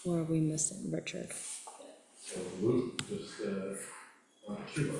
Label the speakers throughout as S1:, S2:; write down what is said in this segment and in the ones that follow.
S1: Or are we missing Richard?
S2: So Luke, just, super.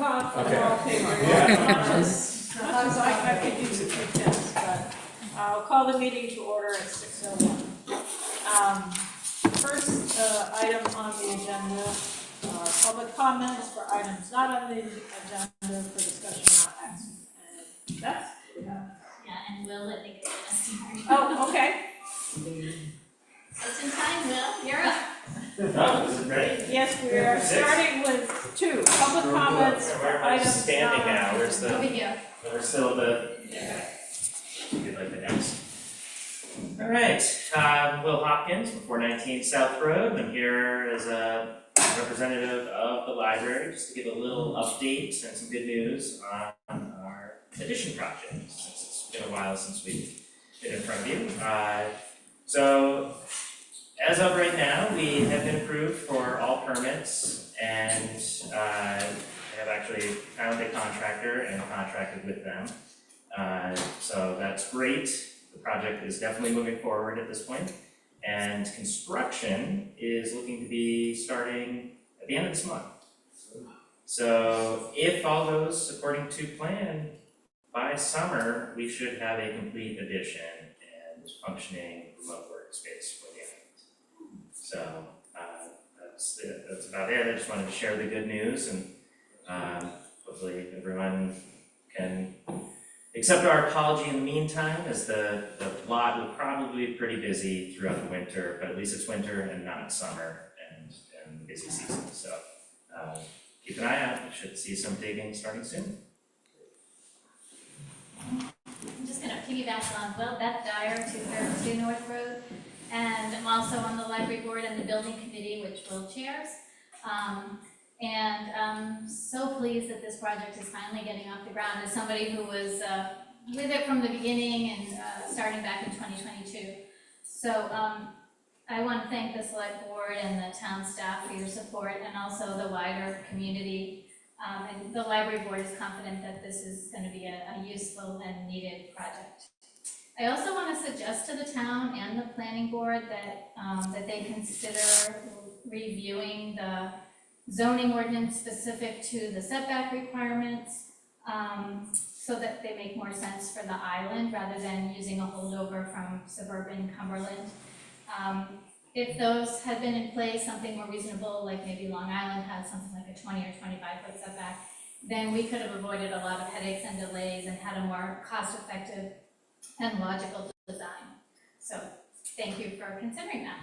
S1: move on from
S2: Okay.
S1: wallpaper.
S2: Yeah.
S1: Sometimes I could use a few tips, but I'll call the meeting to order at 6:01. First item on the agenda, public comments for items not on the agenda for discussion not asked. And that's what we have.
S3: Yeah, and Will, I think it's gonna start.
S1: Oh, okay.
S3: Just in time, Will, you're up.
S4: Oh, this is ready?
S1: Yes, we are starting with 2, public comments for
S4: Where am I
S1: items not
S4: standing
S1: on
S4: now? Where's
S3: Over
S4: the,
S3: here.
S4: we're still the, get like the next. All right, Will Hopkins, 419 South Road. I'm here as a representative of the library, just to give a little update and some good news on our addition project, since it's been a while since we've been in front of you. So, as of right now, we have been approved for all permits and have actually found a contractor and contracted with them. So that's great. The project is definitely moving forward at this point, and construction is looking to be starting at the end of this month. So if all goes according to plan, by summer, we should have a complete addition and functioning remote workspace for the island. So that's about it. I just wanted to share the good news, and hopefully everyone can accept our apology in the meantime, as the lot will probably be pretty busy throughout the winter, but at least it's winter and not summer and busy season. So keep an eye out. You should see some digging starting soon.
S3: I'm just gonna piggyback on Will, Beth Dyer, 232 North Road, and I'm also on the library board and the building committee, which Will chairs. And I'm so pleased that this project is finally getting off the ground as somebody who was with it from the beginning and starting back in 2022. So I want to thank the select board and the town staff for your support, and also the wider community. And the library board is confident that this is going to be a useful and needed project. I also want to suggest to the town and the planning board that that they consider reviewing the zoning ordinance specific to the setback requirements, so that they make more sense for the island rather than using a holdover from suburban Cumberland. If those had been in place, something more reasonable, like maybe Long Island had something like a 20 or 25-foot setback, then we could have avoided a lot of headaches and delays and had a more cost-effective and logical design. So thank you for considering that.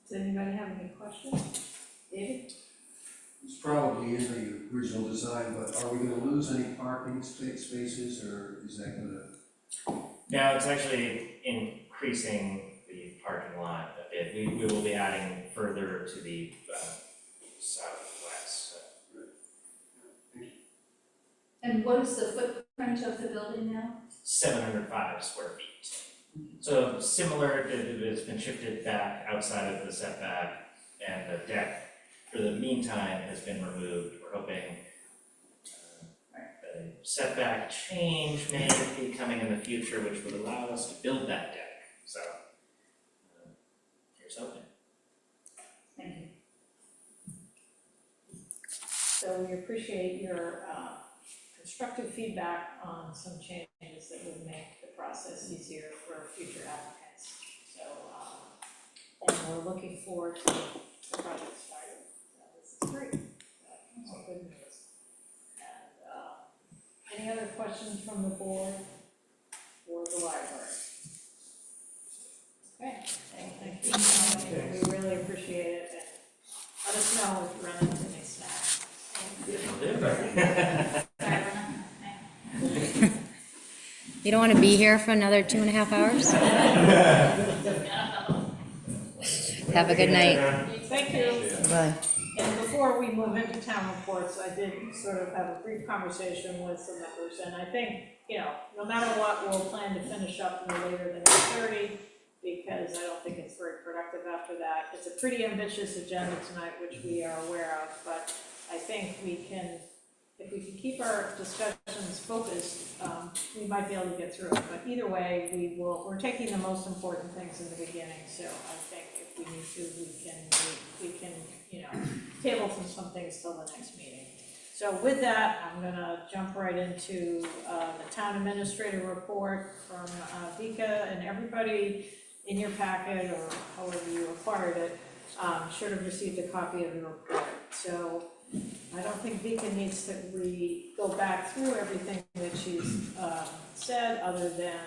S1: Does anybody have any questions? David?
S5: It's probably in the original design, but are we gonna lose any parking spaces, or is that gonna?
S4: Now it's actually increasing the parking lot a bit. We will be adding further to the southwest.
S6: And what is the footprint of the building now?
S4: 705 square feet. So similar, it's been shifted back outside of the setback, and the deck for the meantime has been removed. We're hoping the setback change may be coming in the future, which would allow us to build that deck. So here's hoping.
S6: Thank you.
S1: So we appreciate your constructive feedback on some changes that would make the process easier for future applicants. So, and we're looking forward to the project starting. So this is great. That's all good news. And any other questions from the board or the library? Okay, thank you so much. We really appreciate it, and let us know if you run into any snags.
S7: You don't want to be here for another 2.5 hours? Have a good night.
S1: Thank you.
S7: Bye.
S1: And before we move into town reports, I did sort of have a brief conversation with some members, and I think, you know, no matter what, we'll plan to finish up no later than 8:30, because I don't think it's very productive after that. It's a pretty ambitious agenda tonight, which we are aware of, but I think we can, if we can keep our discussions focused, we might be able to get through it. But either way, we're taking the most important things in the beginning, so I think if we need to, we can, table some things till the next meeting. So with that, I'm gonna jump right into the town administrator report from Vika, and everybody in your packet, or however you acquired it, should have received a copy of the report. So I don't think Vika needs to go back through everything that she's said, other than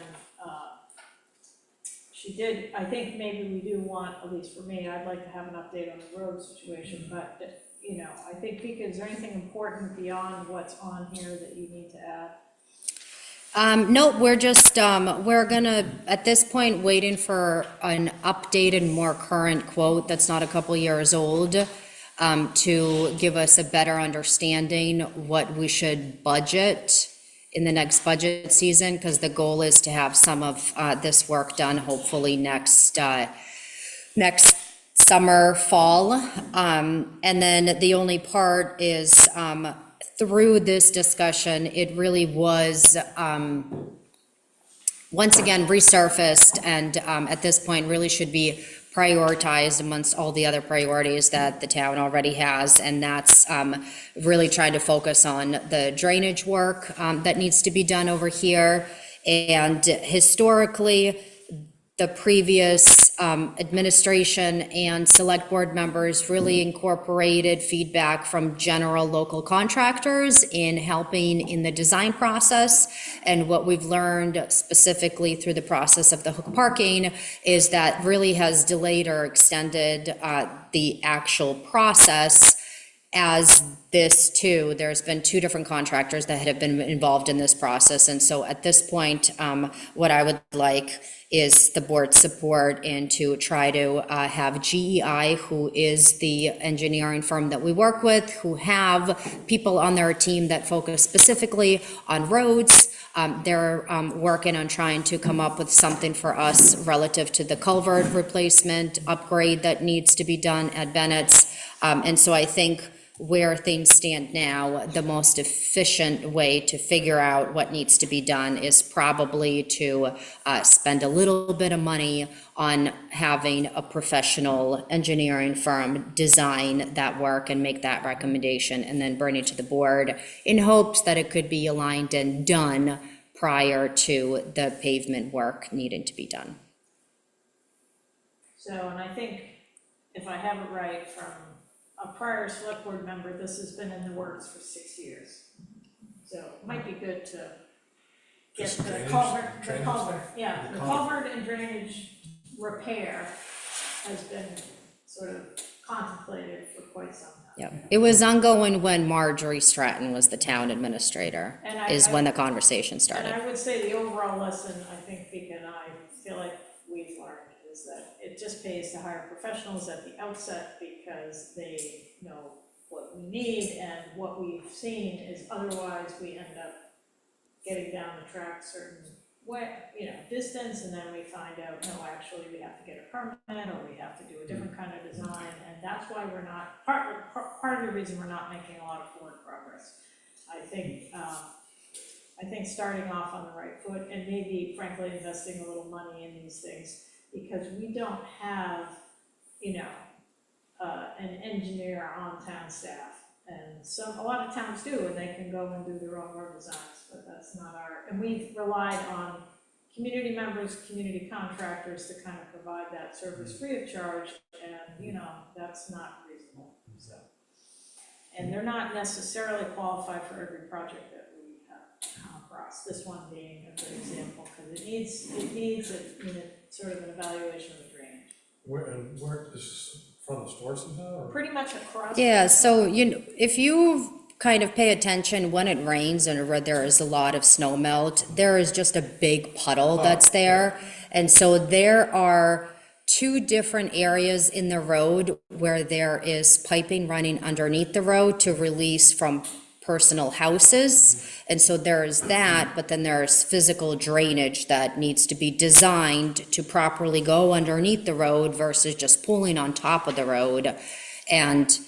S1: she did. I think maybe we do want, at least for me, I'd like to have an update on the road situation, but I think, Vika, is there anything important beyond what's on here that you need to add?
S7: No, we're just, we're gonna, at this point, waiting for an updated, more current quote that's not a couple years old, to give us a better understanding what we should budget in the next budget season, because the goal is to have some of this work done hopefully next summer, fall. And then the only part is, through this discussion, it really was, once again, resurfaced, and at this point really should be prioritized amongst all the other priorities that the town already has, and that's really trying to focus on the drainage work that needs to be done over here. And historically, the previous administration and select board members really incorporated feedback from general local contractors in helping in the design process. And what we've learned specifically through the process of the hook parking is that really has delayed or extended the actual process. As this too, there's been two different contractors that have been involved in this process. And so at this point, what I would like is the board's support and to try to have GEI, who is the engineering firm that we work with, who have people on their team that focus specifically on roads. They're working on trying to come up with something for us relative to the culvert replacement upgrade that needs to be done at Bennett's. And so I think where things stand now, the most efficient way to figure out what needs to be done is probably to spend a little bit of money on having a professional engineering firm design that work and make that recommendation, and then bring it to the board in hopes that it could be aligned and done prior to the pavement work needing to be done.
S1: So, and I think if I have it right from a prior select board member, this has been in the works for 6 years. So it might be good to get
S2: Just
S1: the
S2: drainage-
S1: culvert,
S2: drainage
S1: yeah, the culvert and drainage repair has been sort of contemplated for quite some time.
S7: Yep. It was ongoing when Marjorie Stratton was the town administrator,
S1: And
S7: is when the conversation
S1: And
S7: started.
S1: I would say the overall lesson, I think Vika and I feel like we've learned, is that it just pays to hire professionals at the outset, because they know what we need, and what we've seen is otherwise we end up getting down the track certain way, distance, and then we find out, no, actually, we have to get a permit, or we have to do a different kind of design, and that's why we're not, part of the reason we're not making a lot of forward progress. I think starting off on the right foot, and maybe frankly investing a little money in these things, because we don't have, an engineer on town staff. And a lot of towns do, and they can go and do their own road designs, but that's not and we've relied on community members, community contractors to kind of provide that service free of charge, and, that's not reasonable, so. And they're not necessarily qualified for every project that we have come across, this one being a good example, because it needs sort of an evaluation of the drainage.
S2: Where is this from the store somehow, or?
S1: Pretty much across.
S7: Yeah, so, if you kind of pay attention when it rains and where there is a lot of snow melt, there is just a big puddle that's there. And so there are two different areas in the road where there is piping running underneath the road to release from personal houses. And so there's that, but then there's physical drainage that needs to be designed to properly go underneath the road versus just pulling on top of the road. And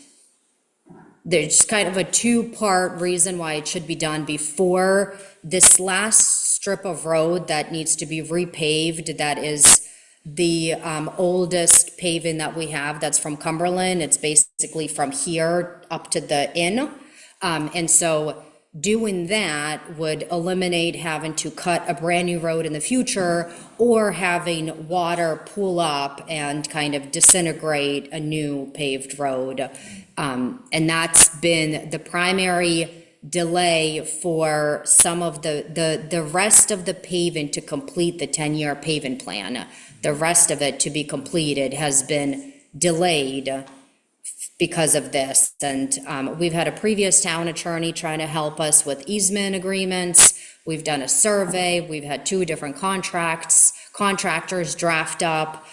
S7: there's kind of a two-part reason why it should be done before this last strip of road that needs to be repaved, that is The oldest paving that we have, that's from Cumberland, it's basically from here up to the inn. And so doing that would eliminate having to cut a brand-new road in the future or having water pool up and kind of disintegrate a new paved road. And that's been the primary delay for some of the rest of the paving to complete the 10-year paving plan. The rest of it to be completed has been delayed because of this. And we've had a previous town attorney trying to help us with easement agreements. We've done a survey. We've had 2 different contractors draft up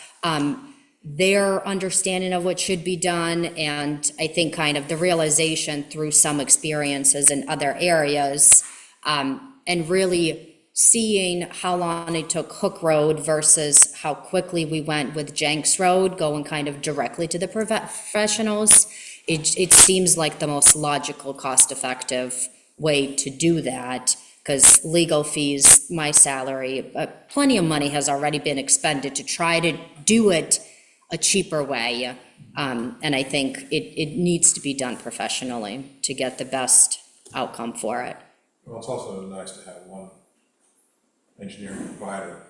S7: their understanding of what should be done. And I think kind of the realization through some experiences in other areas, and really seeing how long it took Hook Road versus how quickly we went with Jenks Road, going kind of directly to the professionals. It seems like the most logical, cost-effective way to do that, because legal fees, my salary, plenty of money has already been expended to try to do it a cheaper way. And I think it needs to be done professionally to get the best outcome for it.
S2: Well, it's also nice to have one engineering provider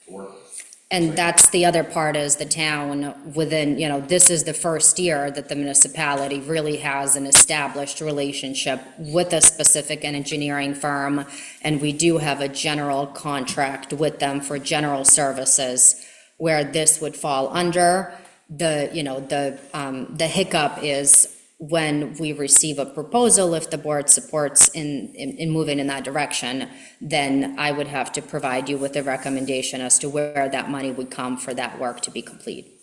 S2: to work with.
S7: And that's the other part, is the town within, this is the first year that the municipality really has an established relationship with a specific engineering firm. And we do have a general contract with them for general services, where this would fall under. The hiccup is when we receive a proposal, if the board supports in moving in that direction, then I would have to provide you with a recommendation as to where that money would come for that work to be complete.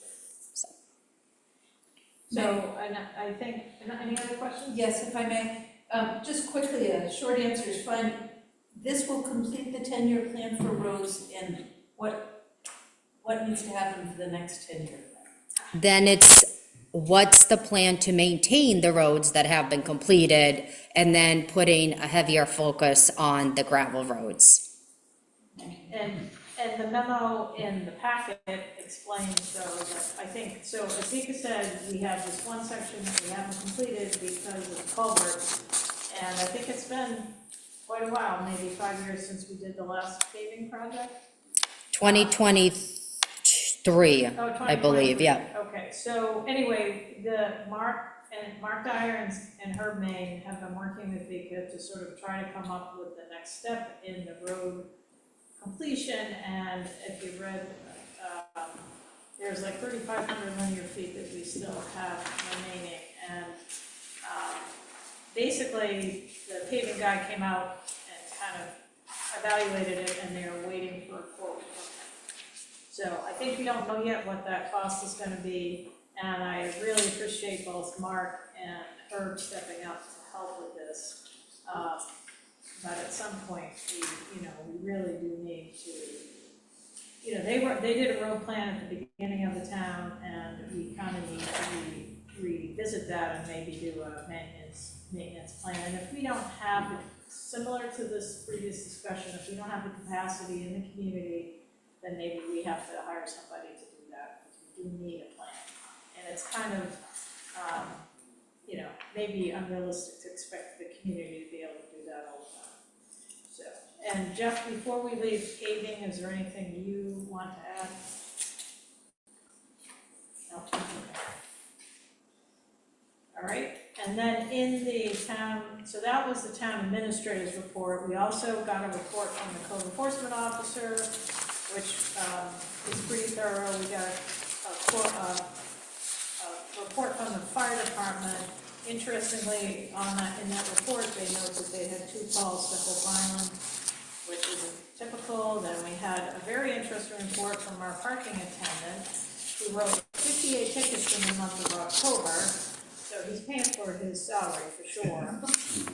S1: So, and I think, any other questions?
S6: Yes, if I may, just quickly, a short answer is fine. This will complete the 10-year plan for roads, and what needs to happen for the next 10-year plan?
S7: Then it's, what's the plan to maintain the roads that have been completed, and then putting a heavier focus on the gravel roads.
S1: And the memo in the packet explains, though, that I think, so as Vika said, we have this one section that we haven't completed because of culverts. And I think it's been quite a while, maybe 5 years since we did the last paving project.
S7: 2023, I believe, yeah.
S1: Okay, so anyway, Mark Dyer and Herb Main have been working with Vika to sort of try to come up with the next step in the road completion. And if you read, there's like 3,500 linear feet that we still have remaining. And basically, the paving guy came out and kind of evaluated it, and they're waiting for a quote from him. So I think we don't know yet what that cost is gonna be, and I really appreciate both Mark and Herb stepping up to help with this. But at some point, we really do need to, they did a road plan at the beginning of the town, and we kind of need to revisit that and maybe do a maintenance plan. And if we don't have, similar to this previous discussion, if we don't have the capacity in the community, then maybe we have to hire somebody to do that, because we do need a plan. And it's kind of, maybe unrealistic to expect the community to be able to do that all the time. So, and Jeff, before we leave paving, is there anything you want to add? No? Okay. All right, and then in the town, so that was the town administrator's report. We also got a report from the code enforcement officer, which is pretty thorough. We got a report from the fire department. Interestingly, in that report, they note that they had 2 calls to Hope Island, which isn't typical. Then we had a very interesting report from our parking attendant, who wrote 58 tickets in the month of October. So he's paying for his salary for sure.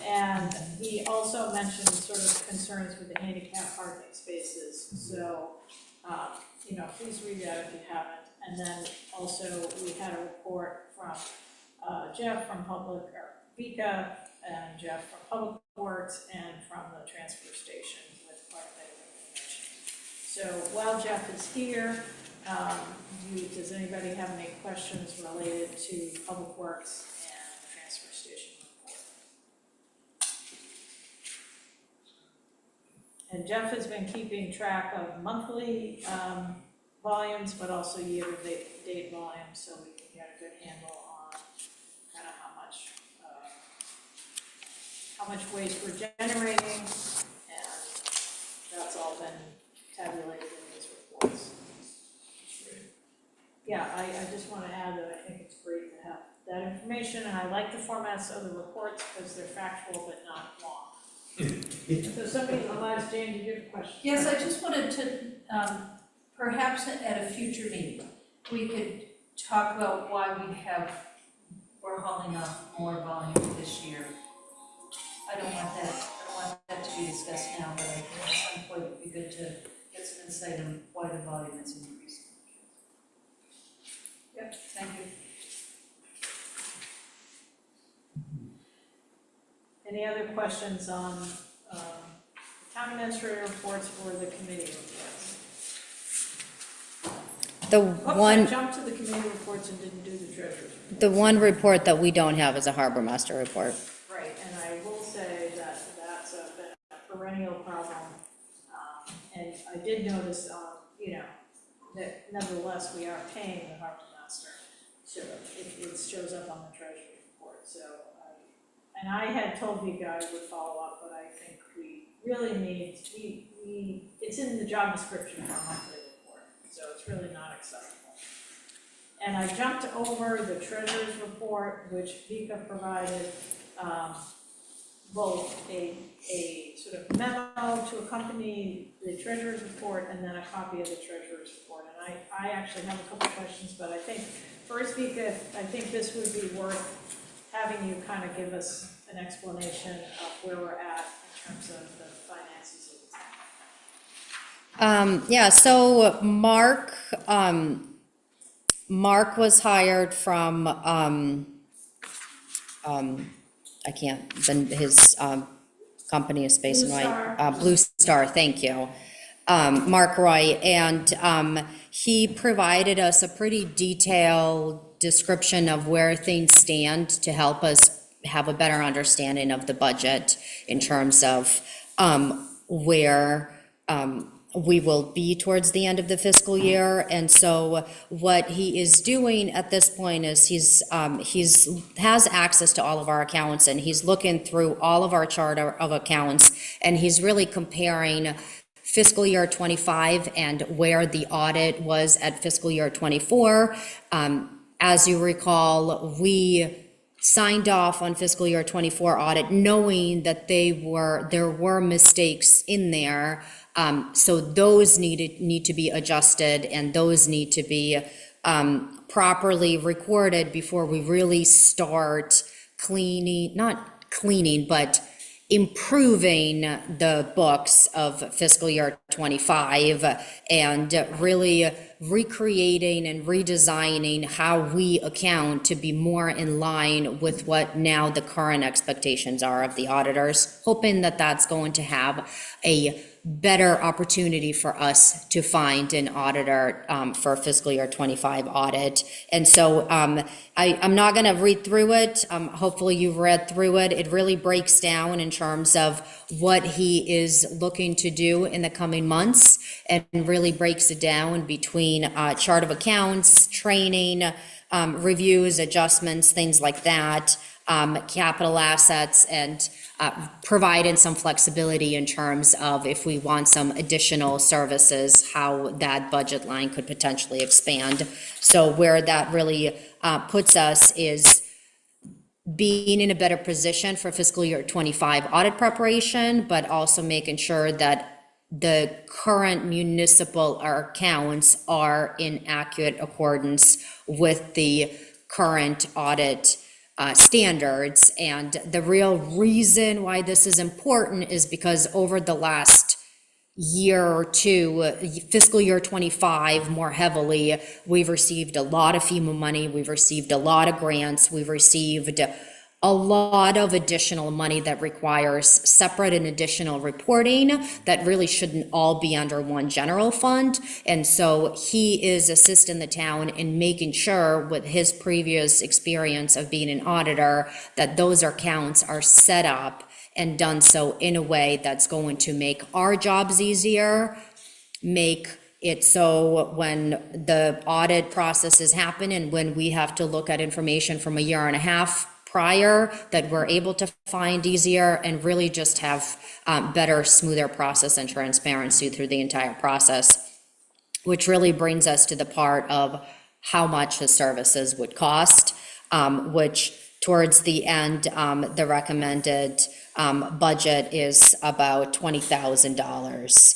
S1: And he also mentioned sort of concerns with the handicap parking spaces. So, please read that if you haven't. And then also we had a report from Jeff from Vika, and Jeff from Public Works, and from the transfer station with quite a bit of information. So while Jeff is here, does anybody have any questions related to Public Works and the transfer station report? And Jeff has been keeping track of monthly volumes, but also year-to-date volumes, so we can get a good handle on kind of how much waste we're generating, and that's all been tabulated in these reports. Yeah, I just want to add that I think it's great to have that information, and I like the formats of the reports because they're factual but not long. So somebody, Elias, Jane, did you have a question?
S6: Yes, I just wanted to, perhaps at a future meeting, we could talk about why we're hauling off more volume this year. I don't want that to be discussed now, but I think at some point it would be good to get some insight on why the volume is increasing. Yep, thank you.
S1: Any other questions on the town administrator reports or the committee reports?
S7: The
S1: Oops, I
S7: one,
S1: jumped to the committee reports and didn't do the treasurer's.
S7: the one report that we don't have is a harbor master report.
S1: Right, and I will say that that's been a perennial problem. And I did notice, that nevertheless, we are paying the harbor master. So it shows up on the treasury report, so and I had told Vika I would follow up, but I think we really need, it's in the job description of our monthly report, so it's really not acceptable. And I jumped over the treasurer's report, which Vika provided, both a sort of memo to accompany the treasurer's report and then a copy of the treasurer's report. And I actually have a couple questions, but I think first, Vika, I think this would be worth having you kind of give us an explanation of where we're at in terms of the finances of the town.
S7: Yeah, so Mark was hired from, his company is Space and White. Blue Star, thank you. Mark Roy, and he provided us a pretty detailed description of where things stand to help us have a better understanding of the budget in terms of where we will be towards the end of the fiscal year. And so what he is doing at this point is he's has access to all of our accounts, and he's looking through all of our chart of accounts, and he's really comparing fiscal year 25 and where the audit was at fiscal year 24. As you recall, we signed off on fiscal year 24 audit knowing that there were mistakes in there. So those need to be adjusted, and those need to be properly recorded before we really start not cleaning, but improving the books of fiscal year 25 and really recreating and redesigning how we account to be more in line with what now the current expectations are of the auditors, hoping that that's going to have a better opportunity for us to find an auditor for fiscal year 25 audit. And so I'm not going to read through it. Hopefully you've read through it. It really breaks down in terms of what he is looking to do in the coming months, and really breaks it down between chart of accounts, training, reviews, adjustments, things like that, capital assets, and providing some flexibility in terms of if we want some additional services, how that budget line could potentially expand. So where that really puts us is being in a better position for fiscal year 25 audit preparation, but also making sure that the current municipal accounts are in accurate accordance with the current audit standards. And the real reason why this is important is because over the last year or two, fiscal year 25 more heavily, we've received a lot of FEMA money, we've received a lot of grants, we've received a lot of additional money that requires separate and additional reporting that really shouldn't all be under one general fund. And so he is assisting the town in making sure, with his previous experience of being an auditor, that those accounts are set up and done so in a way that's going to make our jobs easier, make it so when the audit process is happening, when we have to look at information from a year and a half prior, that we're able to find easier and really just have better, smoother process and transparency through the entire process, which really brings us to the part of how much his services would cost, which towards the end, the recommended budget is about $20,000.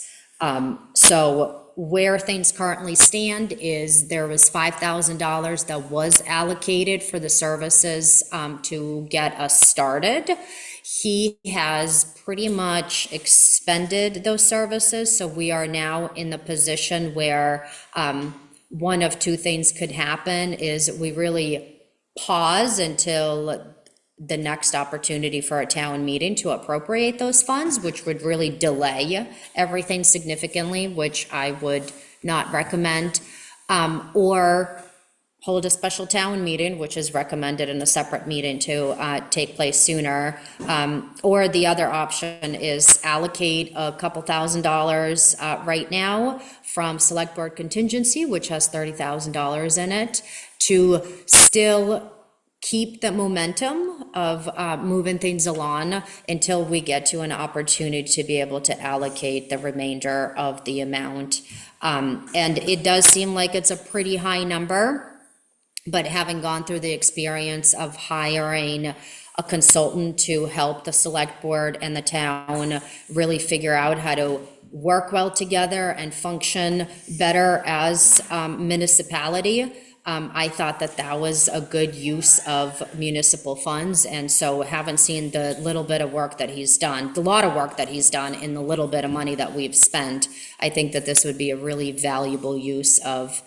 S7: So where things currently stand is there was $5,000 that was allocated for the services to get us started. He has pretty much expended those services, so we are now in the position where one of two things could happen is we really pause until the next opportunity for a town meeting to appropriate those funds, which would really delay everything significantly, which I would not recommend, or hold a special town meeting, which is recommended in a separate meeting to take place sooner. Or the other option is allocate a couple $1,000s right now from Select Board contingency, which has $30,000 in it, to still keep the momentum of moving things along until we get to an opportunity to be able to allocate the remainder of the amount. And it does seem like it's a pretty high number, but having gone through the experience of hiring a consultant to help the select board and the town really figure out how to work well together and function better as municipality, I thought that that was a good use of municipal funds. And so having seen the little bit of work that he's done, the lot of work that he's done in the little bit of money that we've spent, I think that this would be a really valuable use of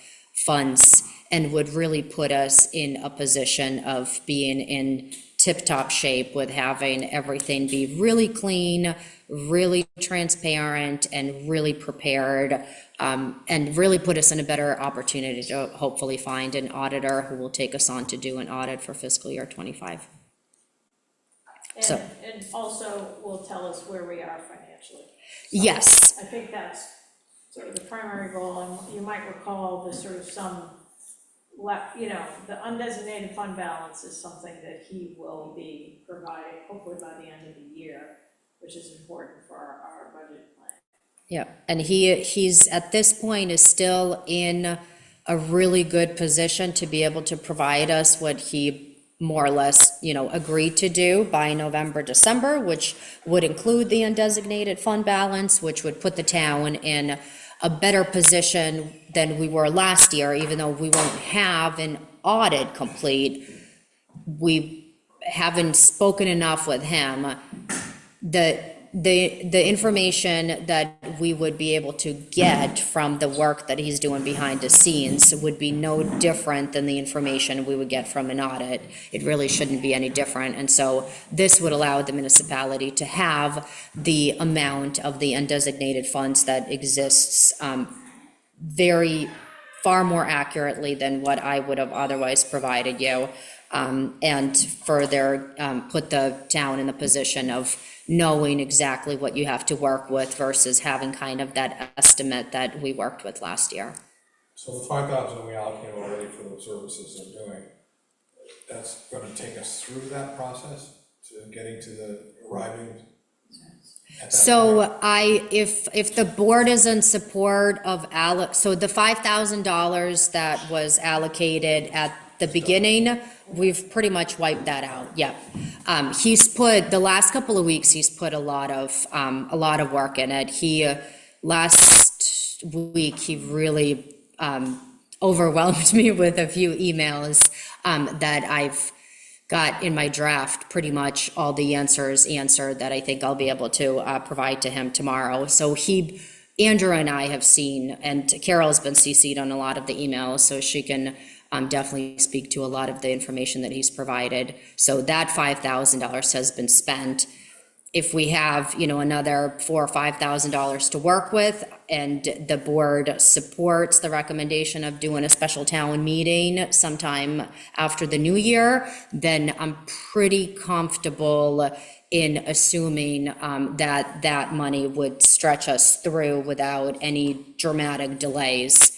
S7: funds and would really put us in a position of being in tip-top shape with having everything be really clean, really transparent, and really prepared, and really put us in a better opportunity to hopefully find an auditor who will take us on to do an audit for fiscal year '25. So-
S1: And also will tell us where we are financially.
S7: Yes,
S1: I think that's sort of the primary goal, and you might recall the sort of the undesignated fund balance is something that he will be providing, hopefully by the end of the year, which is important for our budget plan.
S7: yeah, and he's at this point is still in a really good position to be able to provide us what he more or less, agreed to do by November, December, which would include the undesignated fund balance, which would put the town in a better position than we were last year, even though we won't have an audit complete. We haven't spoken enough with him. The information that we would be able to get from the work that he's doing behind the scenes would be no different than the information we would get from an audit. It really shouldn't be any different. And so this would allow the municipality to have the amount of the undesignated funds that exists far more accurately than what I would have otherwise provided you. And further put the town in the position of knowing exactly what you have to work with versus having kind of that estimate that we worked with last year.
S2: So the 5,000 we allocated already for the services they're doing, that's gonna take us through that process to getting to the arriving at that
S7: So
S2: point?
S7: if the board is in support of so the $5,000 that was allocated at the beginning, we've pretty much wiped that out, yep. He's put, the last couple of weeks, he's put a lot of work in it. Last week, he really overwhelmed me with a few emails that I've got in my draft, pretty much all the answered that I think I'll be able to provide to him tomorrow. So Andrew and I have seen, and Carol's been CC'd on a lot of the emails, so she can definitely speak to a lot of the information that he's provided. So that $5,000 has been spent. If we have, another $4,000 or $5,000 to work with, and the board supports the recommendation of doing a special town meeting sometime after the new year, then I'm pretty comfortable in assuming that that money would stretch us through without any dramatic delays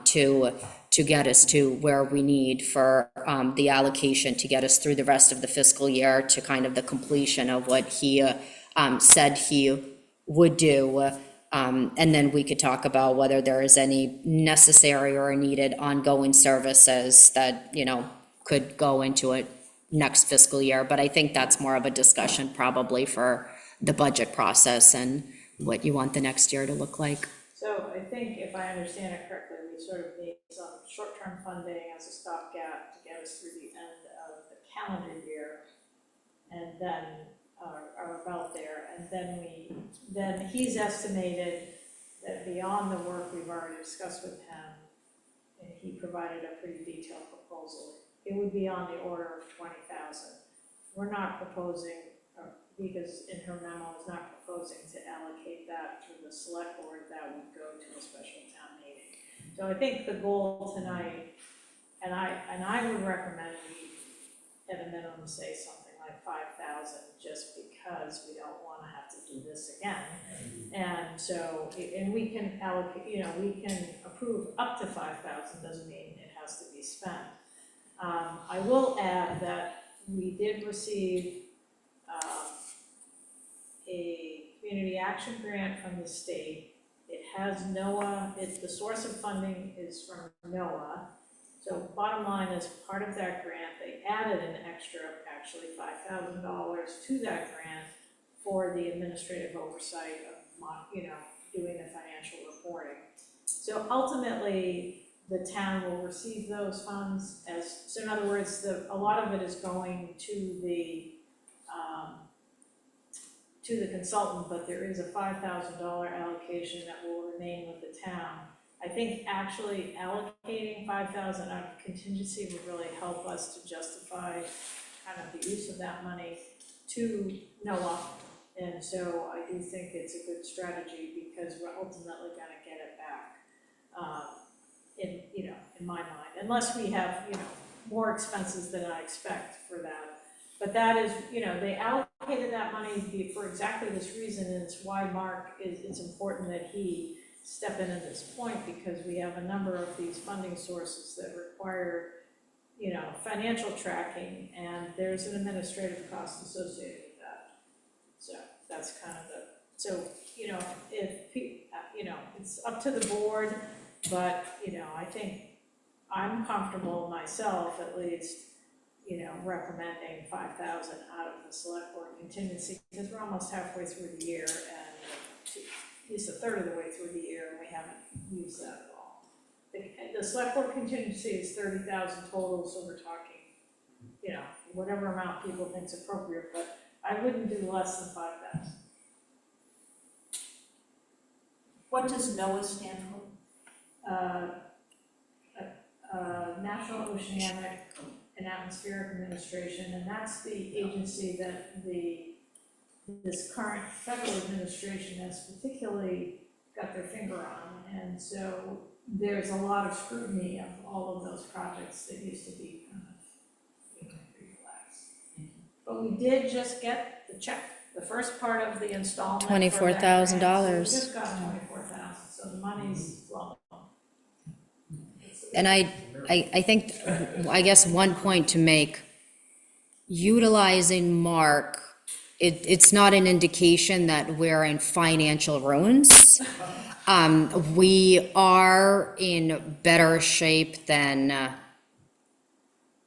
S7: to get us to where we need for the allocation to get us through the rest of the fiscal year to kind of the completion of what he said he would do. And then we could talk about whether there is any necessary or needed ongoing services that, could go into it next fiscal year. But I think that's more of a discussion probably for the budget process and what you want the next year to look like.
S1: So I think if I understand it correctly, we sort of need some short-term funding as a stopgap to get us through the end of the calendar year. And then are about there, and then he's estimated that beyond the work we've already discussed with him, and he provided a pretty detailed proposal, it would be on the order of 20,000. We're not proposing, because in her memo is not proposing to allocate that through the select board, that would go to a special town meeting. So I think the goal tonight, and I would recommend we at a minimum say something like 5,000, just because we don't want to have to do this again. And so, and we can allocate, we can approve up to 5,000, doesn't mean it has to be spent. I will add that we did receive a community action grant from the state. It has NOAA, the source of funding is from NOAA. So bottom line is, part of that grant, they added an extra, actually $5,000 to that grant for the administrative oversight of, doing the financial reporting. So ultimately, the town will receive those funds so in other words, a lot of it is going to the consultant, but there is a $5,000 allocation that will remain with the town. I think actually allocating 5,000 out of contingency would really help us to justify kind of the use of that money to NOAA. And so I do think it's a good strategy, because we're ultimately gonna get it back, in my mind, unless we have, more expenses than I expect for that. But that is, they allocated that money for exactly this reason, and it's why it's important that he step in at this point, because we have a number of these funding sources that require, financial tracking, and there's an administrative cost associated with that. So that's kind of it's up to the board, but, I think I'm comfortable myself, at least, recommending 5,000 out of the select board contingency, because we're almost halfway through the year, and at least a third of the way through the year, and we haven't used that at all. The select board contingency is 30,000 total, so we're talking, whatever amount people think's appropriate, but I wouldn't do less than 5,000.
S6: What does NOAA stand for?
S1: National Oceanic and Atmospheric Administration, and that's the agency that this current federal administration has particularly got their finger on, and so there's a lot of scrutiny of all of those projects that used to be kind of, pretty relaxed. But we did just get the check, the first part of the installment.
S7: $24,000.
S1: So we just got 24,000, so the money's flowing.
S7: And I think, I guess one point to make, utilizing Mark, it's not an indication that we're in financial ruins. We are in better shape than,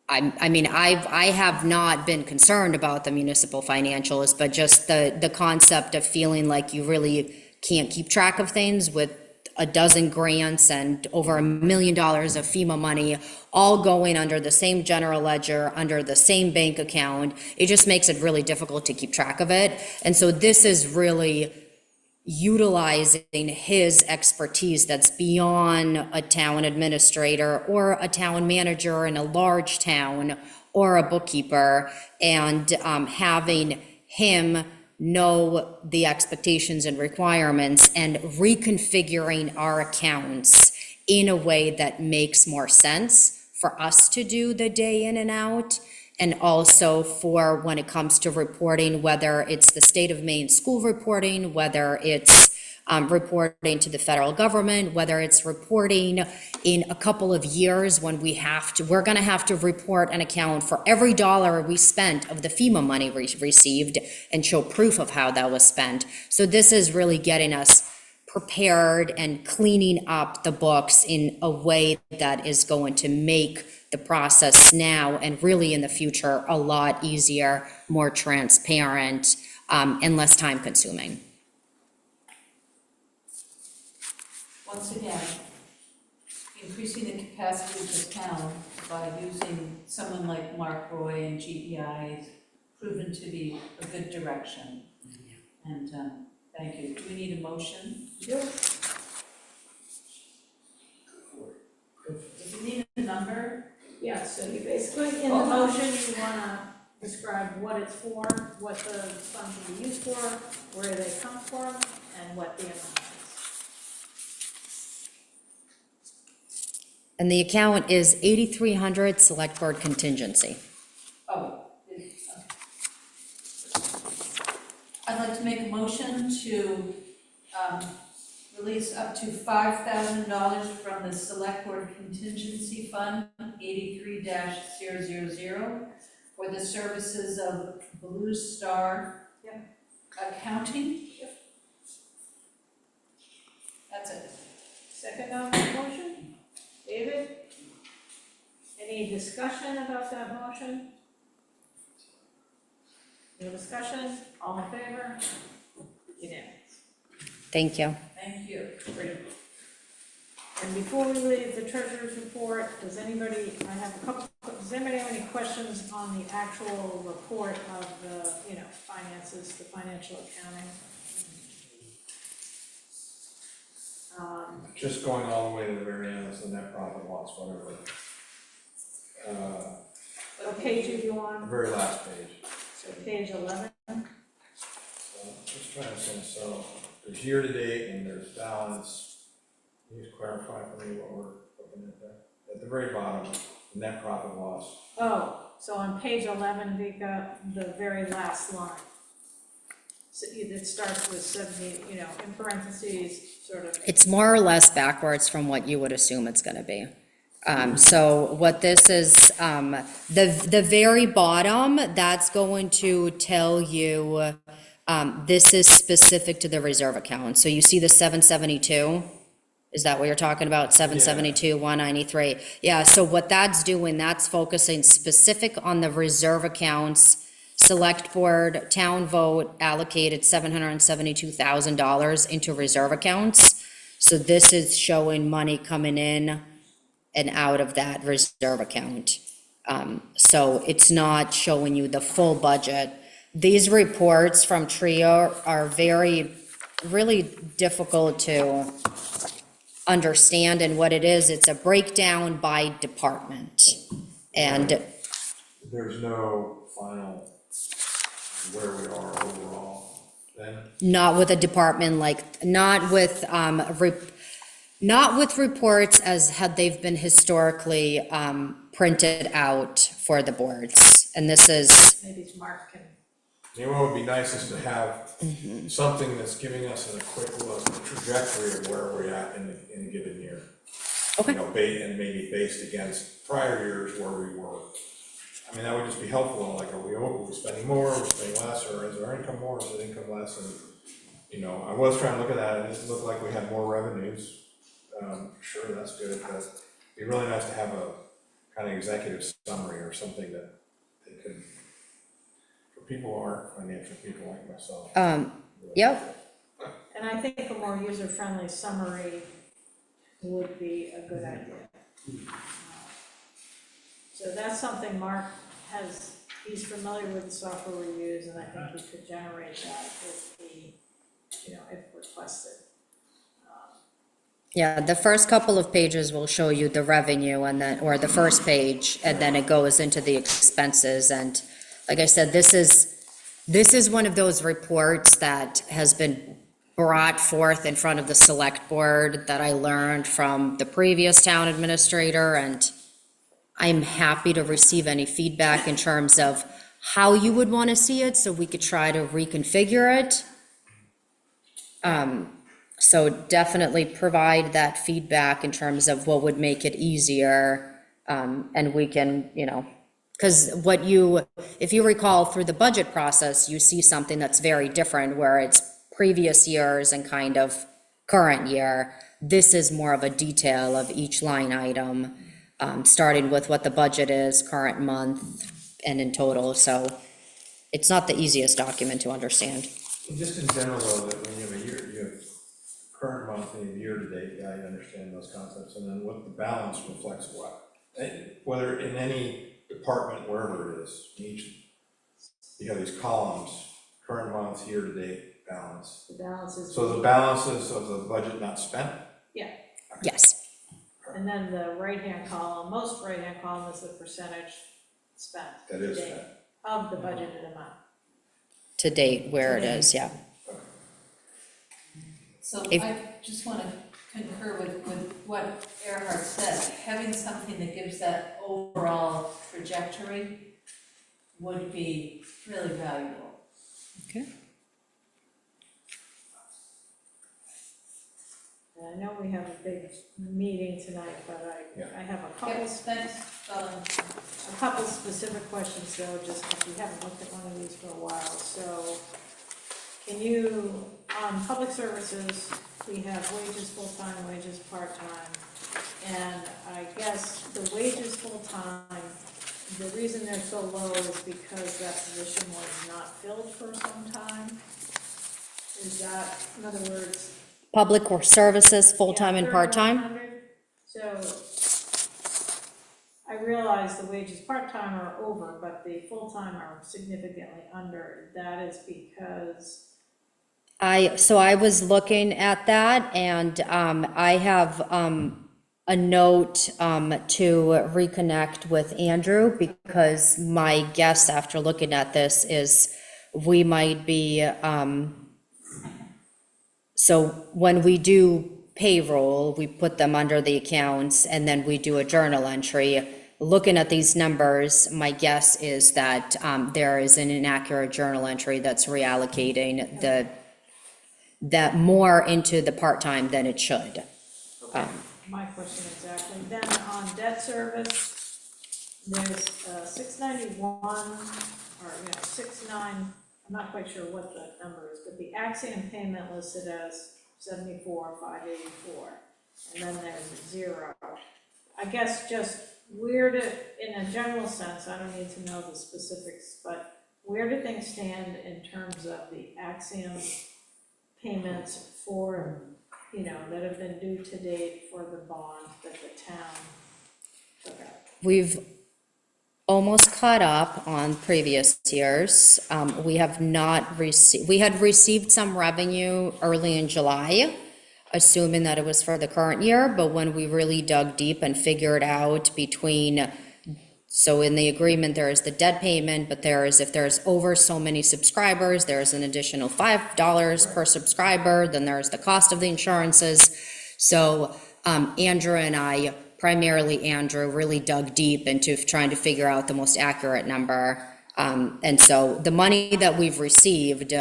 S7: I have not been concerned about the municipal financials, but just the concept of feeling like you really can't keep track of things with a dozen grants and over $1 million of FEMA money, all going under the same general ledger, under the same bank account. It just makes it really difficult to keep track of it. And so this is really utilizing his expertise that's beyond a town administrator or a town manager in a large town or a bookkeeper, and having him know the expectations and requirements and reconfiguring our accounts in a way that makes more sense for us to do the day in and out, and also for when it comes to reporting, whether it's the state of Maine school reporting, whether it's reporting to the federal government, whether it's reporting in a couple of years when we're gonna have to report an account for every dollar we spent of the FEMA money we received and show proof of how that was spent. So this is really getting us prepared and cleaning up the books in a way that is going to make the process now and really in the future a lot easier, more transparent, and less time consuming.
S6: Once again, increasing the capacity of the town by using someone like Mark Roy and GEI is proven to be a good direction. And thank you. Do we need a motion? Does it need a number?
S1: Yeah, so you basically, in the motion, you wanna describe what it's for, what the funds will be used for, where they come from, and what the amount is.
S7: And the account is 8,300 Select Board contingency.
S6: I'd like to make a motion to release up to $5,000 from the Select Board Contingency Fund 83-000 for the services of Blue Star Accounting. That's it.
S1: Second on the motion? David? Any discussion about that motion? No discussion? All in favor? Unanimous.
S7: Thank you.
S6: Thank you.
S1: And before we leave the treasurer's report, does anybody have any questions on the actual report of the, finances, the financial accounting?
S2: Just going all the way to the very end, it's the net profit loss, whatever.
S1: What page are you
S2: The
S1: on?
S2: very last page.
S1: So page 11?
S2: So, just trying to think, so there's year to date and there's balance. Can you just clarify for me what we're looking at there? At the very bottom, the net profit loss.
S1: Oh, so on page 11, Vika, the very last line. So it starts with 70, in parentheses, sort of.
S7: It's more or less backwards from what you would assume it's gonna be. So what this is, the very bottom, that's going to tell you, this is specific to the reserve account. So you see the 772? Is that what you're talking about? 772, 193? Yeah, so what that's doing, that's focusing specific on the reserve accounts. Select Board, town vote allocated $772,000 into reserve accounts. So this is showing money coming in and out of that reserve account. So it's not showing you the full budget. These reports from TRIO are really difficult to understand, and what it is, it's a breakdown by department. And
S2: There's no final where we are overall then?
S7: not with a department not with reports as had they've been historically printed out for the boards. And this is,
S1: Maybe Mark can.
S2: What would be nice is to have something that's giving us a quick look, a trajectory of where we're at in a given year.
S7: Okay.
S2: And maybe based against prior years where we were. I mean, that would just be helpful, like, are we spending more, are we spending less, or is our income more, is it income less? And, I was trying to look at that, and it looked like we had more revenues. Sure, that's good, but it'd be really nice to have a kind of executive summary or something that they could, for people who aren't financial people like myself.
S7: yep,
S1: And I think a more user-friendly summary would be a good idea. So that's something Mark he's familiar with the software we use, and I think he could generate that if if we're requested.
S7: Yeah, the first couple of pages will show you the revenue and then, or the first page, and then it goes into the expenses. And like I said, this is one of those reports that has been brought forth in front of the select board that I learned from the previous town administrator, and I'm happy to receive any feedback in terms of how you would want to see it, so we could try to reconfigure it. So definitely provide that feedback in terms of what would make it easier, and we can, because if you recall through the budget process, you see something that's very different, where it's previous years and kind of current year. This is more of a detail of each line item, starting with what the budget is, current month, and in total, so it's not the easiest document to understand.
S2: Just in general, though, that when you have a year, you have current month and year-to-date, yeah, I understand those concepts, and then what the balance reflects what. Whether in any department, wherever it is, you have these columns, current month, year-to-date, balance.
S1: The balance is.
S2: So the balances of the budget not spent?
S7: Yes,
S1: And then the right-hand column, most right-hand column is the percentage spent.
S2: That is
S1: to date
S2: spent.
S1: Of the budgeted amount.
S7: to date, where it is, yeah.
S6: So
S7: If-
S6: I just want to concur with what Earhart said. Having something that gives that overall trajectory would be really valuable.
S7: Okay.
S1: And I know we have a big meeting tonight, but I have a couple,
S6: Yes, thanks,
S1: a couple specific questions though, just if you haven't looked at one of these for a while. So can you, on public services, we have wages full-time, wages part-time. And I guess the wages full-time, the reason they're so low is because that position was not filled for some time. Is that, in other words,
S7: Public work services, full-time and part-time?
S1: 3,100. So I realize the wages part-time are over, but the full-time are significantly under. That is because,
S7: So I was looking at that, and I have a note to reconnect with Andrew, because my guess after looking at this is we might be, so when we do payroll, we put them under the accounts, and then we do a journal entry. Looking at these numbers, my guess is that there is an inaccurate journal entry that's reallocating that more into the part-time than it should.
S1: my question exactly. Then on debt service, there's 691, or, 69, I'm not quite sure what the number is, but the Axiom payment listed as 74,584, and then there's 0. I guess just where did, in a general sense, I don't need to know the specifics, but where do things stand in terms of the Axiom payments for, that have been due to date for the bond that the town took out?
S7: We've almost caught up on previous years. We have not received, we had received some revenue early in July, assuming that it was for the current year, but when we really dug deep and figured out so in the agreement, there is the debt payment, but if there's over so many subscribers, there's an additional $5 per subscriber, then there's the cost of the insurances. So Andrew and I, primarily Andrew, really dug deep into trying to figure out the most accurate number. And so the money that we've received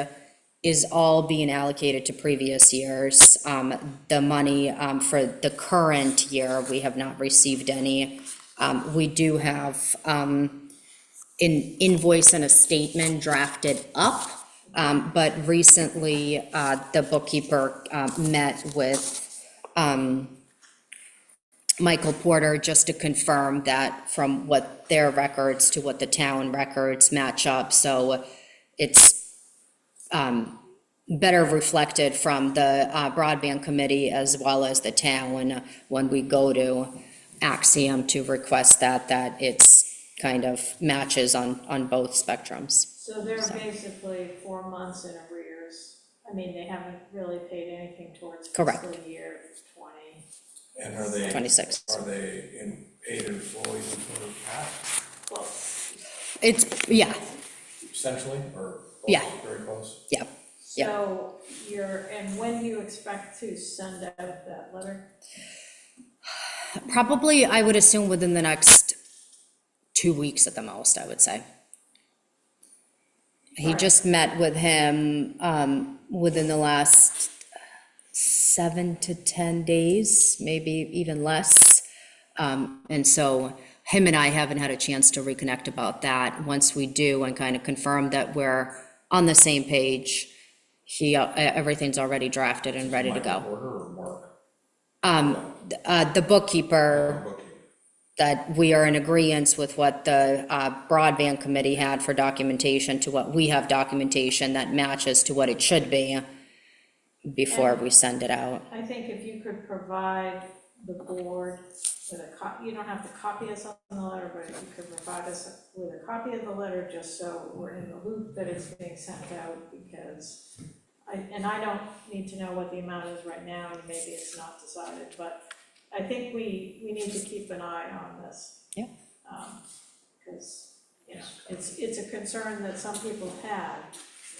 S7: is all being allocated to previous years. The money for the current year, we have not received any. We do have an invoice and a statement drafted up, but recently the bookkeeper met with Michael Porter just to confirm that from what their records to what the town records match up. So it's better reflected from the broadband committee as well as the town when we go to Axiom to request that it's kind of matches on both spectrums.
S1: So they're basically 4 months in arrears. I mean, they haven't really paid anything towards
S7: Correct.
S1: fiscal year 20.
S2: And are they?
S7: 26.
S2: Are they in aided employees for cash,
S1: Close.
S7: It's, yeah,
S2: essentially, or?
S7: Yeah.
S2: Very close?
S7: yeah.
S1: So and when do you expect to send out that letter?
S7: Probably, I would assume within the next 2 weeks at the most, I would say. He just met with him within the last 7 to 10 days, maybe even less. And so him and I haven't had a chance to reconnect about that. Once we do and kind of confirm that we're on the same page, everything's already drafted and ready to
S2: Michael
S7: go.
S2: Porter or Mark?
S7: The bookkeeper,
S2: Bookkeeper.
S7: that we are in agreement with what the broadband committee had for documentation to what we have documentation that matches to what it should be before we send it out.
S1: I think if you could provide the board with you don't have to copy us on the letter, but if you could provide us with a copy of the letter, just so we're in the loop that it's being sent out, because I don't need to know what the amount is right now, and maybe it's not decided, but I think we need to keep an eye on this.
S7: Yeah.
S1: Because, it's a concern that some people had,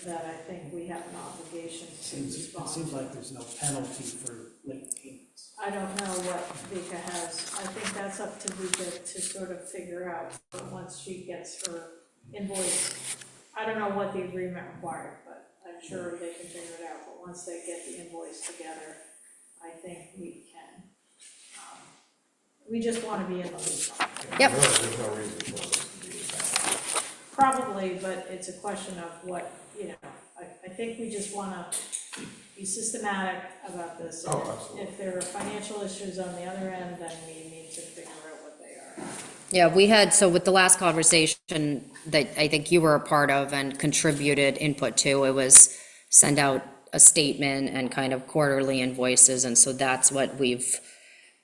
S1: that I think we have an obligation to respond.
S8: It seems like there's no penalty for late payments.
S1: I don't know what Vika has, I think that's up to Vika to sort of figure out, but once she gets her invoice, I don't know what the agreement required, but I'm sure they can figure it out, but once they get the invoice together, I think we can, we just wanna be in the loop on it.
S7: Yep.
S2: There's no reason for us to be that.
S1: Probably, but it's a question of what, I think we just wanna be systematic about this.
S2: Oh, absolutely.
S1: If there are financial issues on the other end, then we need to figure out what they are.
S7: Yeah, we had, so with the last conversation that I think you were a part of and contributed input to, it was send out a statement and kind of quarterly invoices, and so that's what we've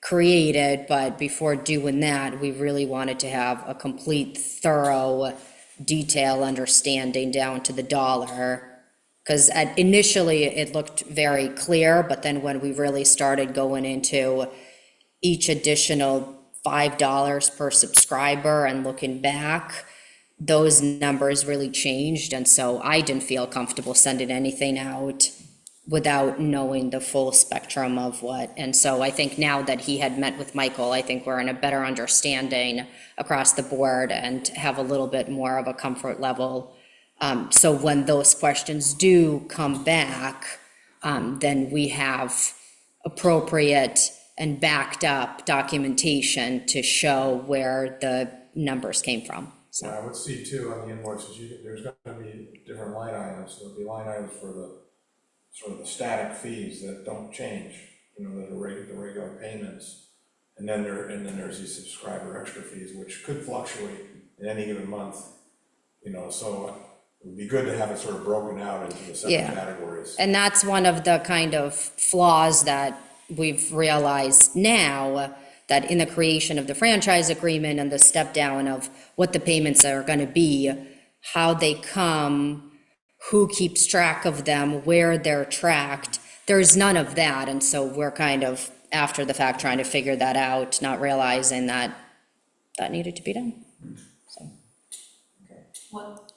S7: created. But before doing that, we really wanted to have a complete, thorough, detailed understanding down to the dollar. Because initially it looked very clear, but then when we really started going into each additional $5 per subscriber and looking back, those numbers really changed. And so I didn't feel comfortable sending anything out without knowing the full spectrum of what. And so I think now that he had met with Michael, I think we're in a better understanding across the board and have a little bit more of a comfort level. So when those questions do come back, then we have appropriate and backed up documentation to show where the numbers came from. So,
S2: Yeah, I would see too on the invoices, there's gonna be different line items, there'll be line items for the, sort of the static fees that don't change, that are the regular payments. And then there's these subscriber extra fees, which could fluctuate in any given month, so it would be good to have it sort of broken out into the separate
S7: Yeah.
S2: categories.
S7: and that's one of the kind of flaws that we've realized now, that in the creation of the franchise agreement and the step down of what the payments are gonna be, how they come, who keeps track of them, where they're tracked, there's none of that. And so we're kind of, after the fact, trying to figure that out, not realizing that that needed to be done.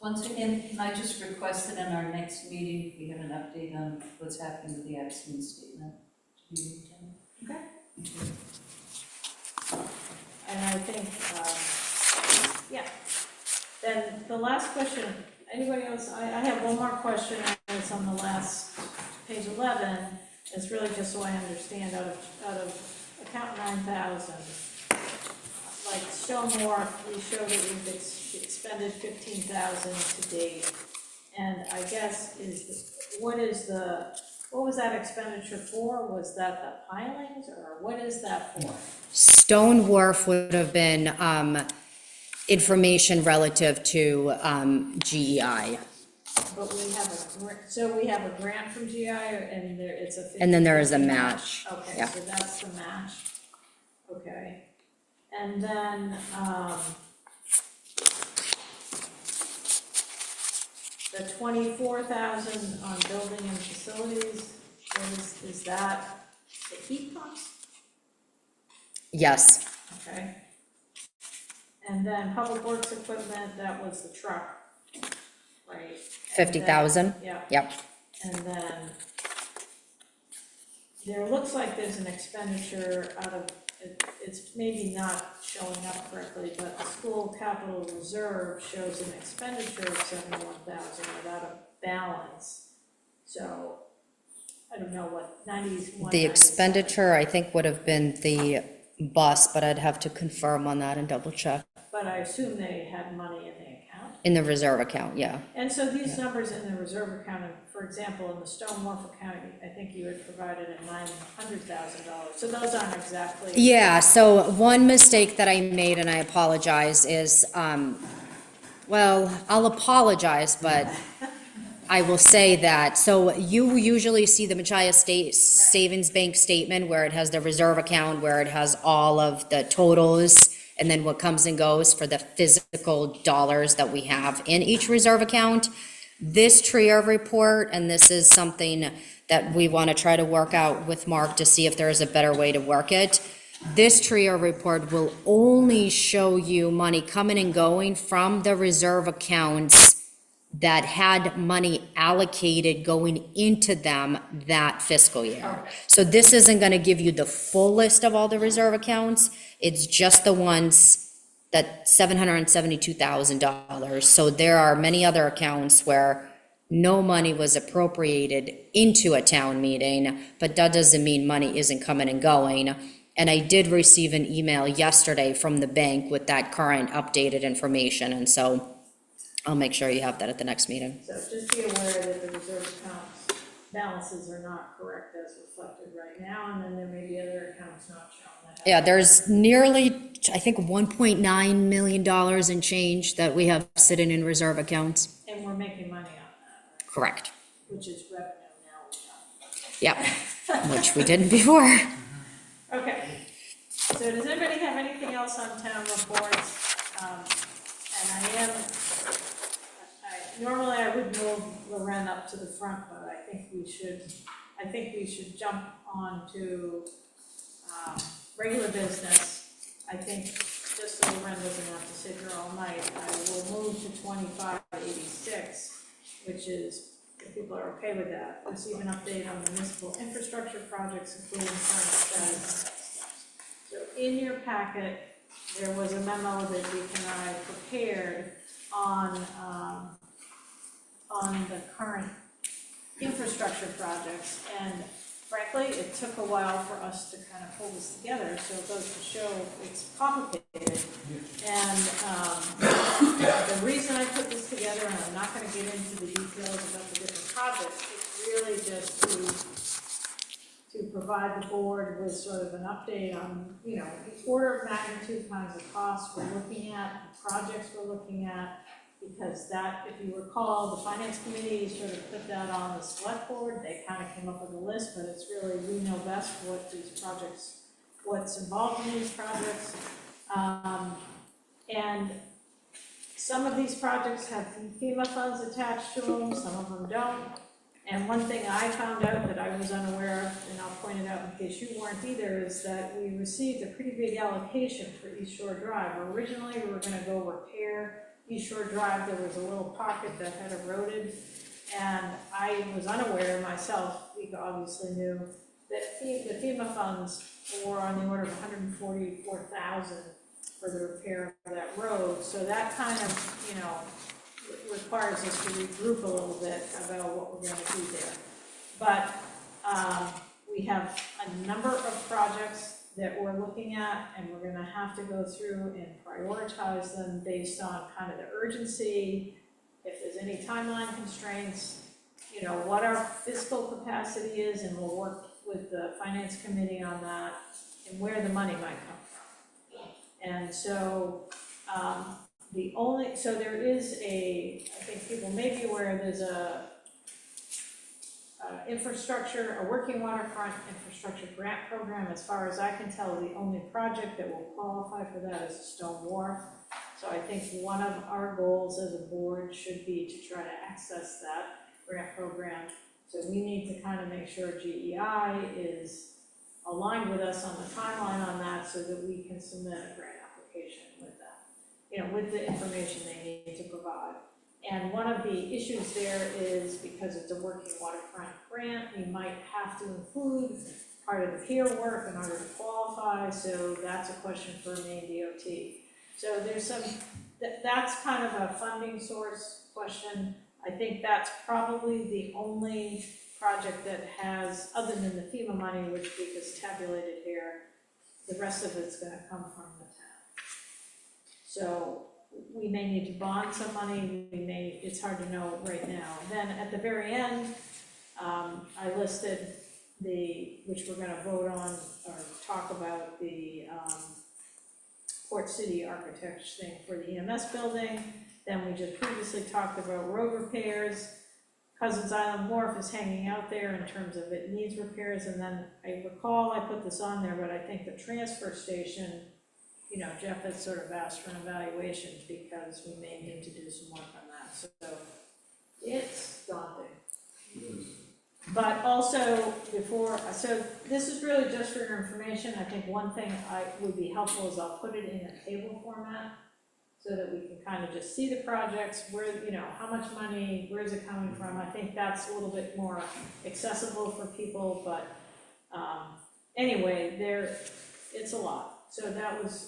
S6: Once again, can I just request that in our next meeting, we have an update on what's happening with the accident statement?
S1: Okay. And I think, yeah. Then the last question, anybody else, I have one more question, and it's on the last, page 11. It's really just so I understand, out of account 9,000, like Stone Wharf, we showed that we've expended 15,000 to date. And I guess what was that expenditure for? Was that the pilings, or what is that for?
S7: Stone Wharf would have been information relative to GEI.
S1: But we have a grant from GI, and it's a.
S7: And then there is a match.
S1: Okay,
S7: Yeah.
S1: so that's the match. Okay. And then, the 24,000 on building and facilities, is that the heat pumps?
S7: Yes,
S1: Okay. And then public works equipment, that was the truck, right?
S7: 50,000,
S1: Yeah.
S7: yep.
S1: And then there looks like there's an expenditure out of, it's maybe not showing up correctly, but the school capital reserve shows an expenditure of 71,000 without a balance. So I don't know what, 91.
S7: The expenditure, I think, would have been the bus, but I'd have to confirm on that and double check.
S1: But I assume they had money in the account.
S7: In the reserve account, yeah.
S1: And so these numbers in the reserve account, for example, in the Stone Wharf account, I think you had provided a $900,000. So those aren't exactly.
S7: Yeah, so one mistake that I made, and I apologize, is, well, I'll apologize, but I will say that, so you usually see the Machias State Savings Bank statement where it has the reserve account, where it has all of the totals, and then what comes and goes for the physical dollars that we have in each reserve account. This TRIO report, and this is something that we want to try to work out with Mark to see if there is a better way to work it. This TRIO report will only show you money coming and going from the reserve accounts that had money allocated going into them that fiscal year. So this isn't gonna give you the full list of all the reserve accounts, it's just the ones that $772,000. So there are many other accounts where no money was appropriated into a town meeting, but that doesn't mean money isn't coming and going. And I did receive an email yesterday from the bank with that current updated information, and so I'll make sure you have that at the next meeting.
S1: So just be aware that the reserve accounts balances are not correct as reflected right now, and then there may be other accounts not shown that have.
S7: Yeah, there's nearly, I think, $1.9 million in change that we have sitting in reserve accounts.
S1: And we're making money on that,
S7: Correct.
S1: right? Which is revenue now.
S7: Yep, which we didn't before.
S1: Okay, so does anybody have anything else on town reports? And normally I would move Loren up to the front, but I think we should jump on to, regular business. I think, just so Loren doesn't have to sit here all night, I will move to 2586, which is, if people are okay with that, receive an update on municipal infrastructure projects, including current status. So in your packet, there was a memo that Dick and I prepared on the current infrastructure projects, and frankly, it took a while for us to kind of pull this together, so it goes to show it's complicated. And the reason I put this together, and I'm not gonna get into the details about the different projects, it's really just to provide the board with sort of an update on, you know, the order of magnitude kinds of costs we're looking at, the projects we're looking at, because that, if you recall, the finance committee sort of put that on the select board. They kind of came up with a list, but it's really, we know best what these projects, what's involved in these projects. And some of these projects have FEMA funds attached to them, some of them don't. And one thing I found out that I was unaware of, and I'll point it out in case you weren't either, is that we received a pretty big allocation for East Shore Drive. Originally, we were gonna go repair East Shore Drive. There was a little pocket that had eroded, and I was unaware myself, we obviously knew, that the FEMA funds were on the order of $144,000 for the repair of that road. So that kind of, you know, requires us to regroup a little bit about what we're gonna do there. But we have a number of projects that we're looking at, and we're gonna have to go through and prioritize them based on kind of the urgency, if there's any timeline constraints, you know, what our fiscal capacity is, and we'll work with the finance committee on that, and where the money might come from. And so, so there is I think people may be aware, there's a working waterfront infrastructure grant program. As far as I can tell, the only project that will qualify for that is the Stone Wharf. So I think one of our goals as a board should be to try to access that grant program. So we need to kind of make sure GEI is aligned with us on the timeline on that so that we can submit a grant application with that, you know, with the information they need to provide. And one of the issues there is because it's a working waterfront grant, we might have to include part of the pier work in order to qualify, so that's a question for Maine DOT. So there's some, that's kind of a funding source question. I think that's probably the only project that has, other than the FEMA money, which is tabulated here, the rest of it's gonna come from the town. So we may need to bond some money, it's hard to know right now. Then at the very end, I listed which we're gonna vote on or talk about, the Port City architects thing for the EMS building. Then we just previously talked about road repairs. Cousins Island Wharf is hanging out there in terms of it needs repairs, and then I recall I put this on there, but I think the transfer station, you know, Jeff has sort of asked for an evaluation because we may need to do some work on that, so it's daunting. But also so this is really just for your information. I think one thing would be helpful is I'll put it in a table format so that we can kind of just see the projects, where, you know, how much money, where's it coming from. I think that's a little bit more accessible for people, but anyway, it's a lot. So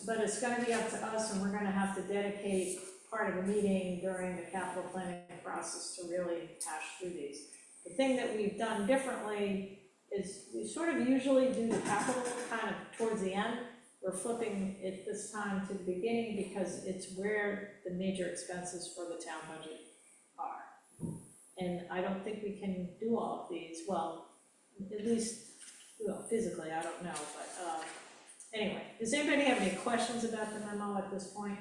S1: but it's gonna be up to us, and we're gonna have to dedicate part of the meeting during the capital planning process to really hash through these. The thing that we've done differently is we sort of usually do the capital kind of towards the end. We're flipping it this time to the beginning because it's where the major expenses for the town budget are. And I don't think we can do all of these, well, at least, well, physically, I don't know, but anyway, does anybody have any questions about the memo at this point?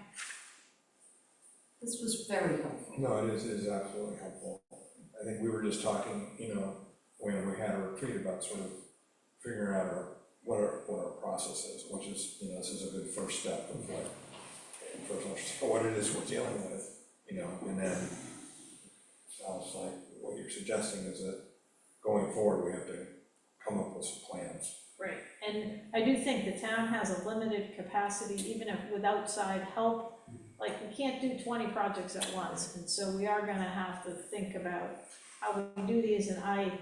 S6: This was very helpful.
S2: No, it is absolutely helpful. I think we were just talking, you know, when we had a retreat about sort of figuring out what our process is, which is, you know, this is a good first step of what it is we're dealing with, you know, and then sounds like what you're suggesting is that going forward, we have to come up with some plans.
S1: Right, and I do think the town has a limited capacity, even if with outside help. Like, we can't do 20 projects at once, and so we are gonna have to think about how we do these, and I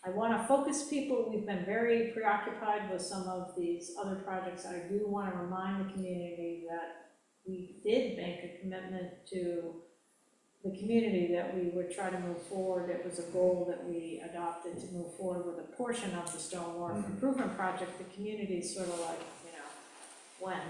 S1: wanna focus people. We've been very preoccupied with some of these other projects. I do wanna remind the community that we did make a commitment to the community that we would try to move forward. It was a goal that we adopted to move forward with a portion of the Stone Wharf improvement project. The community's sort of like, you know, when.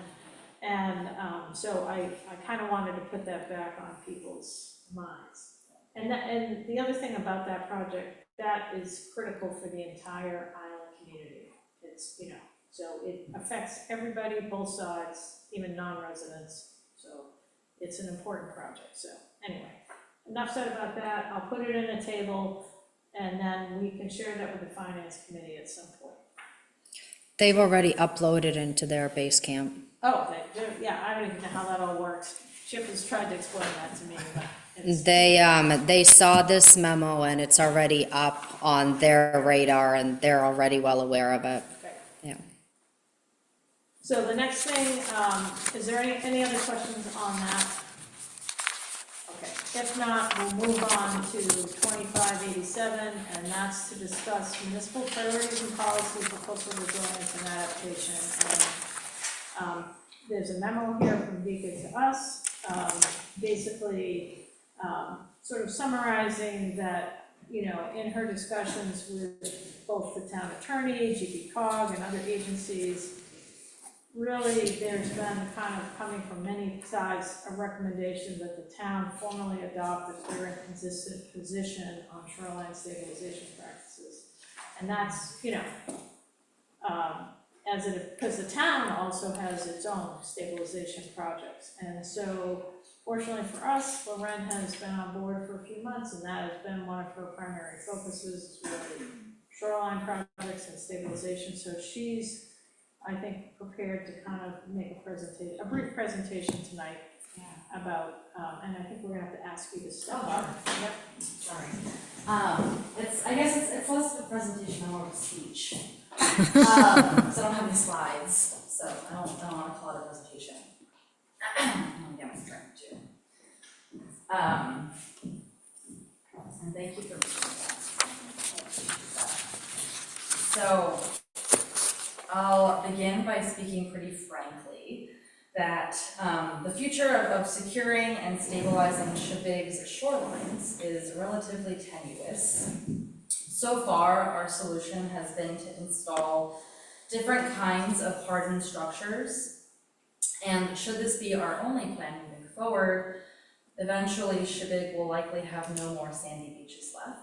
S1: And so I kind of wanted to put that back on people's minds. And the other thing about that project, that is critical for the entire island community. It's, you know, so it affects everybody, both sides, even non-residents. So it's an important project. So anyway, enough said about that. I'll put it in a table, and then we can share that with the finance committee at some point.
S7: They've already uploaded into their base camp.
S1: Oh, yeah, I don't even know how that all works. Chip has tried to explain that to me, but it's.
S7: They saw this memo and it's already up on their radar and they're already well aware of it.
S1: Okay.
S7: Yeah.
S1: So the next thing, is there any other questions on that? Okay, if not, we'll move on to 2587, and that's to discuss municipal priorities and policies for coastal resilience and adaptation. And there's a memo here from Vika to us, basically sort of summarizing that, you know, in her discussions with both the town attorney, GPCOG, and other agencies, really there's been kind of coming from many sides a recommendation that the town formally adopt a clear and consistent position on shoreline stabilization practices. And that's, you know, because the town also has its own stabilization projects. And so fortunately for us, Loren has been on board for a few months, and that has been one of her primary focuses, really shoreline projects and stabilization. So she's, I think, prepared to kind of make a brief presentation tonight about, and I think we're gonna have to ask you to step up. Yep.
S9: Sorry. I guess it's less of a presentation and more of a speech. So I don't have any slides, so I don't want to call it a presentation. I'll get my strength too. And thank you for that. So I'll begin by speaking pretty frankly that the future of securing and stabilizing Shebig's shorelines is relatively tenuous. So far, our solution has been to install different kinds of hardened structures, and should this be our only plan moving forward, eventually Shebig will likely have no more sandy beaches left.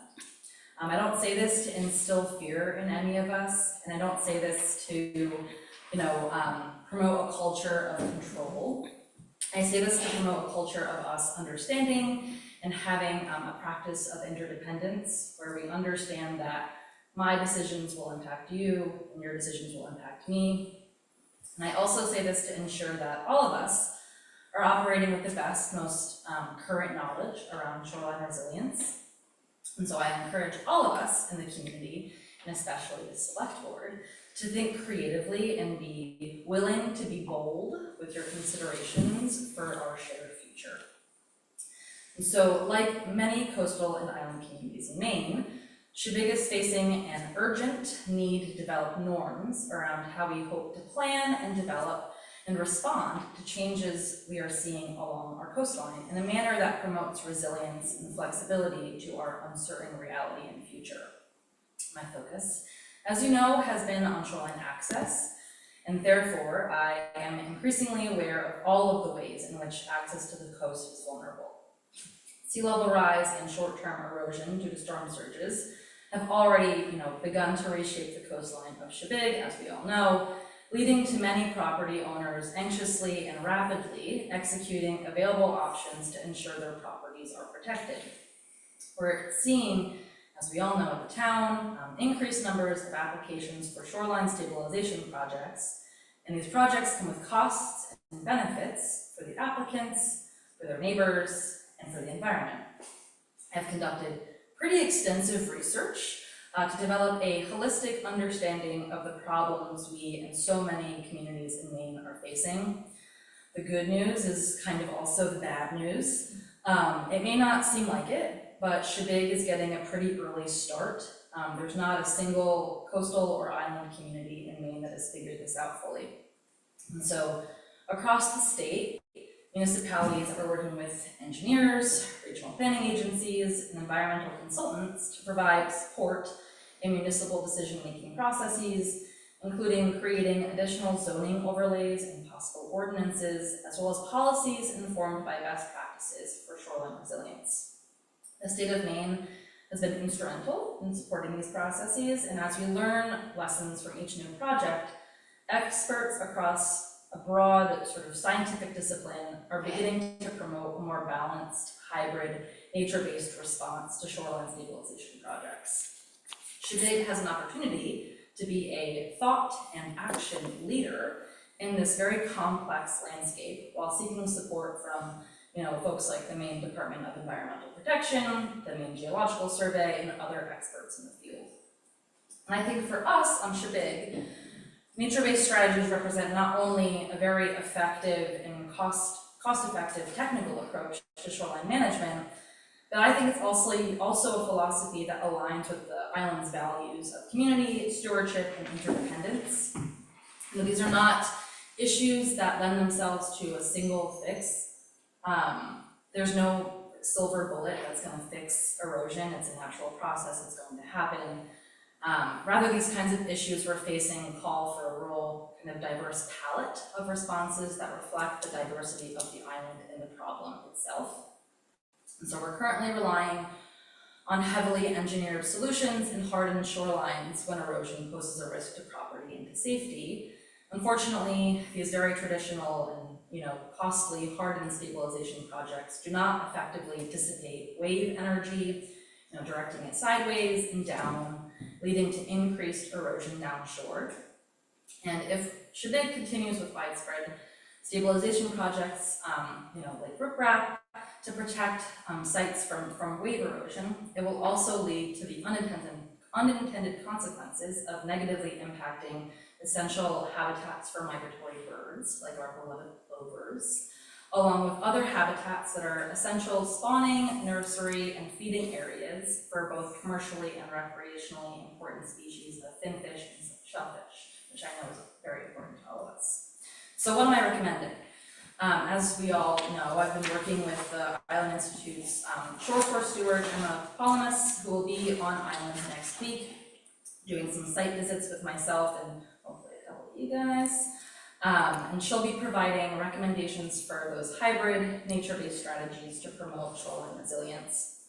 S9: I don't say this to instill fear in any of us, and I don't say this to promote a culture of control. I say this to promote a culture of us understanding and having a practice of interdependence where we understand that my decisions will impact you and your decisions will impact me. And I also say this to ensure that all of us are operating with the best, most current knowledge around shoreline resilience. And so I encourage all of us in the community, and especially the select board, to think creatively and be willing to be bold with your considerations for our shared future. And so, like many coastal and island communities in Maine, Shebig is facing an urgent need to develop norms around how we hope to plan and develop and respond to changes we are seeing along our coastline in a manner that promotes resilience and flexibility to our uncertain reality and future. My focus, as you know, has been on shoreline access, and therefore I am increasingly aware of all of the ways in which access to the coast is vulnerable. Sea level rise and short-term erosion due to storm surges have already, begun to reshape the coastline of Shebig, as we all know, leading to many property owners anxiously and rapidly executing available options to ensure their properties are protected. We're seeing, as we all know at the town, increased numbers of applications for shoreline stabilization projects, and these projects come with costs and benefits for the applicants, for their neighbors, and for the environment. I've conducted pretty extensive research to develop a holistic understanding of the problems we and so many communities in Maine are facing. The good news is kind of also the bad news. It may not seem like it, but Shebig is getting a pretty early start. There's not a single coastal or island community in Maine that has figured this out fully. And so across the state, municipalities are working with engineers, regional planning agencies, and environmental consultants to provide support in municipal decision-making processes, including creating additional zoning overlays and possible ordinances, as well as policies informed by best practices for shoreline resilience. The state of Maine has been instrumental in supporting these processes, and as we learn lessons from each new project, experts across a broad sort of scientific discipline are beginning to promote a more balanced, hybrid, nature-based response to shoreline stabilization projects. Shebig has an opportunity to be a thought and action leader in this very complex landscape while seeking support from folks like the Maine Department of Environmental Protection, the Maine Geological Survey, and other experts in the field. And I think for us on Shebig, nature-based strategies represent not only a very effective and cost-effective technical approach to shoreline management, but I think it's also a philosophy that aligns with the island's values of community, stewardship, and interdependence. These are not issues that lend themselves to a single fix. There's no silver bullet that's going to fix erosion. It's a natural process. It's going to happen. Rather, these kinds of issues we're facing call for a real kind of diverse palette of responses that reflect the diversity of the island and the problem itself. And so we're currently relying on heavily engineered solutions in hardened shorelines when erosion poses a risk to property and to safety. Unfortunately, these very traditional and costly hardened stabilization projects do not effectively dissipate wave energy, directing it sideways and down, leading to increased erosion downshore. And if Shebig continues with widespread stabilization projects, like riprap, to protect sites from wave erosion. It will also lead to the unintended consequences of negatively impacting essential habitats for migratory birds, like our beloved plovers, along with other habitats that are essential spawning, nursery, and feeding areas for both commercially and recreationally important species of finfish and shellfish, which I know is very important to all of us. So what am I recommending? As we all know, I've been working with the Island Institute's shore corps steward, Emma Palamas, who will be on island next week, doing some site visits with myself and hopefully a couple of you guys. And she'll be providing recommendations for those hybrid nature-based strategies to promote shoreline resilience.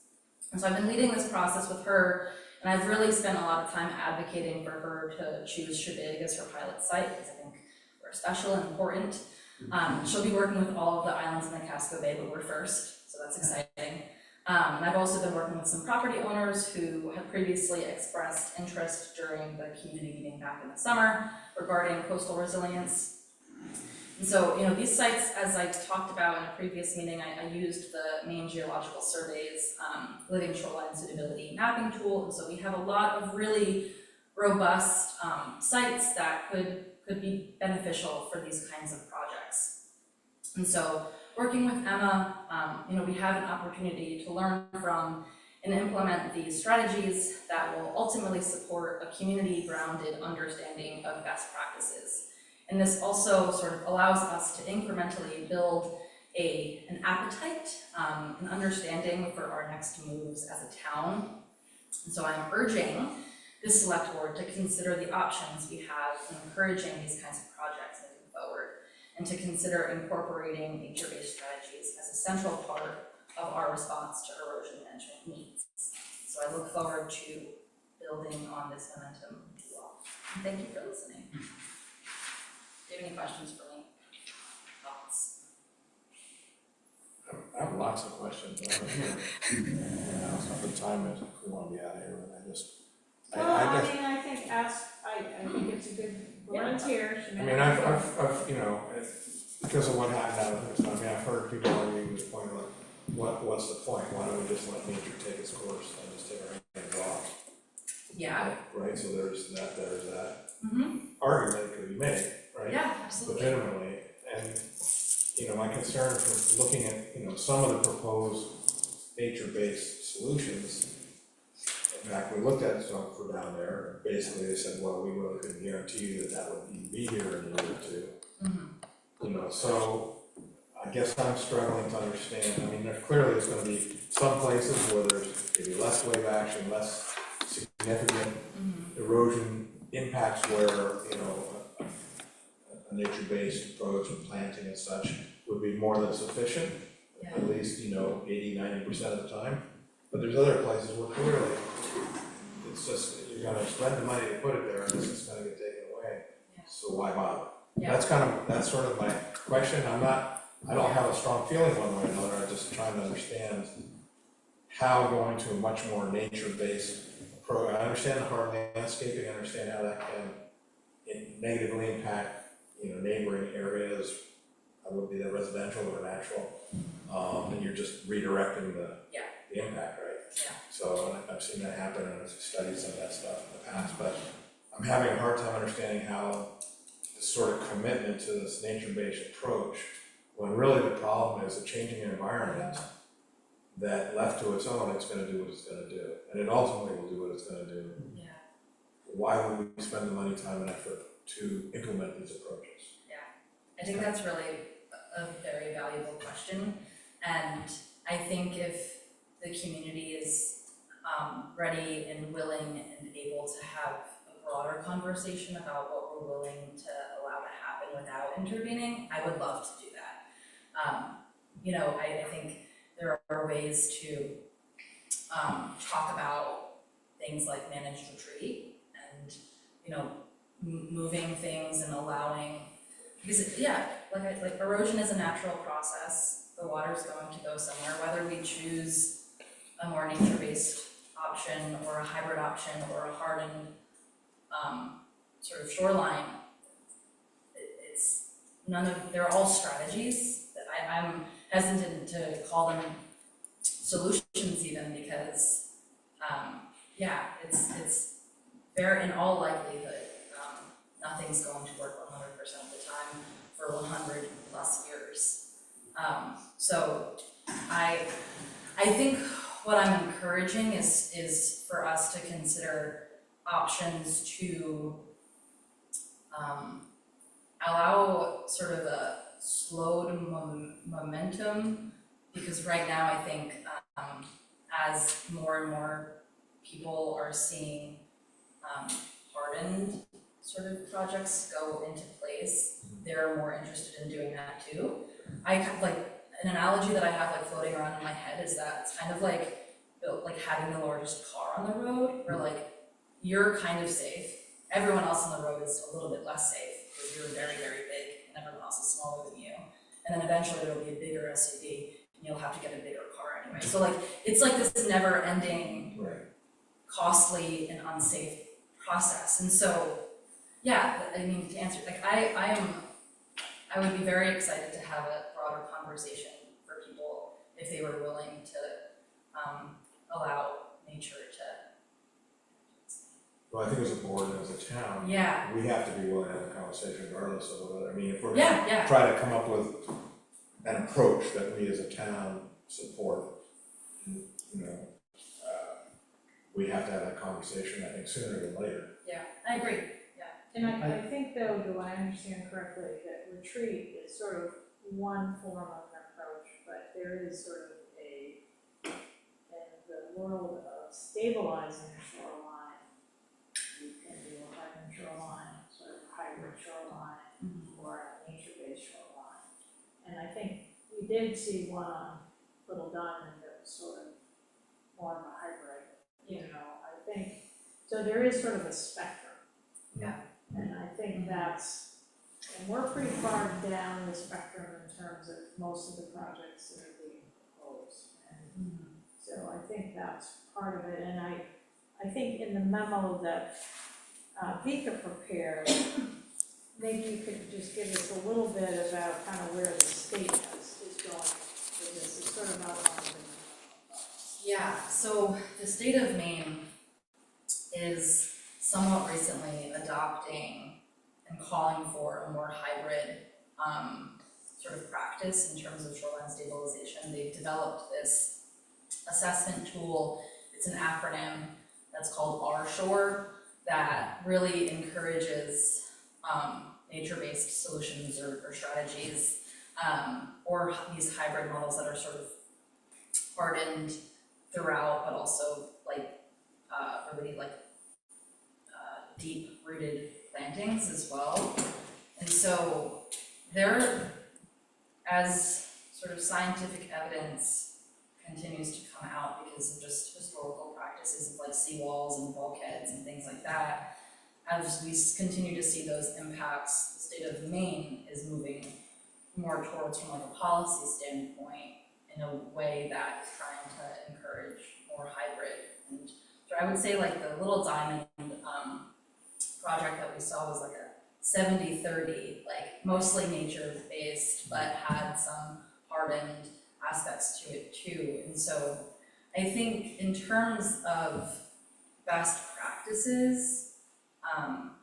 S9: And so I've been leading this process with her, and I've really spent a lot of time advocating for her to choose Shebig as her pilot site, because I think we're special and important. She'll be working with all of the islands in the Casco Bay, but we're first, so that's exciting. And I've also been working with some property owners who had previously expressed interest during the community meeting back in the summer regarding coastal resilience. And so, these sites, as I talked about in a previous meeting, I used the Maine Geological Survey's Living Shoreline Suitability Mapping tool, and so we have a lot of really robust sites that could be beneficial for these kinds of projects. And so, working with Emma, we have an opportunity to learn from and implement these strategies that will ultimately support a community-grounded understanding of best practices. And this also sort of allows us to incrementally build an appetite, an understanding for our next moves as a town. And so I'm urging this select board to consider the options we have in encouraging these kinds of projects moving forward, and to consider incorporating nature-based strategies as a central part of our response to erosion management needs. So I look forward to building on this momentum with you all. And thank you for listening. Do you have any questions for me? Thoughts?
S2: I have lots of questions, but it's not the time is, if we want to be out of here, but I just.
S1: I think I think it's a good volunteer.
S2: Because of what happened out of this, I've heard people arguing this point, like, what's the point? Why don't we just let nature take its course and just take our hands off?
S9: Yeah.
S2: Right, so there's that
S9: Mm-hmm.
S2: argument could be made, right?
S9: Yeah, absolutely.
S2: Legitimately, and, my concern from looking at, some of the proposed nature-based solutions. In fact, we looked at some for down there, and basically they said, well, we really couldn't guarantee you that would even be here in a year or two.
S9: Mm-hmm.
S2: So I guess I'm struggling to understand, clearly there's gonna be some places where there's maybe less wave action, less significant erosion impacts where, a nature-based approach of planting and such would be more than sufficient, at least, 80–90% of the time. But there's other places where clearly, it's just, you're gonna spend the money to put it there, and it's just gonna get taken away.
S9: Yeah.
S2: So why bother?
S9: Yeah.
S2: That's sort of my question. I don't have a strong feeling one way or another, I'm just trying to understand how going to a much more nature-based approach. I understand the hard landscaping, I understand how that can negatively impact, neighboring areas. Would be the residential or natural, and you're just redirecting the impact, right?
S9: Yeah.
S2: So I've seen that happen, and I've studied some of that stuff in the past, but I'm having a hard time understanding how this sort of commitment to this nature-based approach, when really the problem is a changing environment that left to its own, it's gonna do what it's gonna do, and it ultimately will do what it's gonna do.
S9: Yeah.
S2: Why would we spend the money, time, and effort to implement these approaches?
S9: I think that's really a very valuable question, and I think if the community is ready and willing and able to have a broader conversation about what we're willing to allow to happen without intervening, I would love to do that. I think there are ways to talk about things like managed retreat and, moving things and allowing. Because like erosion is a natural process. The water's going to go somewhere, whether we choose a more nature-based option or a hybrid option or a hardened sort of shoreline. they're all strategies that I'm hesitant to call them solutions even because, it's very, in all likelihood, nothing's going to work 100% of the time for 100 plus years. So I think what I'm encouraging is for us to consider options to allow sort of a slowed momentum, because right now I think as more and more people are seeing hardened sort of projects go into place, they're more interested in doing that too. I have like an analogy that I have like floating around in my head is that it's kind of like having the largest car on the road, where like you're kind of safe, everyone else on the road is a little bit less safe because you're very, very big and everyone else is smaller than you. And then eventually there'll be a bigger SUV and you'll have to get a bigger car anyway. So like it's like this never ending, costly and unsafe process. And so, yeah, I mean, to answer, like I would be very excited to have a broader conversation for people if they were willing to allow nature to.
S2: Well, I think as a board and as a town,
S9: Yeah.
S2: we have to be willing to have a conversation regardless of whether, I mean, if we're
S9: Yeah,
S2: gonna
S9: yeah.
S2: try to come up with an approach that we as a town support, you know, we have to have that conversation, I think, sooner than later.
S9: Yeah, I agree.
S1: And I think though, do I understand correctly, that retreat is sort of one form of an approach, but there is sort of in the world of stabilizing a shoreline, you can do a hybrid shoreline, sort of a hybrid shoreline, or a nature-based shoreline. And I think we did see one on Little Diamond that was sort of more of a hybrid, you know, I think, so there is sort of a spectrum.
S9: Yeah.
S1: And I think that's, and we're pretty far down the spectrum in terms of most of the projects that are being proposed. And so I think that's part of it, and I think in the memo that Vika prepared, maybe you could just give us a little bit about kind of where the state is going with this, it's sort of outlined in the memo.
S9: Yeah, so the state of Maine is somewhat recently adopting and calling for a more hybrid sort of practice in terms of shoreline stabilization. They've developed this assessment tool, it's an acronym that's called RShore, that really encourages nature-based solutions or strategies, or these hybrid models that are sort of hardened throughout, but also like really like deep-rooted plantings as well. And so there, as sort of scientific evidence continues to come out because of just historical practices of like seawalls and bulkheads and things like that, as we continue to see those impacts, the state of Maine is moving more towards, from like a policy standpoint, in a way that is trying to encourage more hybrid. And so I would say like the Little Diamond project that we saw was like a 70-30, like mostly nature-based, but had some hardened aspects to it too. And so I think in terms of best practices,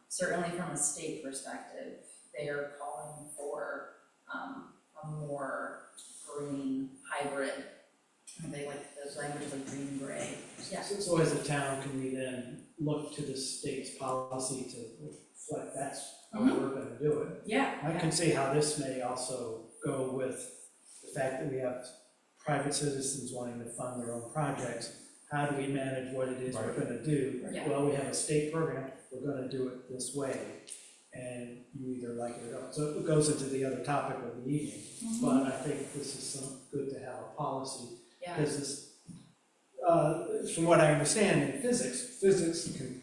S9: certainly from a state perspective, they are calling for a more green hybrid. And they like those languages like green gray. Yeah.
S8: So as a town, can we then look to the state's policy to reflect that's how we're gonna do it?
S9: Yeah.
S8: I can see how this may also go with the fact that we have private citizens wanting to fund their own projects. How do we manage what it is we're gonna do?
S9: Yeah.
S8: Well, we have a state program, we're gonna do it this way, and you either like it or don't. So it goes into the other topic of the evening, but I think this is good to have a policy.
S9: Yeah.
S8: Because this, from what I understand in physics can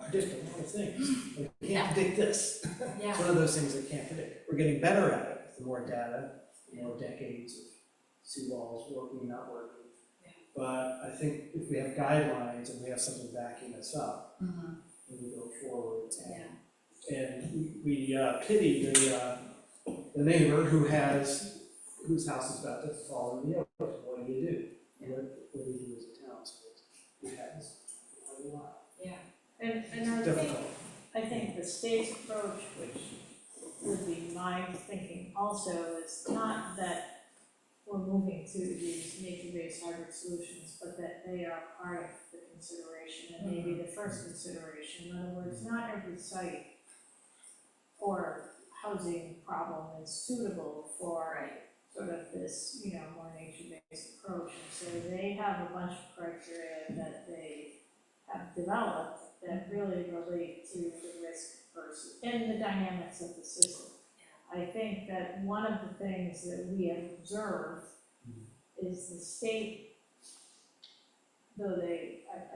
S8: predict a lot of things. Like, you can't predict this.
S9: Yeah.
S8: It's one of those things that can't predict. We're getting better at it, the more data, the more decades of seawalls working, not working.
S9: Yeah.
S8: But I think if we have guidelines and we have something backing us up, then we go forward. And we pity the the neighbor whose house is about to fall in the ocean, what do you do? What do you do as a town? So it happens quite a lot.
S1: And
S8: It's
S1: I
S8: difficult.
S1: think the state's approach, which would be my thinking also, is not that we're moving to these nature-based hybrid solutions, but that they are part of the consideration, and maybe the first consideration. In other words, not every site or housing problem is suitable for sort of this, more nature-based approach. And so they have a bunch of criteria that they have developed that really relate to the risk versus, and the dynamics of the system. I think that one of the things that we have observed is the state, though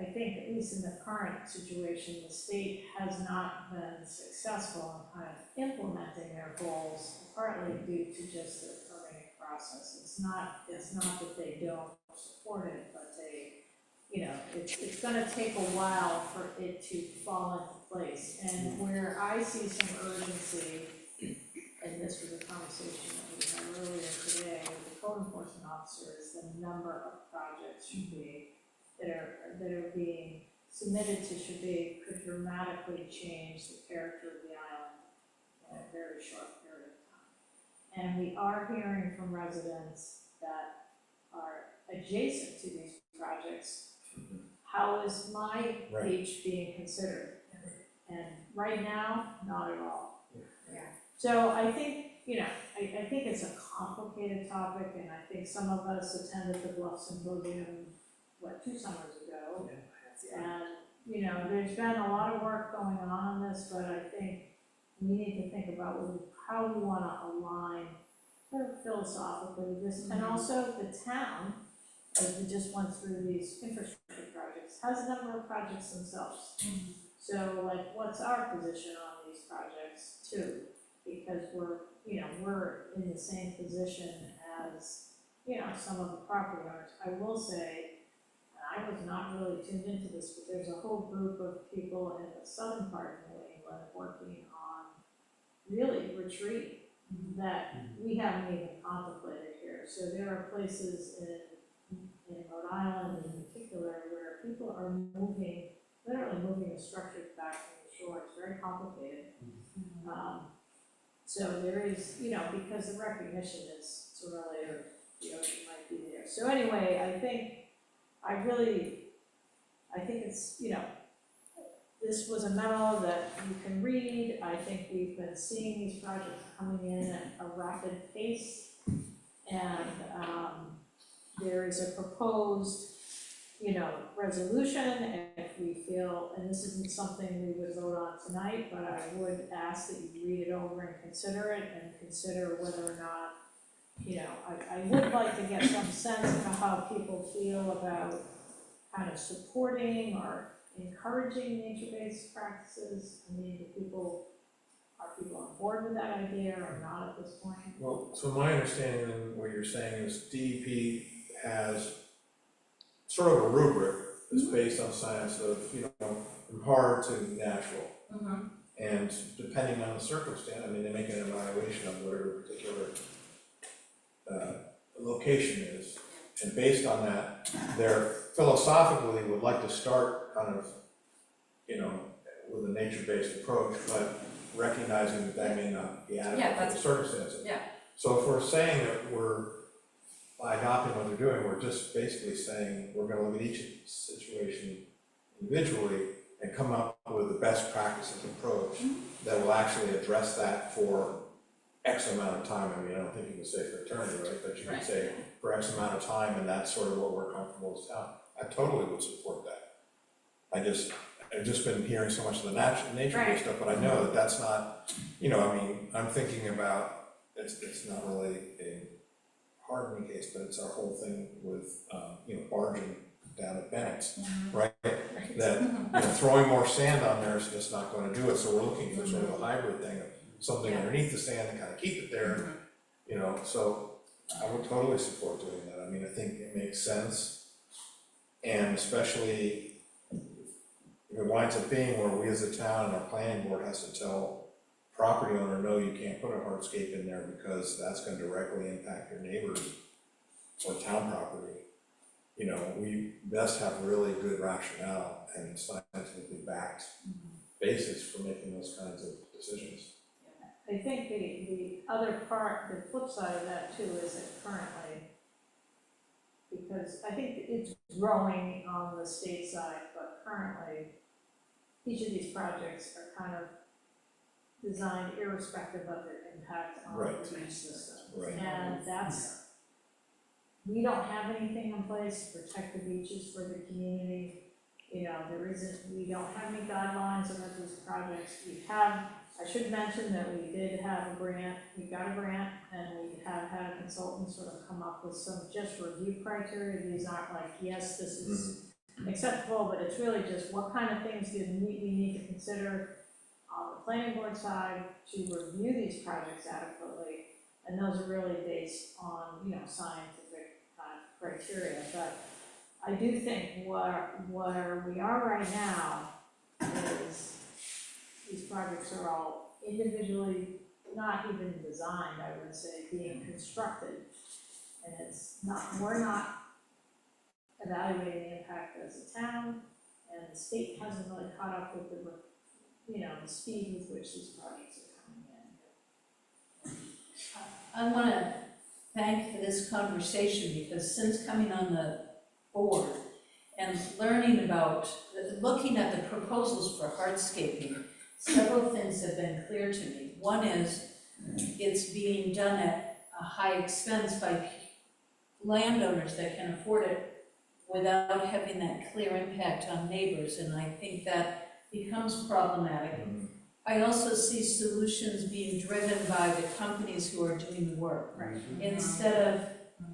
S1: I think at least in the current situation, the state has not been successful in kind of implementing their goals, partly due to just the permitting process. It's not that they don't support it, but they, it's gonna take a while for it to fall into place. And where I see some urgency, and this was a conversation that we had earlier today with the code enforcement officer, is the number of projects that are being submitted to Shabig could dramatically change the character of the island in a very short period of time. And we are hearing from residents that are adjacent to these projects, how is my
S2: Right.
S1: beach being considered? And right now, not at all.
S9: Yeah.
S1: So I think, I think it's a complicated topic, and I think some of us attended the Bluff Symposium, 2 summers ago? And, there's been a lot of work going on this, but I think we need to think about how we wanna align sort of philosophically with this, and also the town, as we just went through these infrastructure projects, has a number of projects themselves. So what's our position on these projects too? Because we're in the same position as, some of the property owners. I will say, and I was not really tuned into this, but there's a whole group of people in the southern part of New England working on really retreat that we haven't even contemplated here. So there are places in Rhode Island in particular where people are literally moving the structures back from the shore. It's very complicated. So there is, because the recognition is sooner or later the ocean might be there. So anyway, I think it's, this was a memo that you can read. I think we've been seeing these projects coming in at a rapid pace. And there is a proposed, resolution, and if we feel, and this isn't something we would vote on tonight, but I would ask that you read it over and consider it, and consider whether or not, I would like to get some sense of how people feel about kind of supporting or encouraging nature-based practices. I mean, are people on board with that idea or not at this point?
S2: Well, so my understanding of what you're saying is DEP has sort of a rubric that's based on science of, from hard to natural. And depending on the circumstance, they make an evaluation of whatever particular location is. And based on that, they're philosophically would like to start kind of, with a nature-based approach, but recognizing that that may not be adequate for the circumstances.
S9: Yeah.
S2: So if we're saying that by adopting what they're doing, we're just basically saying we're gonna look at each situation individually and come up with the best practices approach that will actually address that for X amount of time. I don't think you can say for eternity, right? But you can say for X amount of time, and that's sort of what we're comfortable as town. I totally would support that. I've just been hearing so much of the nature-based stuff, but I know that that's not, I'm thinking about, it's not really a hardening case, but it's our whole thing with, barging down at Bennett's, right? That, throwing more sand on there is just not gonna do it, so we're looking for sort of a hybrid thing of something underneath the sand to kind of keep it there, so I would totally support doing that. I think it makes sense, and especially if it winds up being where we as a town and our planning board has to tell property owner, no, you can't put a hardscape in there because that's gonna directly impact your neighbors or town property. You know, we best have really good rationale and scientifically backed basis for making those kinds of decisions.
S1: I think the other part, the flip side of that too, is that currently, because I think it's growing on the state side, but currently, each of these projects are kind of designed irrespective of their impact on
S2: Right.
S1: the beach system.
S2: Right.
S1: And that's, we don't have anything in place to protect the beaches for the community. You know, we don't have any guidelines about these projects. We have, I should mention that we did have a grant, we got a grant, and we have had a consultant sort of come up with some just review criteria. These aren't like, yes, this is acceptable, but it's really just what kind of things do we need to consider on the planning board side to review these projects adequately. And those are really based on, you know, scientific kind of criteria. But I do think where we are right now is these projects are all individually, not even designed, I would say, being constructed. And it's not, we're not evaluating the impact as a town, and the state hasn't really caught up with the, you know, the speed with which these projects are coming in.
S6: I want to thank for this conversation, because since coming on the board and learning about, looking at the proposals for hardscaping, several things have been clear to me. One is it's being done at a high expense by landowners that can afford it without having that clear impact on neighbors, and I think that becomes problematic. I also see solutions being driven by the companies who are doing the work.
S1: Right.
S6: Instead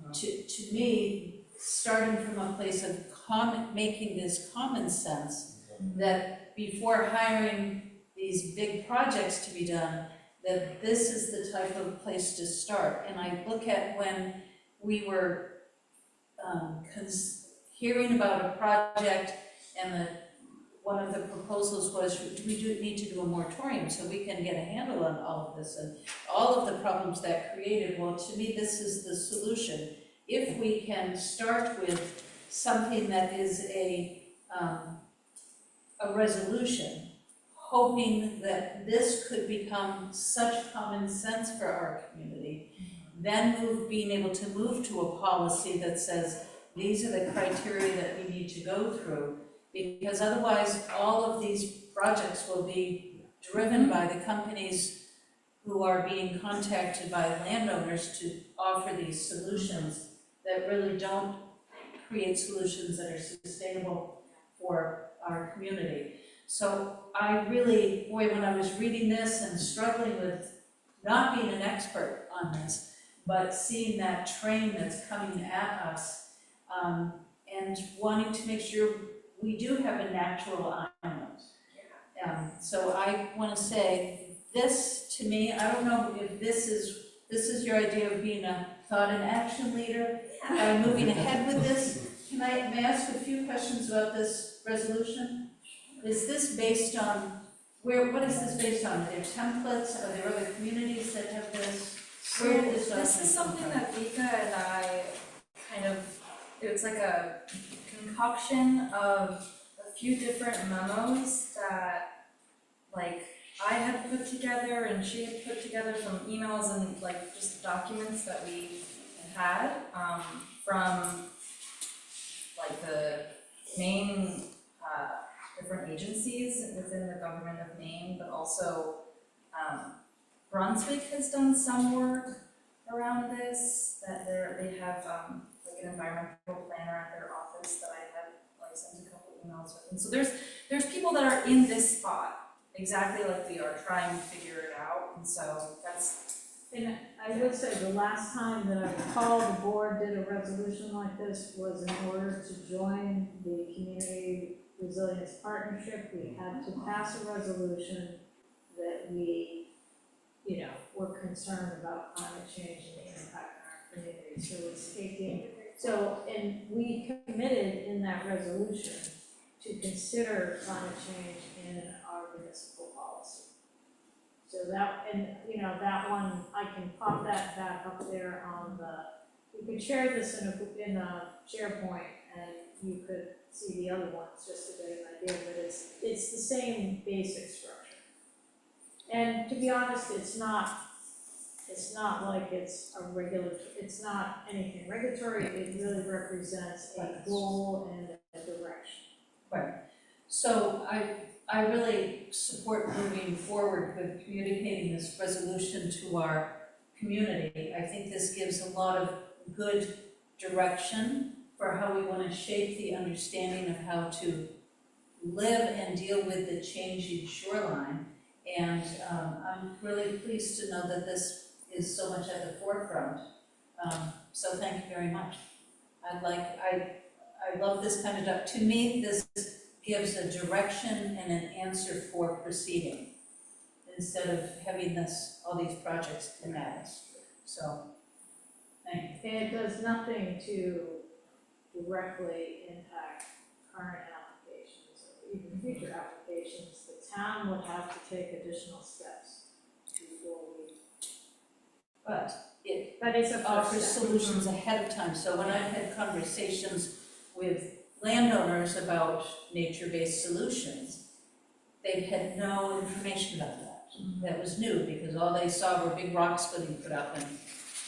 S6: of, to me, starting from a place of making this common sense, that before hiring these big projects to be done, that this is the type of place to start. And I look at when we were hearing about a project, and one of the proposals was, we do need to do a moratorium so we can get a handle on all of this and all of the problems that created. Well, to me, this is the solution. If we can start with something that is a resolution, hoping that this could become such common sense for our community, then being able to move to a policy that says, these are the criteria that we need to go through, because otherwise all of these projects will be driven by the companies who are being contacted by landowners to offer these solutions that really don't create solutions that are sustainable for our community. So I really, boy, when I was reading this and struggling with not being an expert on this, but seeing that train that's coming at us, and wanting to make sure we do have a natural island. So I want to say, this to me, I don't know if this is your idea of being a thought and action leader, moving ahead with this. May I ask a few questions about this resolution? Is this based on, what is this based on? Are there templates? Are there other communities that have this? Where did this
S9: This is
S6: document come
S9: something
S6: from?
S9: that Vika and I kind of, it was like a concoction of a few different memos that, like, I had put together and she had put together from emails and like just documents that we had from like the main different agencies within the government of Maine, but also Brunswick has done some work around this, that they have like an environmental planner at their office that I had like sent a couple emails with. And so there's people that are in this spot, exactly like we are, trying to figure it out, and so that's.
S1: And I would say the last time that I recall the board did a resolution like this was in order to join the Community Resilience Partnership. We had to pass a resolution that we, you know, were concerned about climate change and the impact on our community. So it's taking, and we committed in that resolution to consider climate change in our municipal policy. So that, and, you know, that one, I can pop that back up there on the, you could share this in a SharePoint, and you could see the other ones, just to get an idea, but it's the same basic structure. And to be honest, it's not like it's a it's not anything regulatory, it really represents a goal and a direction.
S6: So I really support moving forward with communicating this resolution to our community. I think this gives a lot of good direction for how we want to shape the understanding of how to live and deal with the changing shoreline. And I'm really pleased to know that this is so much at the forefront. So thank you very much. I love this kind of, to me, this gives a direction and an answer for proceeding, instead of having all these projects come at us. So, thank you.
S1: And it does nothing to directly impact current applications or even future applications. The town would have to take additional steps before we.
S6: But it
S1: But it's a first
S6: offers
S1: step.
S6: solutions ahead of time. So when I've had conversations with landowners about nature-based solutions, they've had no information about that. That was new, because all they saw were big rocks getting put up and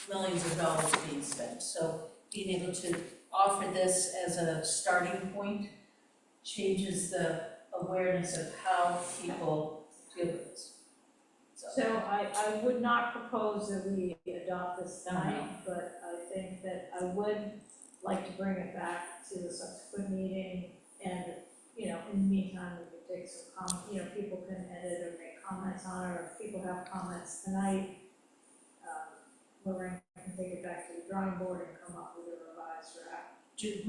S6: millions of dollars being spent. So being able to offer this as a starting point changes the awareness of how people deal with this.
S1: So I would not propose that we adopt this tonight, but I think that I would like to bring it back to the subsequent meeting, and, you know, in the meantime, we could take some people can edit or make comments on it, or if people have comments tonight, Lorraine can take it back to the drawing board and come up with a revised draft.
S6: Do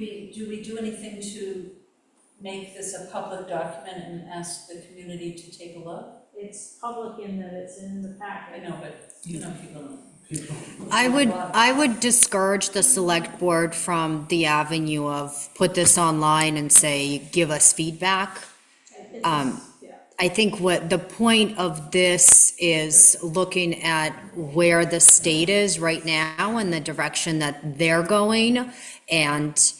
S6: we do anything to make this a public document and ask the community to take a look?
S1: It's public in that it's in the packet.
S6: I know, but people know.
S7: I would discourage the select board from the avenue of put this online and say, give us feedback.
S1: It's yeah.
S7: I think what the point of this is looking at where the state is right now and the direction that they're going, and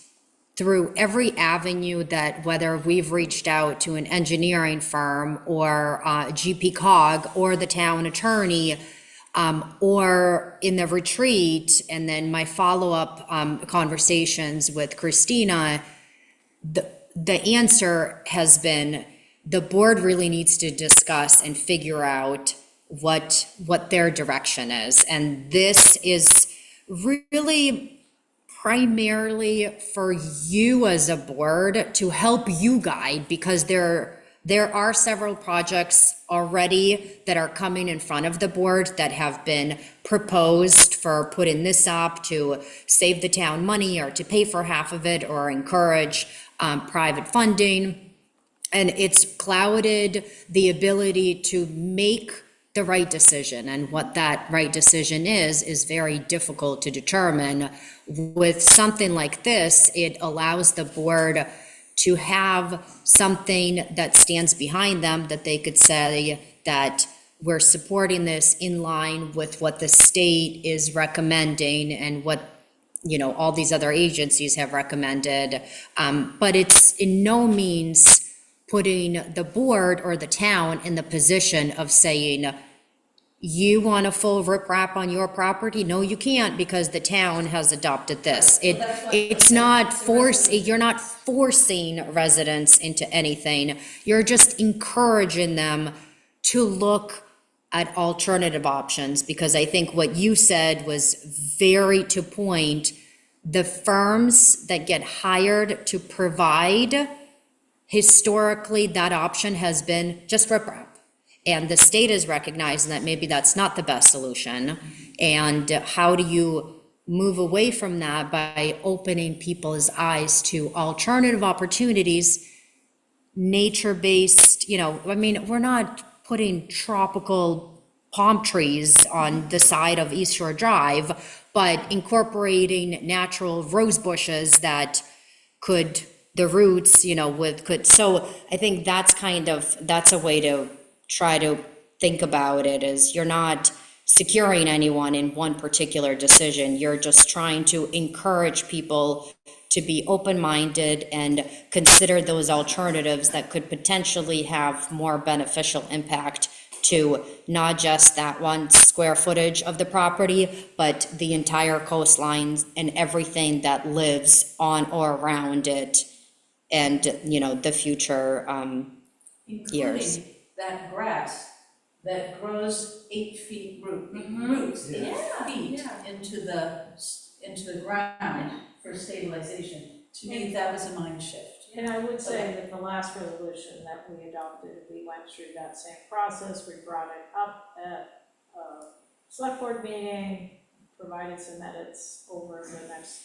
S7: through every avenue that, whether we've reached out to an engineering firm or GP Cog or the town attorney, or in the retreat, and then my follow-up conversations with Christina, the answer has been the board really needs to discuss and figure out what their direction is. And this is really primarily for you as a board to help you guide, because there are several projects already that are coming in front of the board that have been proposed for putting this up to save the town money or to pay for half of it or encourage private funding. And it's clouded the ability to make the right decision, and what that right decision is very difficult to determine. With something like this, it allows the board to have something that stands behind them, that they could say that we're supporting this in line with what the state is recommending and what, you know, all these other agencies have recommended. But it's in no means putting the board or the town in the position of saying, you want a full riprap on your property? No, you can't, because the town has adopted this. It's not you're not forcing residents into anything. You're just encouraging them to look at alternative options, because I think what you said was very to point. The firms that get hired to provide, historically, that option has been just riprap. And the state is recognizing that maybe that's not the best solution. And how do you move away from that by opening people's eyes to alternative opportunities, nature-based, you know, I mean, we're not putting tropical palm trees on the side of East Shore Drive, but incorporating natural rose bushes that could, the roots, you know, so I think that's a way to try to think about it is you're not securing anyone in one particular decision. You're just trying to encourage people to be open-minded and consider those alternatives that could potentially have more beneficial impact to not just that one square footage of the property, but the entire coastline and everything that lives on or around it, and, the future, years.
S6: Including that grass that grows 8 feet
S9: Mhm.
S6: roots, eight
S9: Yeah,
S6: feet
S9: yeah.
S6: into the ground for stabilization. To me, that was a mind shift.
S1: And I would say that the last resolution that we adopted, we went through that same process, we brought it up at a select board meeting, provided some edits over the next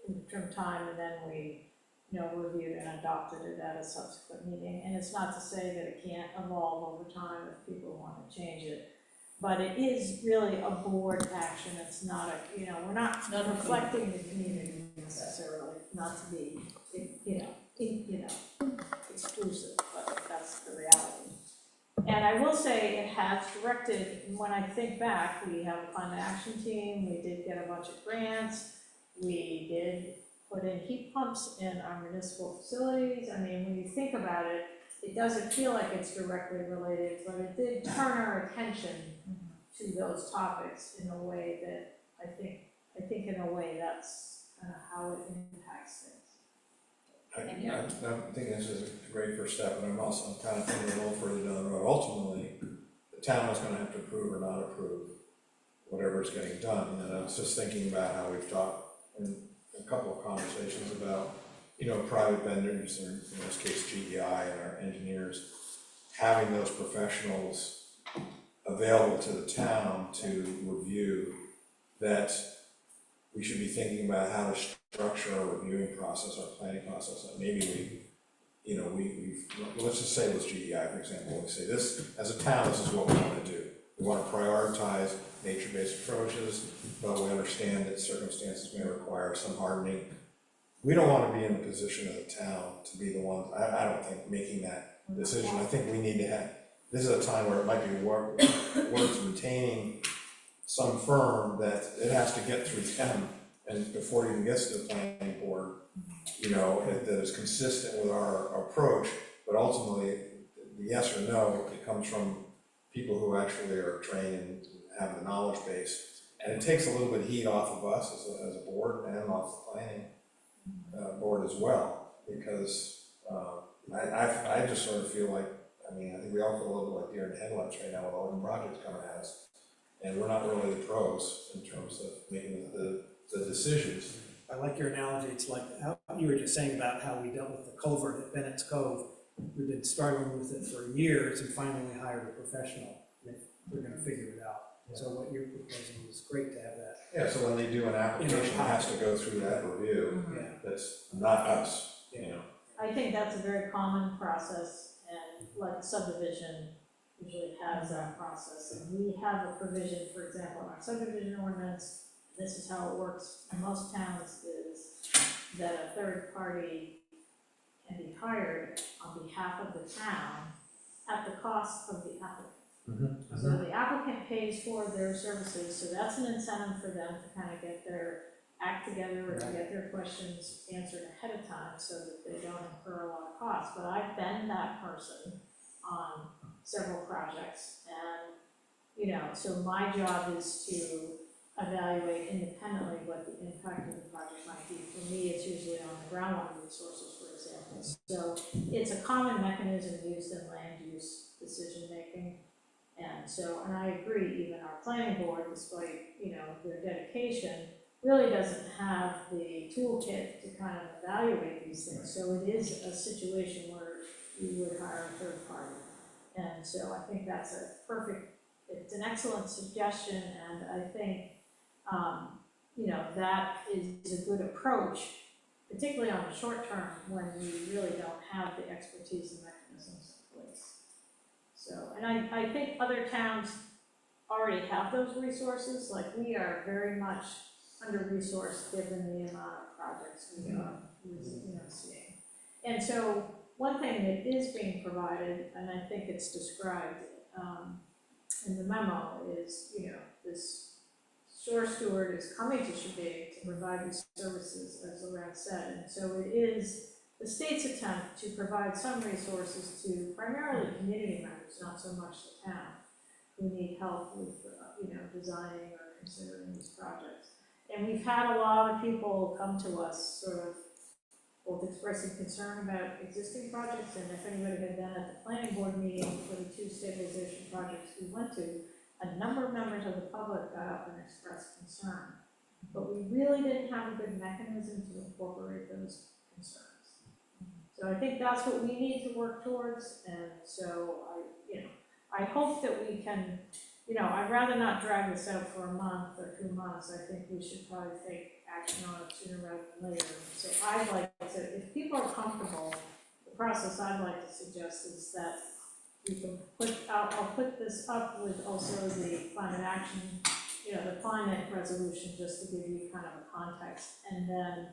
S1: interim time, and then we, reviewed and adopted it at a subsequent meeting. And it's not to say that it can't evolve over time if people want to change it, but it is really a board action, it's not we're not reflecting the community necessarily, not to be, exclusive, but that's the reality. And I will say it has directed, when I think back, we have a climate action team, we did get a bunch of grants, we did put in heat pumps in our municipal facilities. I mean, when you think about it, it doesn't feel like it's directly related, but it did turn our attention to those topics in a way that I think in a way that's kind of how it impacts things.
S2: I'm thinking this is a great first step, and I'm kind of thinking a little further down the road. Ultimately, the town is gonna have to approve or not approve whatever's getting done, and I was just thinking about how we've talked in a couple of conversations about, private vendors, or in this case GEI and our engineers, having those professionals available to the town to review, that we should be thinking about how to structure our reviewing process, our planning process, and maybe we've, let's just say it was GEI, for example, we say this, as a town, this is what we wanna do. We wanna prioritize nature-based approaches, but we understand that circumstances may require some hardening. We don't wanna be in a position as a town to be the ones, I don't think, making that decision. I think we need to have, this is a time where it might be worth retaining some firm that it has to get through them, and before it even gets to the planning board, that is consistent with our approach, but ultimately, the yes or no, it comes from people who actually are trained and have the knowledge base. And it takes a little bit of heat off of us as a board and off the planning board as well, because I just sort of feel like, I think we all feel a little bit like deer in headlights right now with all the projects coming at us. And we're not really the pros in terms of making the decisions.
S8: I like your analogy. It's like how you were just saying about how we dealt with the culvert at Bennett's Cove. We've been struggling with it for years, and finally we hired a professional. We're gonna figure it out. So what you're proposing is great to have that.
S2: Yeah, so when they do an application, it has to go through that review.
S8: Yeah.
S2: That's not us,
S1: I think that's a very common process, and like subdivision usually has that process. And we have a provision, for example, in our subdivision ordinance, this is how it works in most towns, is that a third party can be hired on behalf of the town at the cost of the applicant. So the applicant pays for their services, so that's an incentive for them to kind of get their act together or to get their questions answered ahead of time so that they don't incur a lot of costs. But I've been that person on several projects, and, so my job is to evaluate independently what the impact of the project might be. For me, it's usually on the groundwater resources, for example. So it's a common mechanism used in land use decision-making. And I agree, even our planning board, despite, their dedication, really doesn't have the toolkit to kind of evaluate these things. So it is a situation where you would hire a third party. And so I think that's it's an excellent suggestion, and I think, that is a good approach, particularly on the short term when we really don't have the expertise and mechanisms in place. So, and I think other towns already have those resources, like we are very much under-resourced given the amount of projects we are, seeing. And so one thing that is being provided, and I think it's described in the memo is, this shore steward is coming to Shabig to provide these services, as Lorraine said. And so it is the state's attempt to provide some resources to primarily community members, not so much the town, who need help with, designing or considering these projects. And we've had a lot of people come to us sort of both expressing concern about existing projects, and if anybody had been at the planning board meeting for the 2 stabilization projects we went to, a number of members of the public got up and expressed concern. But we really didn't have a good mechanism to incorporate those concerns. So I think that's what we need to work towards, and so I hope that we can, I'd rather not drag this out for a month or 2 months. I think we should probably take action on it sooner rather than later. So I'd like to, if people are comfortable, the process I'd like to suggest is that we can I'll put this up with also the climate action, the climate resolution, just to give you kind of a context. And then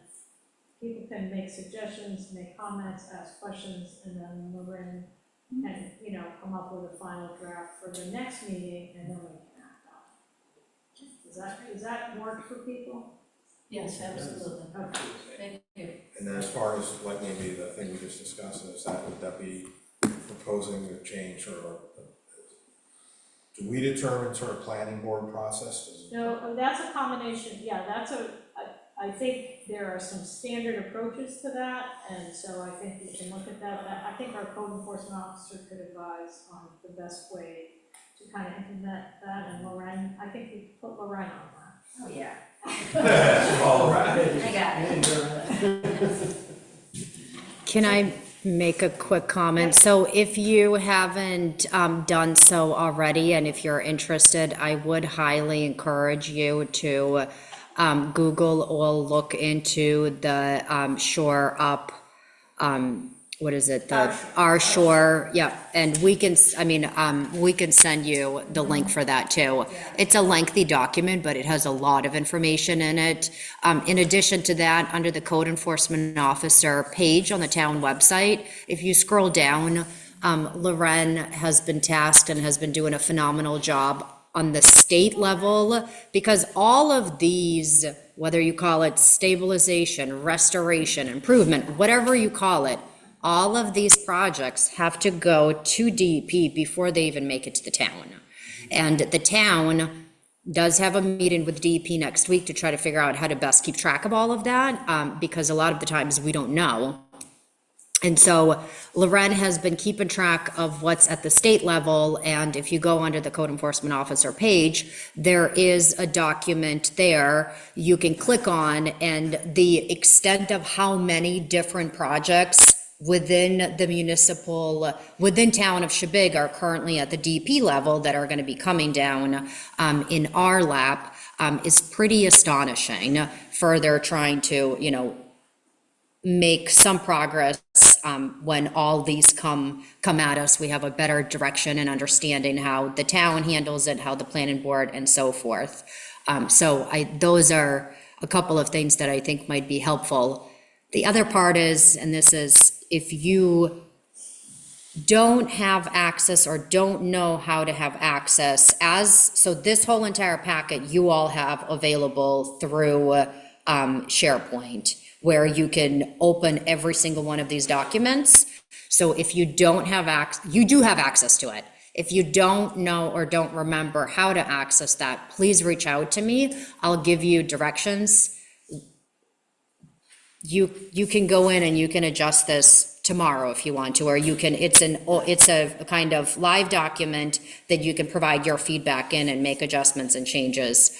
S1: people can make suggestions, make comments, ask questions, and then Lorraine can, come up with a final draft for the next meeting, and then we can act on it. Does that work for people?
S6: Yes, absolutely.
S1: Okay.
S6: Thank you.
S2: And then as far as like maybe the thing we just discussed, would that be proposing a change or do we determine sort of planning board process?
S1: No, that's a combination, I think there are some standard approaches to that, and so I think we can look at that. I think our code enforcement officer could advise on the best way to kind of implement that, and Lorraine, I think we put Lorraine on that.
S9: Oh, yeah.
S2: All right.
S9: I got it.
S7: Can I make a quick comment? So if you haven't done so already, and if you're interested, I would highly encourage you to Google or look into the Shore Up, what is it? Our Shore, yeah, and we can send you the link for that too. It's a lengthy document, but it has a lot of information in it. In addition to that, under the Code Enforcement Officer page on the town website, if you scroll down, Loren has been tasked and has been doing a phenomenal job on the state level, because all of these, whether you call it stabilization, restoration, improvement, whatever you call it, all of these projects have to go to DEP before they even make it to the town. And the town does have a meeting with DEP next week to try to figure out how to best keep track of all of that, because a lot of the times we don't know. And so Loren has been keeping track of what's at the state level, and if you go under the Code Enforcement Officer page, there is a document there you can click on, and the extent of how many different projects within the within town of Shabig are currently at the DP level that are going to be coming down in our lap is pretty astonishing. Further trying to, make some progress when all these come at us, we have a better direction and understanding how the town handles it, how the planning board and so forth. So those are a couple of things that I think might be helpful. The other part is, and this is, if you don't have access or don't know how to have access, so this whole entire packet you all have available through SharePoint, where you can open every single one of these documents. So if you don't have access, you do have access to it. If you don't know or don't remember how to access that, please reach out to me. I'll give you directions. You can go in and you can adjust this tomorrow if you want to, or you can, it's a kind of live document that you can provide your feedback in and make adjustments and changes.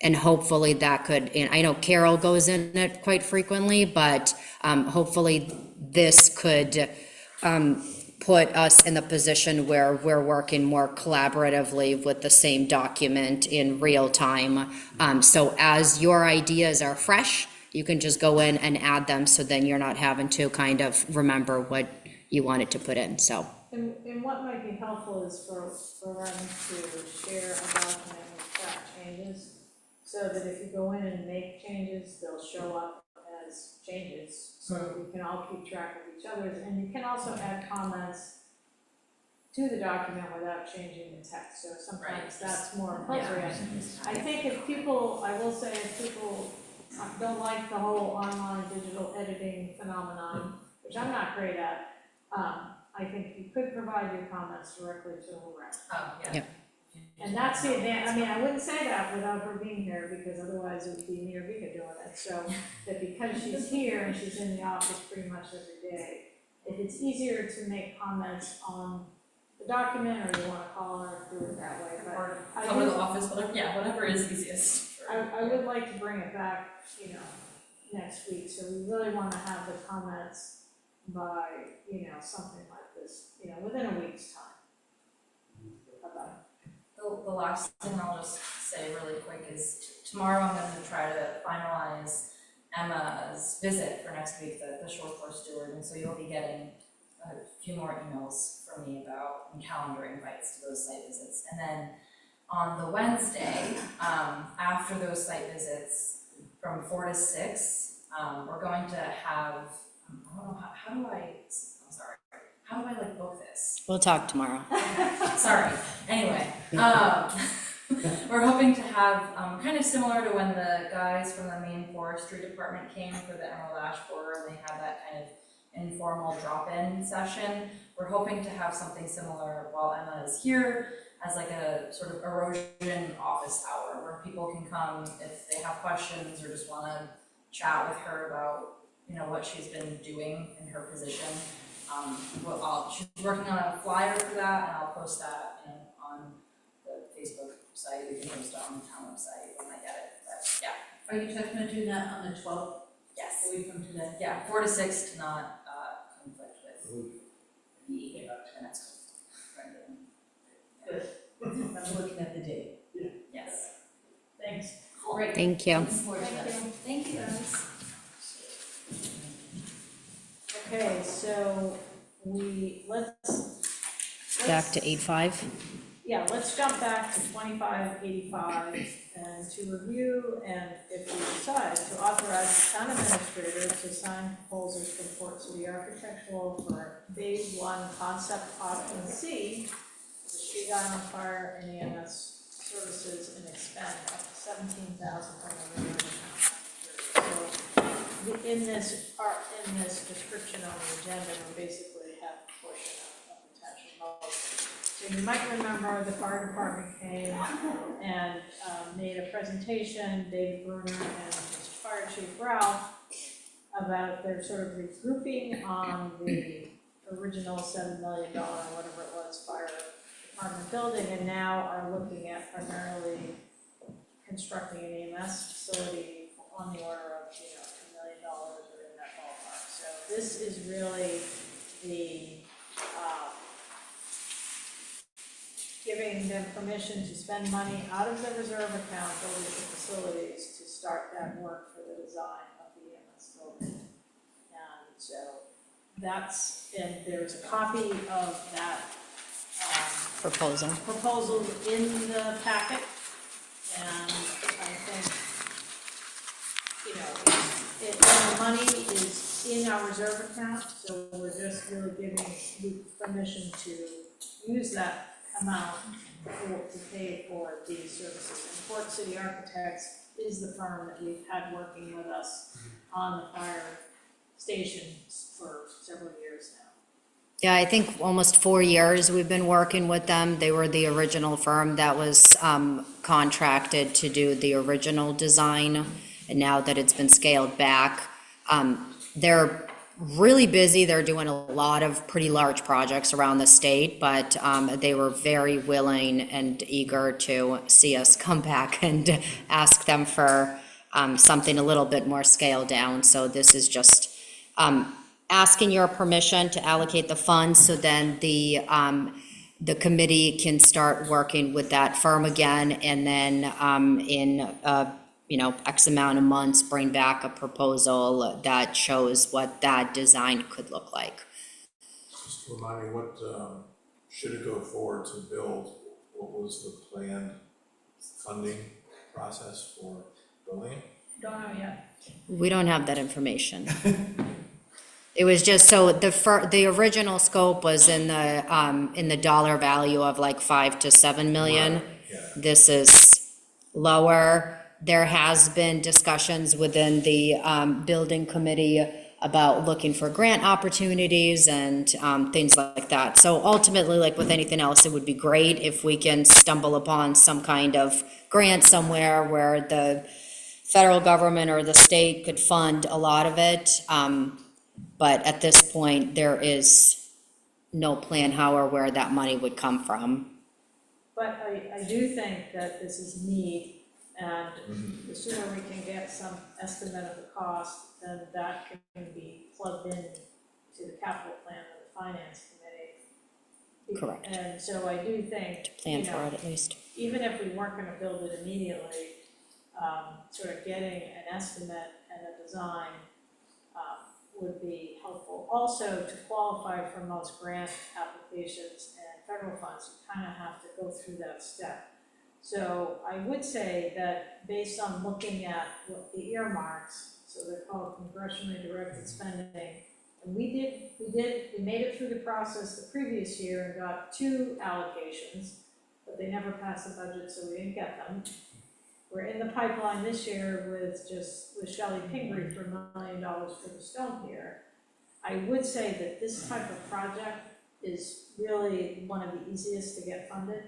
S7: And hopefully that could, and I know Carol goes in it quite frequently, but hopefully this could put us in the position where we're working more collaboratively with the same document in real time. So as your ideas are fresh, you can just go in and add them, so then you're not having to kind of remember what you wanted to put in, so.
S1: And what might be helpful is for them to share a document with track changes, so that if you go in and make changes, they'll show up as changes, so we can all keep track of each other's, and you can also add comments to the document without changing the text, so sometimes
S9: Right.
S1: that's more
S9: Yeah.
S1: appropriate. I think if people, I will say, if people don't like the whole online digital editing phenomenon, which I'm not great at, I think you could provide your comments directly to Lorraine.
S9: Oh, yeah.
S7: Yep.
S1: And that's the advantage, I mean, I wouldn't say that without her being here, because otherwise it would be me or Vika doing it, so that because she's here and she's in the office pretty much every day, if it's easier to make comments on the document, or you wanna call her, do it that way, but
S9: Or
S1: I
S9: come to
S1: would-
S9: the office, whatever is easiest.
S1: I would like to bring it back, next week, so we really wanna have the comments by, something like this, within a week's time. About
S9: The last thing I'll just say really quick is tomorrow I'm gonna try to finalize Emma's visit for next week, the shore course steward, and so you'll be getting a few more emails from me about and calendar invites to those site visits. And then on the Wednesday, after those site visits, from 4 to 6, we're going to have, I don't know, how do I like book this?
S7: We'll talk tomorrow.
S9: Sorry, anyway, we're hoping to have, kind of similar to when the guys from the Maine Forestry Department came for the Emerald Ash Borer, and they had that kind of informal drop-in session. We're hoping to have something similar while Emma is here, as like a sort of erosion office hour, where people can come if they have questions or just wanna chat with her about, what she's been doing in her position. She's working on a flyer for that, and I'll post that, on the Facebook site. We can post it on the town website when I get it, but yeah.
S6: Are you talking about doing that on the 12th,
S9: Yes.
S6: a week from today?
S9: Yeah, 4 to 6 to not, conflict with the next one.
S6: Good. I'm looking at the date.
S9: Yes.
S1: Thanks.
S6: Great.
S7: Thank you.
S6: Looking forward to that.
S9: Thank you guys.
S1: Okay, so let's
S7: Back to 8:05.
S1: Yeah, let's jump back to 2585 and to review, and if we decide to authorize the town administrator to sign proposals from Port City Architectural for phase 1 concept option C, the street island fire and EMS services and expend up to $17,000 from the revenue account. So in this description on the agenda, we basically have a portion of potential votes. So you might remember the fire department came and made a presentation, David Bruner and Mr. Fire Chief Ralph, about their sort of regrouping on the original $7 million, whatever it was, fire department building, and now are looking at primarily constructing an EMS facility on the order of, $2 million or in that ballpark. So this is really the giving them permission to spend money out of the reserve account over the facilities to start that work for the design of the EMS building. And so and there's a copy of that
S7: Proposal.
S1: proposal in the packet. And I think, the money is in our reserve account, so we're just really giving you permission to use that amount to pay for these services. And Port City Architects is the firm that we've had working with us on the fire station for several years now.
S7: Yeah, I think almost 4 years we've been working with them. They were the original firm that was contracted to do the original design. And now that it's been scaled back, they're really busy. They're doing a lot of pretty large projects around the state, but they were very willing and eager to see us come back and ask them for something a little bit more scaled down. So this is just asking your permission to allocate the funds, so then the committee can start working with that firm again, and then in X amount of months, bring back a proposal that shows what that design could look like.
S2: Just remind me, what, should it go forward to build, what was the planned funding process for building it?
S1: Don't know yet.
S7: We don't have that information. It was just, so the original scope was in the dollar value of like 5 to 7 million.
S2: Right, yeah.
S7: This is lower. There has been discussions within the building committee about looking for grant opportunities and things like that. So ultimately, like with anything else, it would be great if we can stumble upon some kind of grant somewhere where the federal government or the state could fund a lot of it. But at this point, there is no plan how or where that money would come from.
S1: But I do think that this is neat, and the sooner we can get some estimate of the cost, then that can be plugged in to the capital plan of the finance committee.
S7: Correct.
S1: And so I do think,
S7: Plan
S1: you
S7: for
S1: know,
S7: it at least.
S1: even if we weren't gonna build it immediately, sort of getting an estimate and a design would be helpful. Also, to qualify for most grant applications and federal funds, you kind of have to go through that step. So I would say that based on looking at what the earmarks, so they're called congressionally directed spending, and we made it through the process the previous year and got 2 allocations, but they never passed the budget, so we didn't get them. We're in the pipeline this year with Shelley Pingree for $1 million for the stone pier. I would say that this type of project is really one of the easiest to get funded,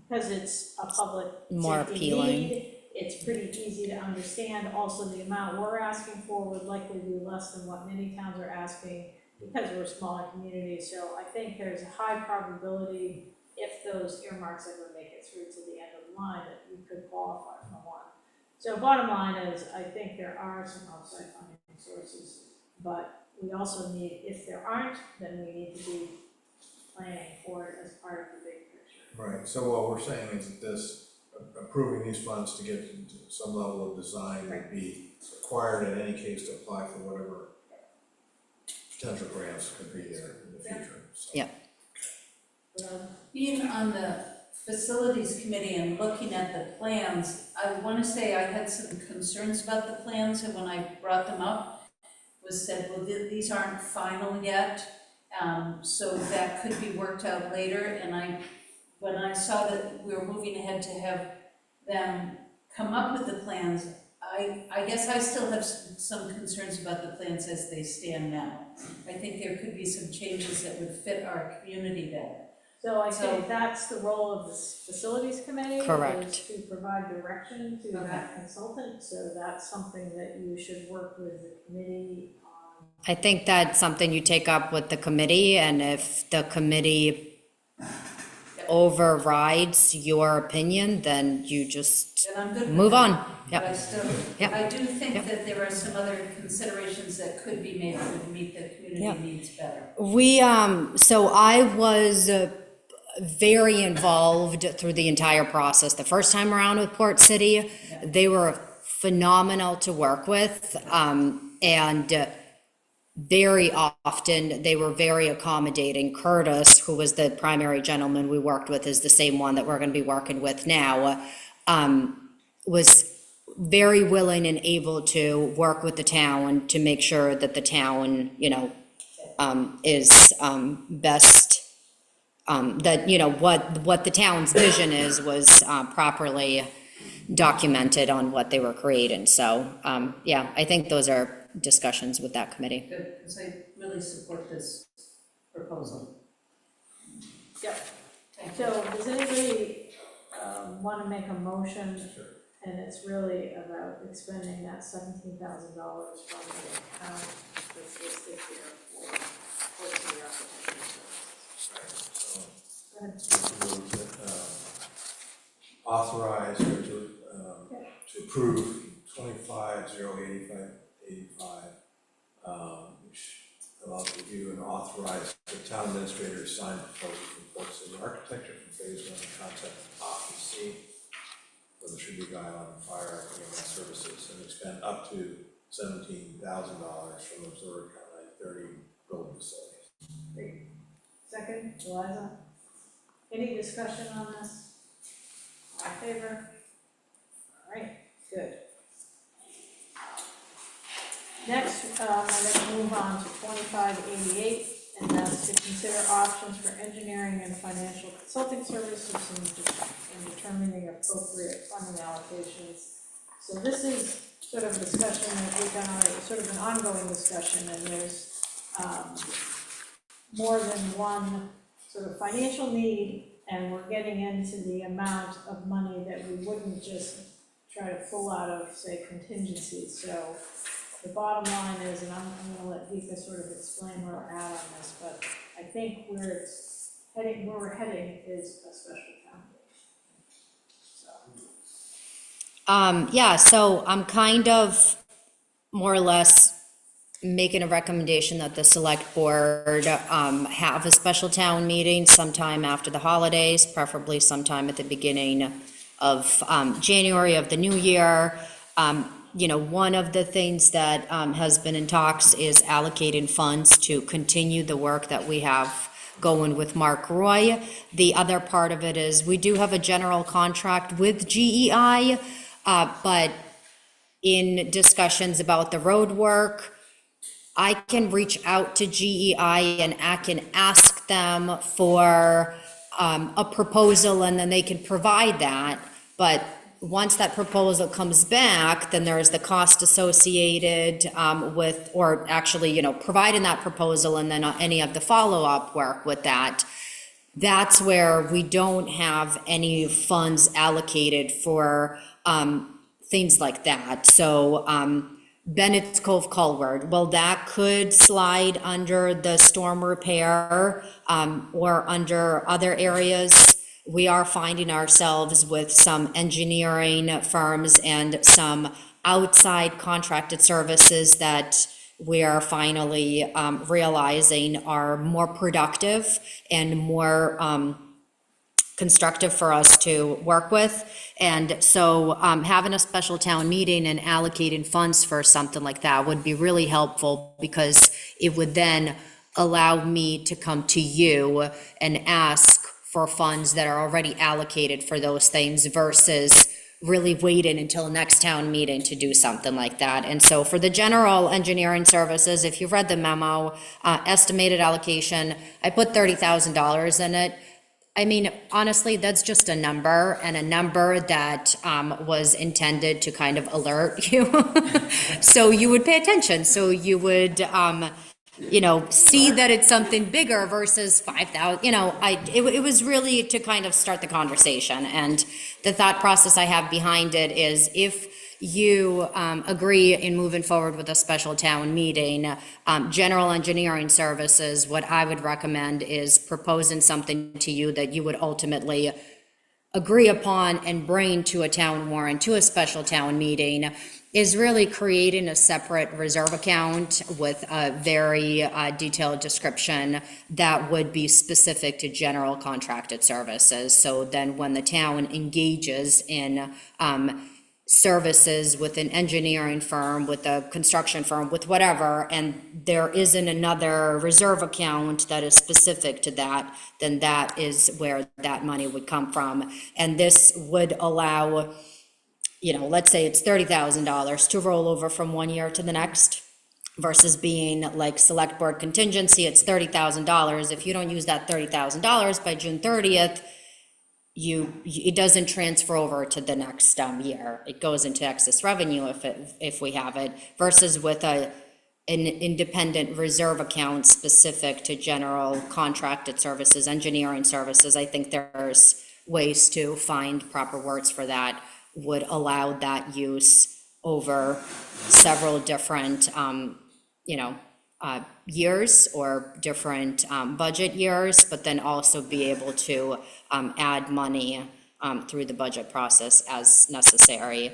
S1: because it's a public
S7: More
S1: safety
S7: appealing.
S1: need. It's pretty easy to understand. Also, the amount we're asking for would likely be less than what many towns are asking, because we're a smaller community. So I think there's a high probability, if those earmarks ever make it through to the end of the line, that you could qualify for one. So bottom line is, I think there are some outside funding sources, but we also need, if there aren't, then we need to be planning for it as part of the big picture.
S2: Right, so what we're saying is that this, approving these funds to get to some level of design would be required in any case to apply for whatever potential grants could be there in the future, so.
S7: Yeah.
S6: Being on the facilities committee and looking at the plans, I want to say I had some concerns about the plans, and when I brought them up, was said, well, these aren't final yet, so that could be worked out later. And when I saw that we were moving ahead to have them come up with the plans, I guess I still have some concerns about the plans as they stand now. I think there could be some changes that would fit our community better.
S1: So I think that's the role of the facilities committee.
S7: Correct.
S1: Is to provide direction to
S6: Okay.
S1: that consultant, so that's something that you should work with the committee on.
S7: I think that's something you take up with the committee, and if the committee overrides your opinion, then you just
S6: And I'm good with
S7: move
S6: that.
S7: on.
S6: But
S7: Yep.
S6: I still,
S7: Yep.
S6: I do think
S7: Yep.
S6: that there are some other considerations that could be made that would meet the
S7: Yep.
S6: community needs better.
S7: We, so I was very involved through the entire process. The first time around with Port City, they were phenomenal to work with. And very often, they were very accommodating. Curtis, who was the primary gentleman we worked with, is the same one that we're gonna be working with now, was very willing and able to work with the town to make sure that the town, is best, that, what the town's vision was properly documented on what they were creating. So, yeah, I think those are discussions with that committee.
S6: Good, because I really support this proposal.
S1: Yep.
S6: Thank you.
S1: So does anybody want to make a motion?
S2: Sure.
S1: And it's really about expending that $17,000 from the account that's listed here for the application.
S2: Right, so
S1: Go ahead.
S2: move to, authorize or to approve 25-085, which allows review and authorize the town administrator to sign proposal from Port City Architecture for phase 1 concept occupancy for the Tribute Island Fire EMS services, and expend up to $17,000 from the Missouri County 30 building facilities.
S1: Great. Second, Eliza? Any discussion on this? All in favor? All right, good. Next, I'm gonna move on to 2588, and that's to consider options for engineering and financial consulting services and determining appropriate funding allocations. So this is sort of a discussion that we've done already, sort of an ongoing discussion, and there's more than one sort of financial need, and we're getting into the amount of money that we wouldn't just try to pull out of, say, contingencies. So the bottom line is, and I'm gonna let Vika sort of explain where we're at on this, but I think where we're heading is a special town meeting. So.
S7: Yeah, so I'm kind of more or less making a recommendation that the select board have a special town meeting sometime after the holidays, preferably sometime at the beginning of January of the new year. You know, one of the things that has been in talks is allocating funds to continue the work that we have going with Mark Roy. The other part of it is we do have a general contract with GEI, but in discussions about the road work, I can reach out to GEI and I can ask them for a proposal, and then they can provide that. But once that proposal comes back, then there's the cost associated with, or actually, you know, providing that proposal and then any of the follow-up work with that. That's where we don't have any funds allocated for things like that. So Bennett's Cove Culvert, well, that could slide under the storm repair or under other areas. We are finding ourselves with some engineering firms and some outside contracted services that we are finally realizing are more productive and more constructive for us to work with. And so having a special town meeting and allocating funds for something like that would be really helpful, because it would then allow me to come to you and ask for funds that are already allocated for those things versus really waiting until next town meeting to do something like that. And so for the general engineering services, if you've read the memo, estimated allocation, I put $30,000 in it. I mean, honestly, that's just a number, and a number that was intended to kind of alert you. So you would pay attention, so you would, you know, see that it's something bigger versus 5,000, you know, it was really to kind of start the conversation. And the thought process I have behind it is, if you agree in moving forward with a special town meeting, general engineering services, what I would recommend is proposing something to you that you would ultimately agree upon and bring to a town warrant, to a special town meeting, is really creating a separate reserve account with a very detailed description that would be specific to general contracted services. So then when the town engages in services with an engineering firm, with a construction firm, with whatever, and there isn't another reserve account that is specific to that, then that is where that money would come from. And this would allow, you know, let's say it's $30,000 to roll over from one year to the next, versus being like select board contingency, it's $30,000. If you don't use that $30,000 by June 30th, it doesn't transfer over to the next year. It goes into excess revenue if we have it, versus with an independent reserve account specific to general contracted services, engineering services. I think there's ways to find proper words for that would allow that use over several different, years or different budget years, but then also be able to add money through the budget process as necessary.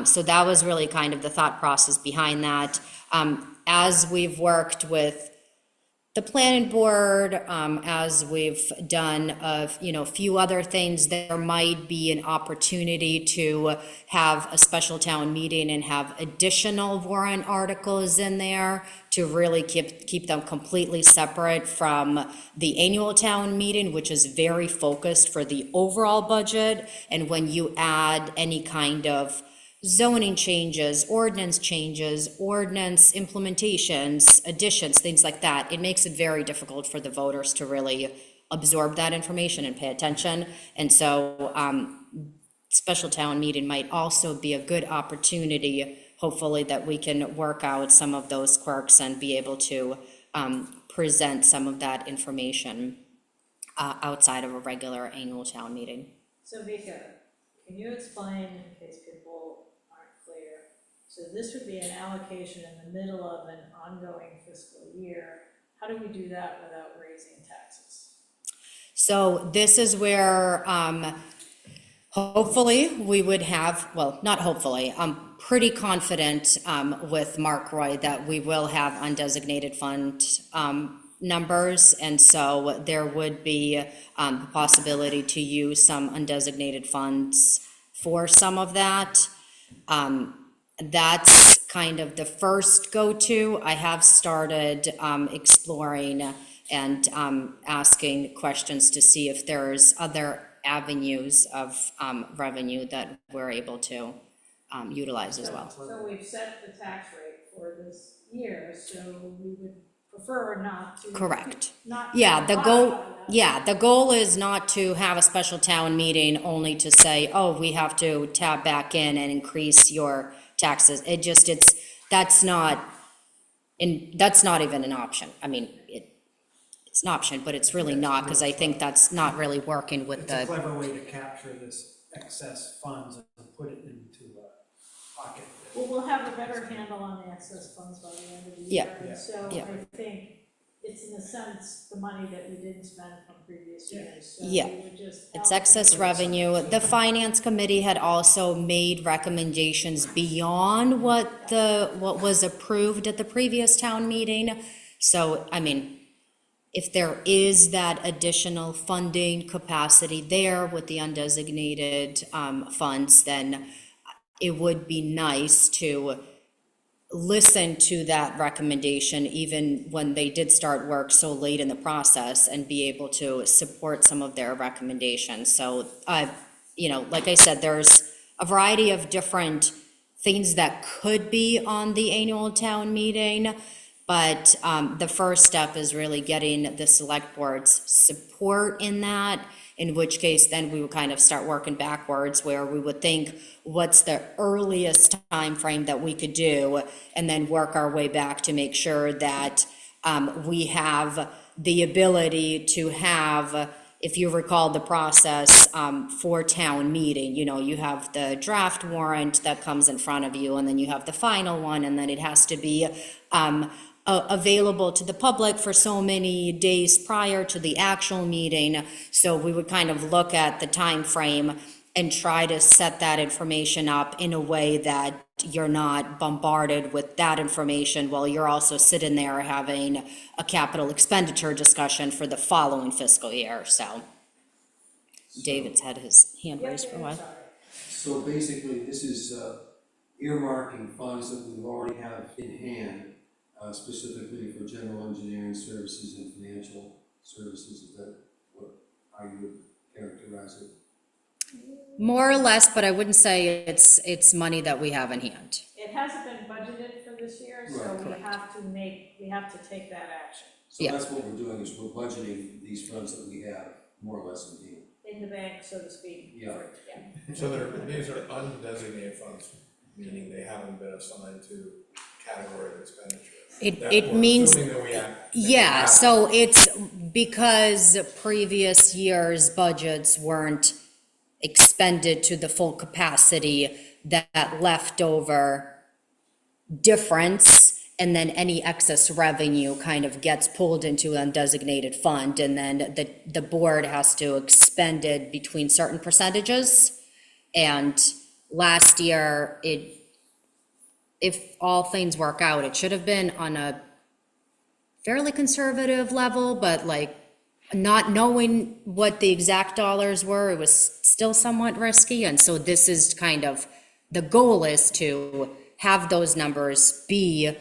S7: So that was really kind of the thought process behind that. As we've worked with the planning board, as we've done a few other things, there might be an opportunity to have a special town meeting and have additional warrant articles in there to really keep them completely separate from the annual town meeting, which is very focused for the overall budget. And when you add any kind of zoning changes, ordinance implementations, additions, things like that, it makes it very difficult for the voters to really absorb that information and pay attention. And so, special town meeting might also be a good opportunity, hopefully, that we can work out some of those quirks and be able to present some of that information outside of a regular annual town meeting.
S1: So Vika, can you explain, in case people aren't clear? So this would be an allocation in the middle of an ongoing fiscal year. How do we do that without raising taxes?
S7: So this is where, hopefully, we would have, well, not hopefully, I'm pretty confident with Mark Roy that we will have undesignated fund numbers, and so there would be the possibility to use some undesignated funds for some of that. That's kind of the first go-to. I have started exploring and asking questions to see if there's other avenues of revenue that we're able to utilize as well.
S1: So we've set the tax rate for this year, so we would prefer not to.
S7: Correct.
S1: Not to
S7: Yeah, the goal,
S1: modify that.
S7: yeah, the goal is not to have a special town meeting only to say, oh, we have to tap back in and increase your taxes. It just, that's not even an option. I mean, it's an option, but it's really not, because I think that's not really working with
S8: It's a
S7: the,
S8: clever way to capture this excess funds and put it into a pocket.
S1: Well, we'll have a better handle on the excess funds by the end of the
S7: Yeah.
S1: year. And so
S7: Yeah.
S1: I think it's in a sense the money that we didn't spend from previous years. So
S7: Yeah.
S1: we would just
S7: it's
S1: allocate
S7: excess
S1: it.
S7: revenue. The finance committee had also made recommendations beyond what was approved at the previous town meeting. So, I mean, if there is that additional funding capacity there with the undesignated funds, then it would be nice to listen to that recommendation, even when they did start work so late in the process, and be able to support some of their recommendations. So, like I said, there's a variety of different things that could be on the annual town meeting, but the first step is really getting the select board's support in that, in which case then we would kind of start working backwards, where we would think, what's the earliest time frame that we could do, and then work our way back to make sure that we have the ability to have, if you recall the process for town meeting, you have the draft warrant that comes in front of you, and then you have the final one, and then it has to be available to the public for so many days prior to the actual meeting. So we would kind of look at the time frame and try to set that information up in a way that you're not bombarded with that information while you're also sitting there having a capital expenditure discussion for the following fiscal year. So David's had his hand raised for a while.
S5: So basically, this is earmarking funds that we already have in hand, specifically for general engineering services and financial services. Is that how you would characterize it?
S7: More or less, but I wouldn't say it's money that we have in hand.
S1: It hasn't been budgeted for this year, so
S5: Right,
S1: we have to take that action
S5: So
S7: Yeah.
S5: that's what we're doing, is we're budgeting these funds that we have more or less in hand.
S1: in the bank, so to speak.
S5: Yeah.
S2: So these are undesignated funds, meaning they haven't been assigned to category of expenditure.
S7: It means,
S2: Assuming that we have.
S7: yeah, so it's because previous year's budgets weren't expended to the full capacity, that leftover difference, and then any excess revenue kind of gets pulled into an undesignated fund, and then the board has to expend it between certain percentages. And last year, if all things work out, it should have been on a fairly conservative level, but like not knowing what the exact dollars were, it was still somewhat risky. And so this is kind of, the goal is to have those numbers be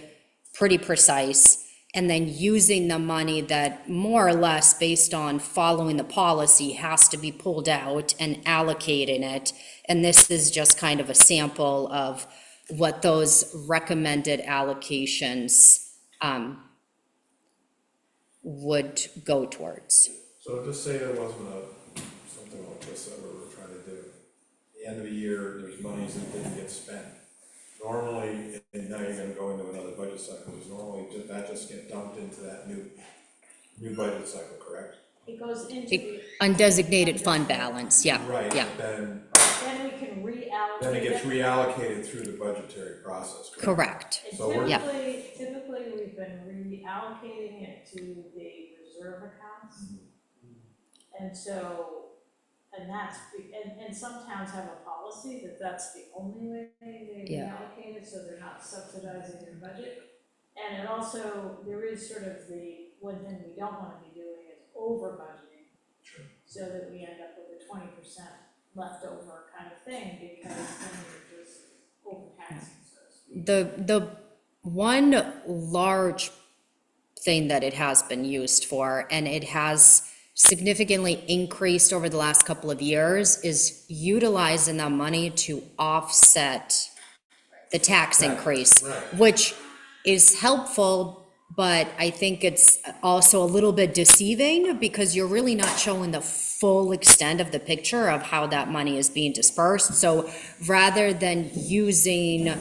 S7: pretty precise and then using the money that more or less based on following the policy has to be pulled out and allocating it. And this is just kind of a sample of what those recommended allocations would go towards.
S2: So just say there wasn't something like this that we were trying to do. At the end of the year, there's monies that didn't get spent. Normally, and now you're gonna go into another budget cycle, because normally that just get dumped into that new budget cycle, correct?
S1: It goes into the,
S7: Undesignated fund balance, yeah,
S2: Right,
S7: yeah,
S2: but then
S1: then we can reallocate.
S2: it gets reallocated through the budgetary process, correct?
S7: correct.
S1: And
S2: So we're-
S7: Yeah.
S1: typically, we've been reallocating it to the reserve accounts. And so, and some towns have a policy that that's the only way they
S7: Yeah.
S1: reallocate it, so they're not subsidizing their budget. And it also, there is sort of the, one thing we don't wanna be doing is over budgeting.
S2: Sure.
S1: So that we end up with a 20% leftover kind of thing, because then you're just overtaxing, so to speak.
S7: The one large thing that it has been used for, and it has significantly increased over the last couple of years, is utilizing that money to offset the tax
S2: Right,
S7: increase,
S2: right.
S7: which is helpful, but I think it's also a little bit deceiving because you're really not showing the full extent of the picture of how that money is being dispersed. So rather than using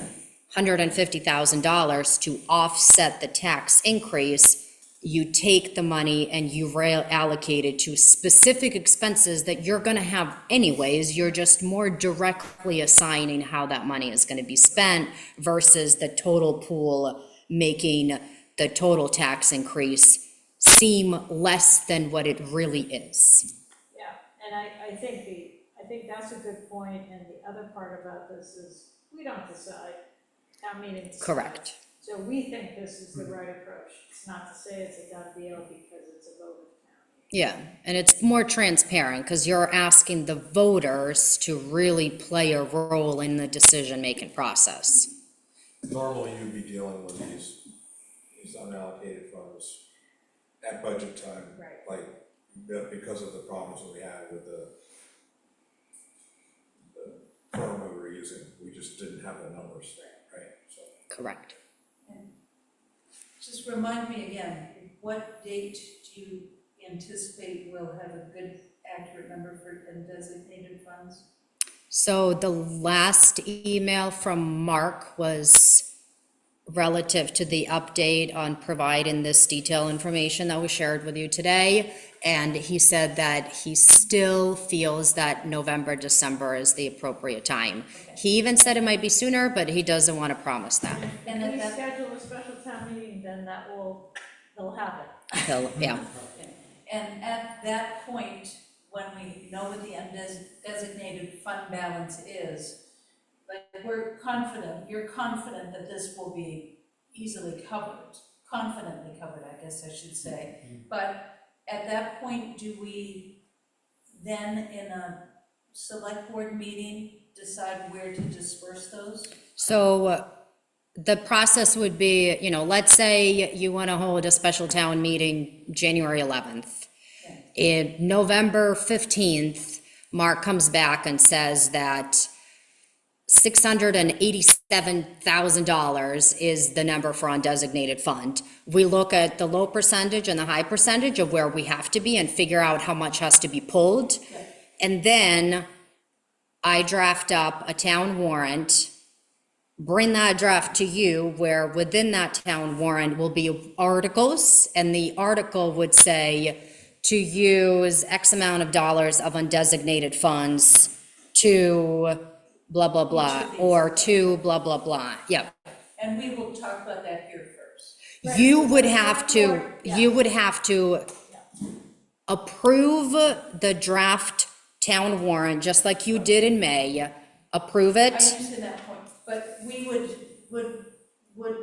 S7: $150,000 to offset the tax increase, you take the money and you allocate it to specific expenses that you're gonna have anyways. You're just more directly assigning how that money is gonna be spent versus the total pool making the total tax increase seem less than what it really is.
S1: Yeah, and I think that's a good point, and the other part about this is, we don't decide, town meeting decides.
S7: Correct.
S1: So we think this is the right approach, it's not to say it's a done deal because it's a vote of the town meeting.
S7: Yeah, and it's more transparent because you're asking the voters to really play a role in the decision-making process.
S2: Normally, you'd be dealing with these unallocated funds at budget time.
S1: Right.
S2: Like, because of the problems that we had with the firm we were using, we just didn't have the numbers, right? So
S7: Correct.
S6: Just remind me again, what date do you anticipate we'll have a good, accurate number for undesignated funds?
S7: So the last email from Mark was relative to the update on providing this detailed information that we shared with you today. And he said that he still feels that November, December is the appropriate time.
S6: Okay.
S7: He even said it might be sooner, but he doesn't want to promise that.
S6: And
S1: If
S6: at
S1: we
S6: that,
S1: schedule a special town meeting, then they'll happen.
S7: Yeah,
S6: and at that point, when we know what the undesignated fund balance is, like, we're confident, you're confident that this will be easily covered, confidently covered, I guess I should say. But at that point, do we then, in a select board meeting, decide where to disperse those?
S7: so the process would be, let's say you want to hold a special town meeting January 11th. In November 15th, Mark comes back and says that $687,000 is the number for undesignated fund. We look at the low percentage and the high percentage of where we have to be and figure out how much has to be pulled. And then I draft up a town warrant, bring that draft to you, where within that town warrant will be articles, and the article would say to use X amount of dollars of undesignated funds to blah, blah, blah, or to blah, blah, blah. Yep.
S6: And we will talk about that here first.
S7: You would have to approve the draft town warrant, just like you did in May, approve
S6: I
S7: it.
S6: understand that point, but we would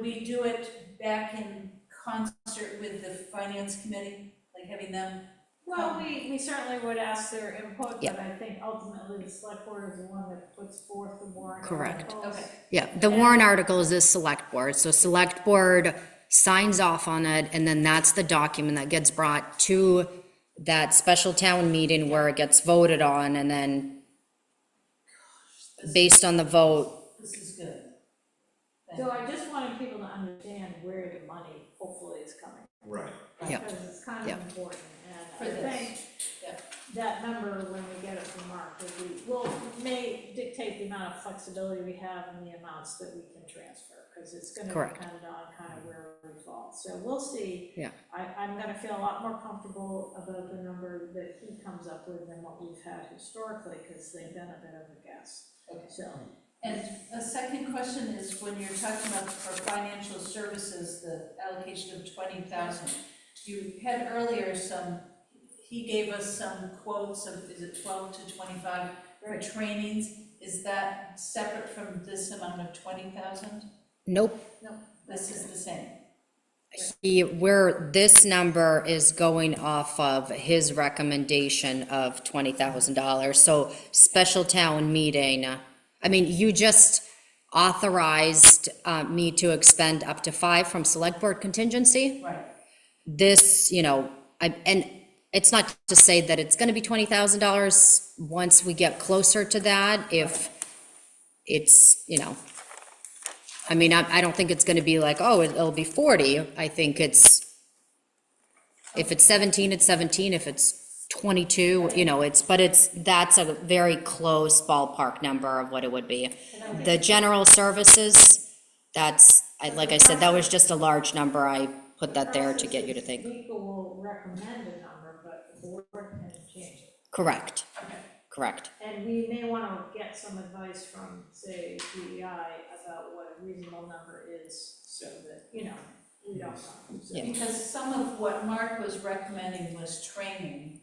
S6: we do it back in concert with the finance committee, like having them?
S1: Well, we certainly would ask their input,
S7: Yeah.
S1: but I think ultimately the select board is the one that puts forth the warrant
S7: Correct.
S1: articles.
S6: Okay.
S7: Yeah, the warrant article is the select board, so select board signs off on it, and then that's the document that gets brought to that special town meeting where it gets voted on, and then based on the vote,
S6: This is good.
S1: So I just wanted people to understand where the money hopefully is coming.
S2: Right.
S7: Yeah.
S1: Because it's kind
S7: Yeah.
S1: of important, and
S6: For
S1: I
S6: this.
S1: think
S6: Yeah.
S1: that number, when we get it from Mark, may dictate the amount of flexibility we have and the amounts that we can transfer, because it's gonna
S7: Correct.
S1: depend on kind of where we fall. So we'll see.
S7: Yeah.
S1: I'm gonna feel a lot more comfortable about the number that he comes up with than what we've had historically, because they've been a bit of a guess.
S6: Okay.
S1: So,
S6: And a second question is, when you're talking about for financial services, the allocation of 20,000, you had earlier he gave us some quotes of, is it 12 to 25 for trainings? Is that separate from this amount of 20,000?
S7: nope.
S6: This is the same.
S7: Where this number is going off of his recommendation of $20,000, so special town meeting, I mean, you just authorized me to expend up to 5 from select board contingency.
S6: Right.
S7: This, and it's not to say that it's gonna be $20,000 once we get closer to that, if it's, I mean, I don't think it's gonna be like, oh, it'll be 40, I think if it's 17, it's 17, if it's 22, that's a very close ballpark number of what it would be. The general services, like I said, that was just a large number, I put that there to get you to think.
S1: People will recommend a number, but the board can change it.
S7: Correct,
S1: Okay.
S7: correct.
S1: And we may wanna get some advice from, say, DEI about what a reasonable number is, so that, we don't know. So-
S7: Yeah.
S6: Because some of what Mark was recommending was training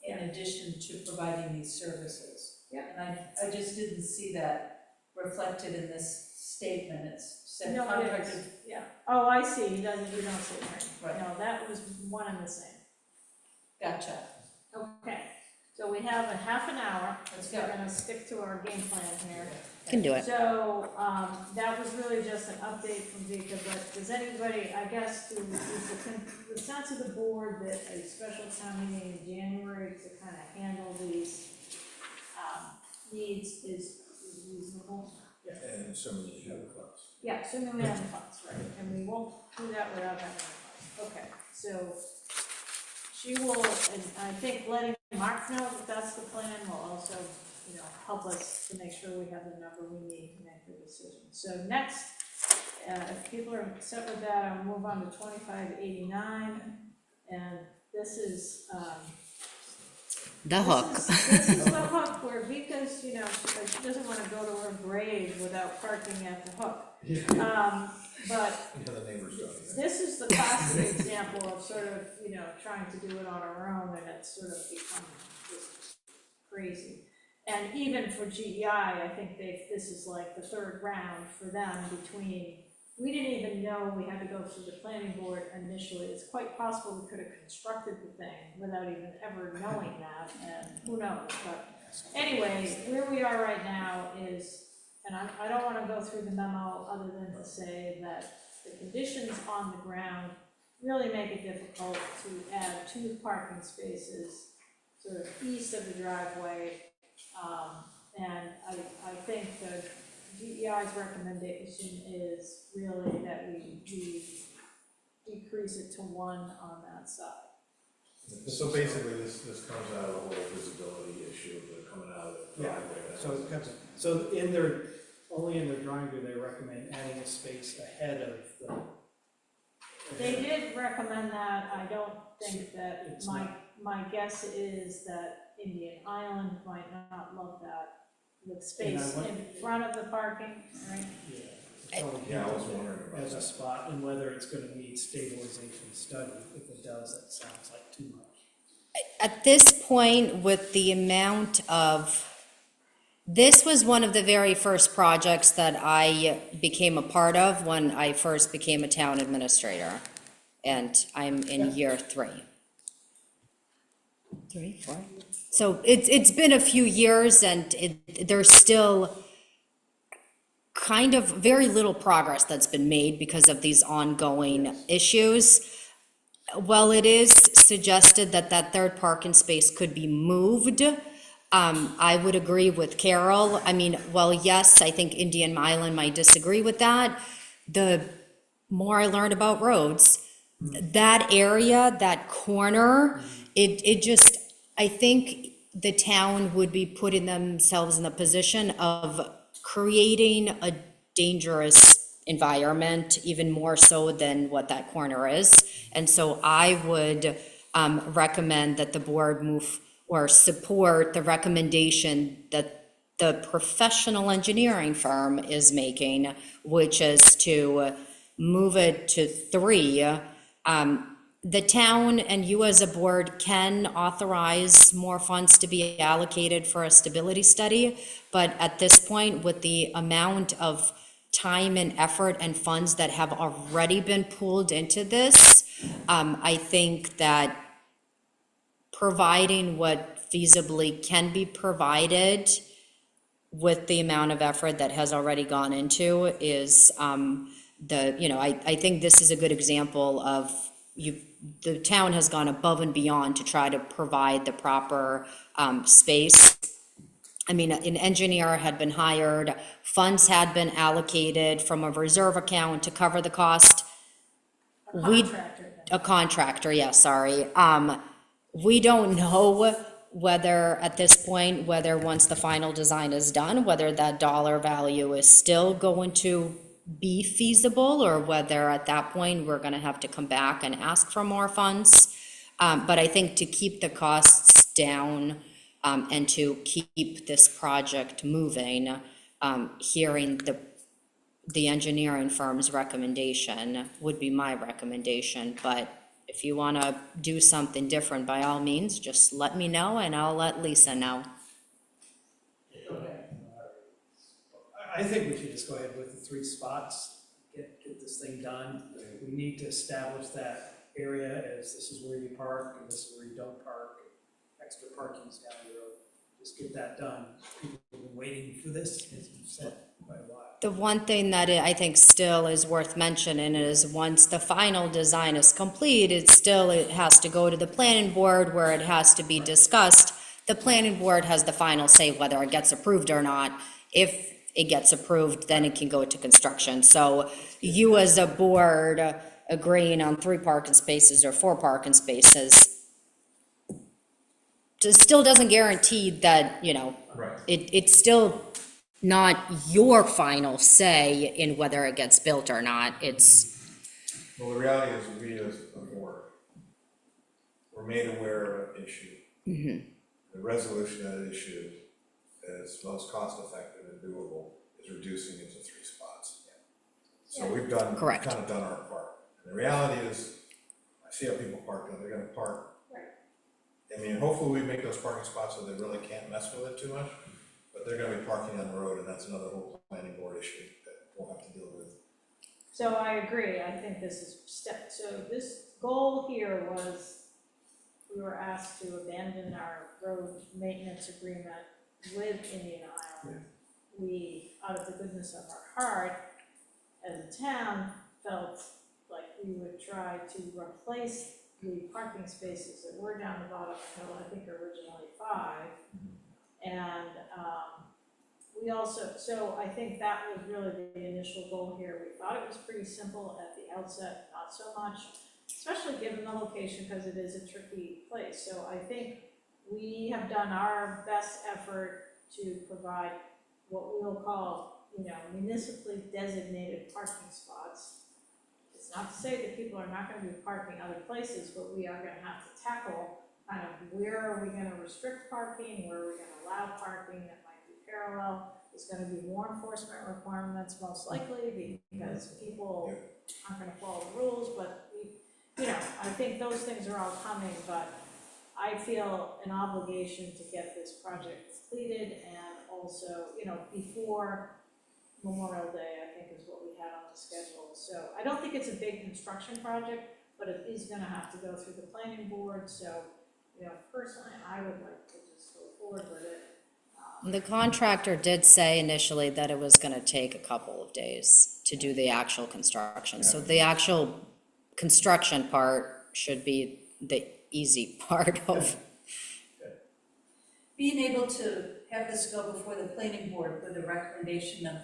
S6: in addition to providing these services.
S1: Yeah.
S6: And I just didn't see that reflected in this statement. It's said
S1: No, it
S6: contracted.
S1: is, yeah. Oh, I see, you don't say
S6: Right.
S1: right. No, that was one and the same.
S6: Gotcha.
S1: Okay, so we have a half an hour.
S6: Let's
S1: We're
S6: go.
S1: gonna stick to our game plan here.
S7: Can do it.
S1: So, that was really just an update from Vika, but does anybody, I guess, is the sense of the board that a special town meeting in January to kind of handle these, needs is reasonable?
S2: And assuming you have the funds.
S1: Yeah, assuming we have the funds, right, and we won't do that without having the funds. Okay, so she will, and I think letting Mark know that that's the plan will also, help us to make sure we have the number we need to make the decision. So next, if people are set with that, I'll move on to 2589, and this is,
S7: The hook.
S1: This is the hook where Vika's, she doesn't wanna go to her grave without parking at the hook. But
S2: The neighbors don't.
S1: this is the classic example of sort of, trying to do it on our own, and it's sort of become just crazy. And even for GEI, I think this is like the third round for them between, we didn't even know we had to go through the planning board initially. It's quite possible we could have constructed the thing without even ever knowing that, and who knows, but anyway, where we are right now is, and I don't wanna go through the memo other than to say that the conditions on the ground really make it difficult to add 2 parking spaces sort of east of the driveway. And I think the DEI's recommendation is really that we decrease it to 1 on that side.
S2: So basically, this comes out of the whole visibility issue of the coming out of the
S8: Yeah,
S2: driveway.
S8: so only in their drawing do they recommend adding a space ahead of the.
S1: They did recommend that. I don't think that,
S8: It's
S1: my guess is that Indian Island might not love that, with space
S8: And I
S1: in front of the parking, right?
S2: Yeah, I was wondering about
S8: As a
S2: that.
S8: spot, and whether it's gonna need stabilization study. If it does, that sounds like too much.
S7: At this point, with the amount of, this was one of the very first projects that I became a part of when I first became a town administrator. And I'm in year 3. 3, 4? So it's been a few years, and there's still kind of very little progress that's been made because of these ongoing issues. While it is suggested that that third parking space could be moved, I would agree with Carol. I mean, well, yes, I think Indian Island might disagree with that. The more I learned about roads, that area, that corner, it just, I think the town would be putting themselves in the position of creating a dangerous environment, even more so than what that corner is. And so I would recommend that the board move or support the recommendation that the professional engineering firm is making, which is to move it to 3. The town and you as a board can authorize more funds to be allocated for a stability study, but at this point, with the amount of time and effort and funds that have already been pooled into this, I think that providing what feasibly can be provided with the amount of effort that has already gone into is I think this is a good example of the town has gone above and beyond to try to provide the proper space. I mean, an engineer had been hired, funds had been allocated from a reserve account to cover the cost. A contractor, yes, sorry. We don't know whether, at this point, whether once the final design is done, whether that dollar value is still going to be feasible, or whether at that point, we're gonna have to come back and ask for more funds. But I think to keep the costs down, and to keep this project moving, hearing the engineering firm's recommendation would be my recommendation. But if you want to do something different, by all means, just let me know and I'll let Lisa know.
S8: Okay. I think we should just go ahead with the 3 spots, get this thing done. We need to establish that area as this is where you park and this is where you don't park. Extra parking's down the road. Just get that done. People have been waiting for this, as you've said, quite a while.
S7: The one thing that I think still is worth mentioning is once the final design is complete, it has to go to the planning board where it has to be discussed. The planning board has the final say whether it gets approved or not. If it gets approved, then it can go to construction. So you as a board agreeing on 3 parking spaces or 4 parking spaces still doesn't guarantee that,
S2: Right.
S7: it's still not your final say in whether it gets built or not. It's,
S2: Well, the reality is, we as a board, we're made aware of an issue. The resolution of that issue is most cost-effective and doable is reducing it to 3 spots. So we've done,
S7: Correct.
S2: kind of done our part. And the reality is, I see how people park, they're gonna park. I mean, hopefully we make those parking spots so they really can't mess with it too much, but they're gonna be parking on the road, and that's another whole planning board issue that we'll have to deal with.
S1: So I agree, I think this is so this goal here was, we were asked to abandon our road maintenance agreement with Indian Island. We, out of the goodness of our heart, as a town, felt like we would try to replace the parking spaces that were down the bottom of the hill, I think originally 5. And we also, so I think that was really the initial goal here. We thought it was pretty simple at the outset, not so much, especially given the location, because it is a tricky place. So I think we have done our best effort to provide what we'll call, municipally designated parking spots. It's not to say that people are not gonna be parking other places, but we are gonna have to tackle kind of where are we gonna restrict parking, where are we gonna allow parking that might be parallel. There's gonna be more enforcement requirements most likely because people aren't gonna follow the rules, but I think those things are all coming, but I feel an obligation to get this project completed and also, before Memorial Day, I think is what we had on the schedule. So I don't think it's a big construction project, but it is gonna have to go through the planning board, so, personally, I would like to just go forward with it.
S7: The contractor did say initially that it was gonna take a couple of days to do the actual construction, so the actual construction part should be the easy part of.
S6: Being able to have this go before the planning board with a recommendation of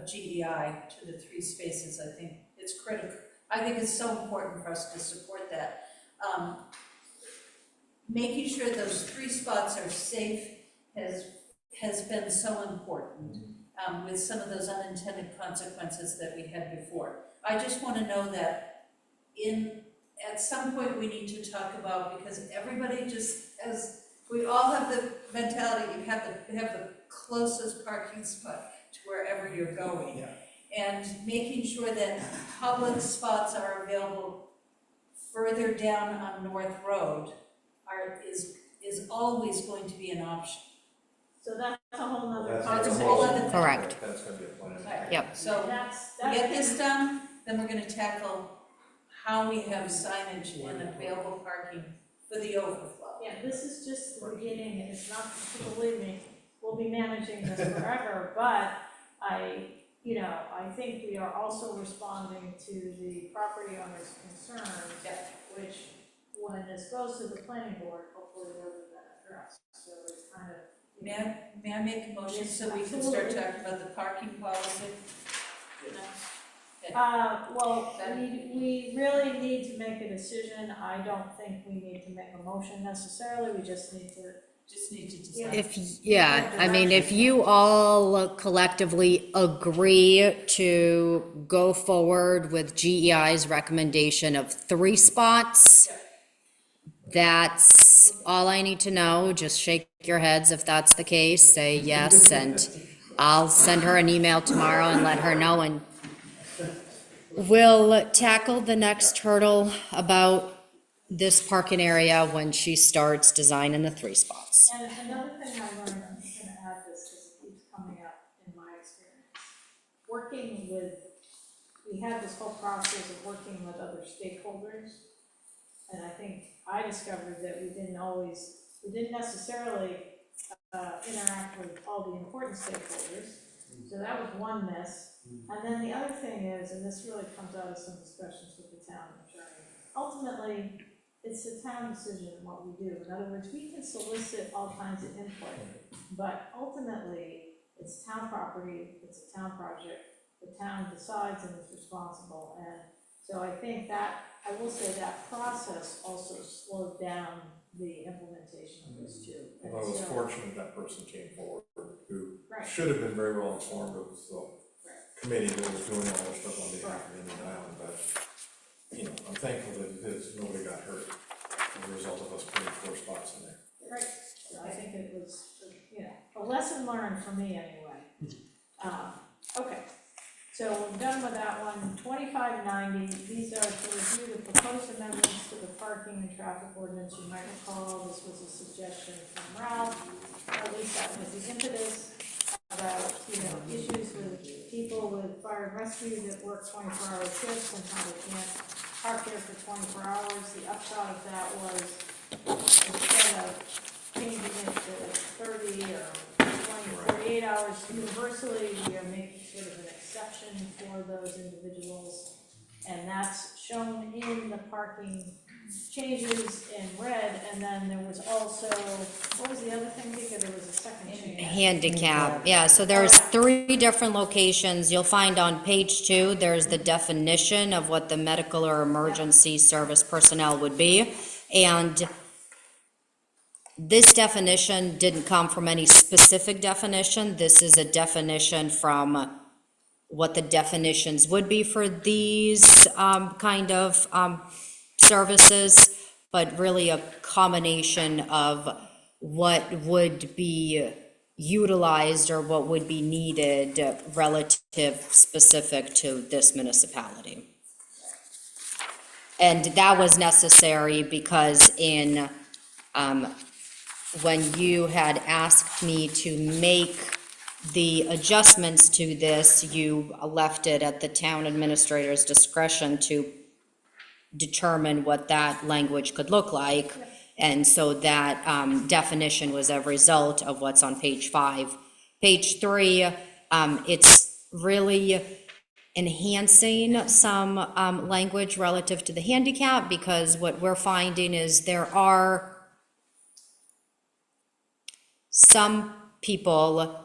S6: GEI to the 3 spaces, I think it's critical. I think it's so important for us to support that. Making sure those 3 spots are safe has been so important, with some of those unintended consequences that we had before. I just want to know that at some point we need to talk about, because everybody we all have the mentality, you have the closest parking spot to wherever you're going.
S8: Yeah.
S6: And making sure that public spots are available further down on North Road is always going to be an option.
S1: So that's a whole nother
S2: That's
S1: conversation.
S6: a whole other thing.
S7: Correct.
S2: That's gonna be a plan.
S7: Yep.
S6: So
S1: That's
S6: we get this done, then we're gonna tackle how we have signage and available parking for the overflow.
S1: Yeah, this is just the beginning, and it's not, believe me, we'll be managing this forever, but I think we are also responding to the property owner's concerns, which, when this goes to the planning board, hopefully those have been addressed, so it's kind of.
S6: May I make a motion so we can start talking about the parking policy?
S1: Well, we really need to make a decision. I don't think we need to make a motion necessarily, we just need to decide.
S7: I mean, if you all collectively agree to go forward with GEI's recommendation of 3 spots, that's all I need to know. Just shake your heads if that's the case, say yes, and I'll send her an email tomorrow and let her know, and we'll tackle the next hurdle about this parking area when she starts designing the 3 spots.
S1: And another thing I learned, I'm just gonna add this because it keeps coming up in my experience. We had this whole process of working with other stakeholders, and I think I discovered that we didn't necessarily interact with all the important stakeholders, so that was one miss. And then the other thing is, and this really comes out of some discussions with the town attorney, ultimately, it's the town decision in what we do. In other words, we can solicit all kinds of input, but ultimately, it's town property, it's a town project, the town decides and is responsible. And so I think that, I will say that process also slowed down the implementation of this too. And
S2: Well, I was
S1: so-
S2: fortunate that person came forward, who
S1: Right.
S2: should have been very well informed of the committee that was doing all this stuff on behalf of Indian Island, but, I'm thankful that nobody got hurt as a result of us putting 4 spots in there.
S1: Right, so I think it was, a lesson learned for me anyway. Okay, so we're done with that one. 2590, these are to review the proposed amendments to the parking and traffic ordinance. You might recall, this was a suggestion from Ralph, at least that was the impetus, about, issues with people with fire and rescue that work 24-hour shifts and how they can't park there for 24 hours. The upshot of that was, instead of changing it to 30 or 20, 48 hours universally, we are making sort of an exception for those individuals. And that's shown in the parking changes in red, and then there was also, what was the other thing, because there was a second change?
S7: Handicap, yeah, so there's 3 different locations. You'll find on page 2, there's the definition of what the medical or emergency service personnel would be. And this definition didn't come from any specific definition. This is a definition from what the definitions would be for these kind of services, but really a combination of what would be utilized or what would be needed relative specific to this municipality. And that was necessary because when you had asked me to make the adjustments to this, you left it at the town administrator's discretion to determine what that language could look like. And so that definition was a result of what's on page 5. Page 3, it's really enhancing some language relative to the handicap, because what we're finding is there are some people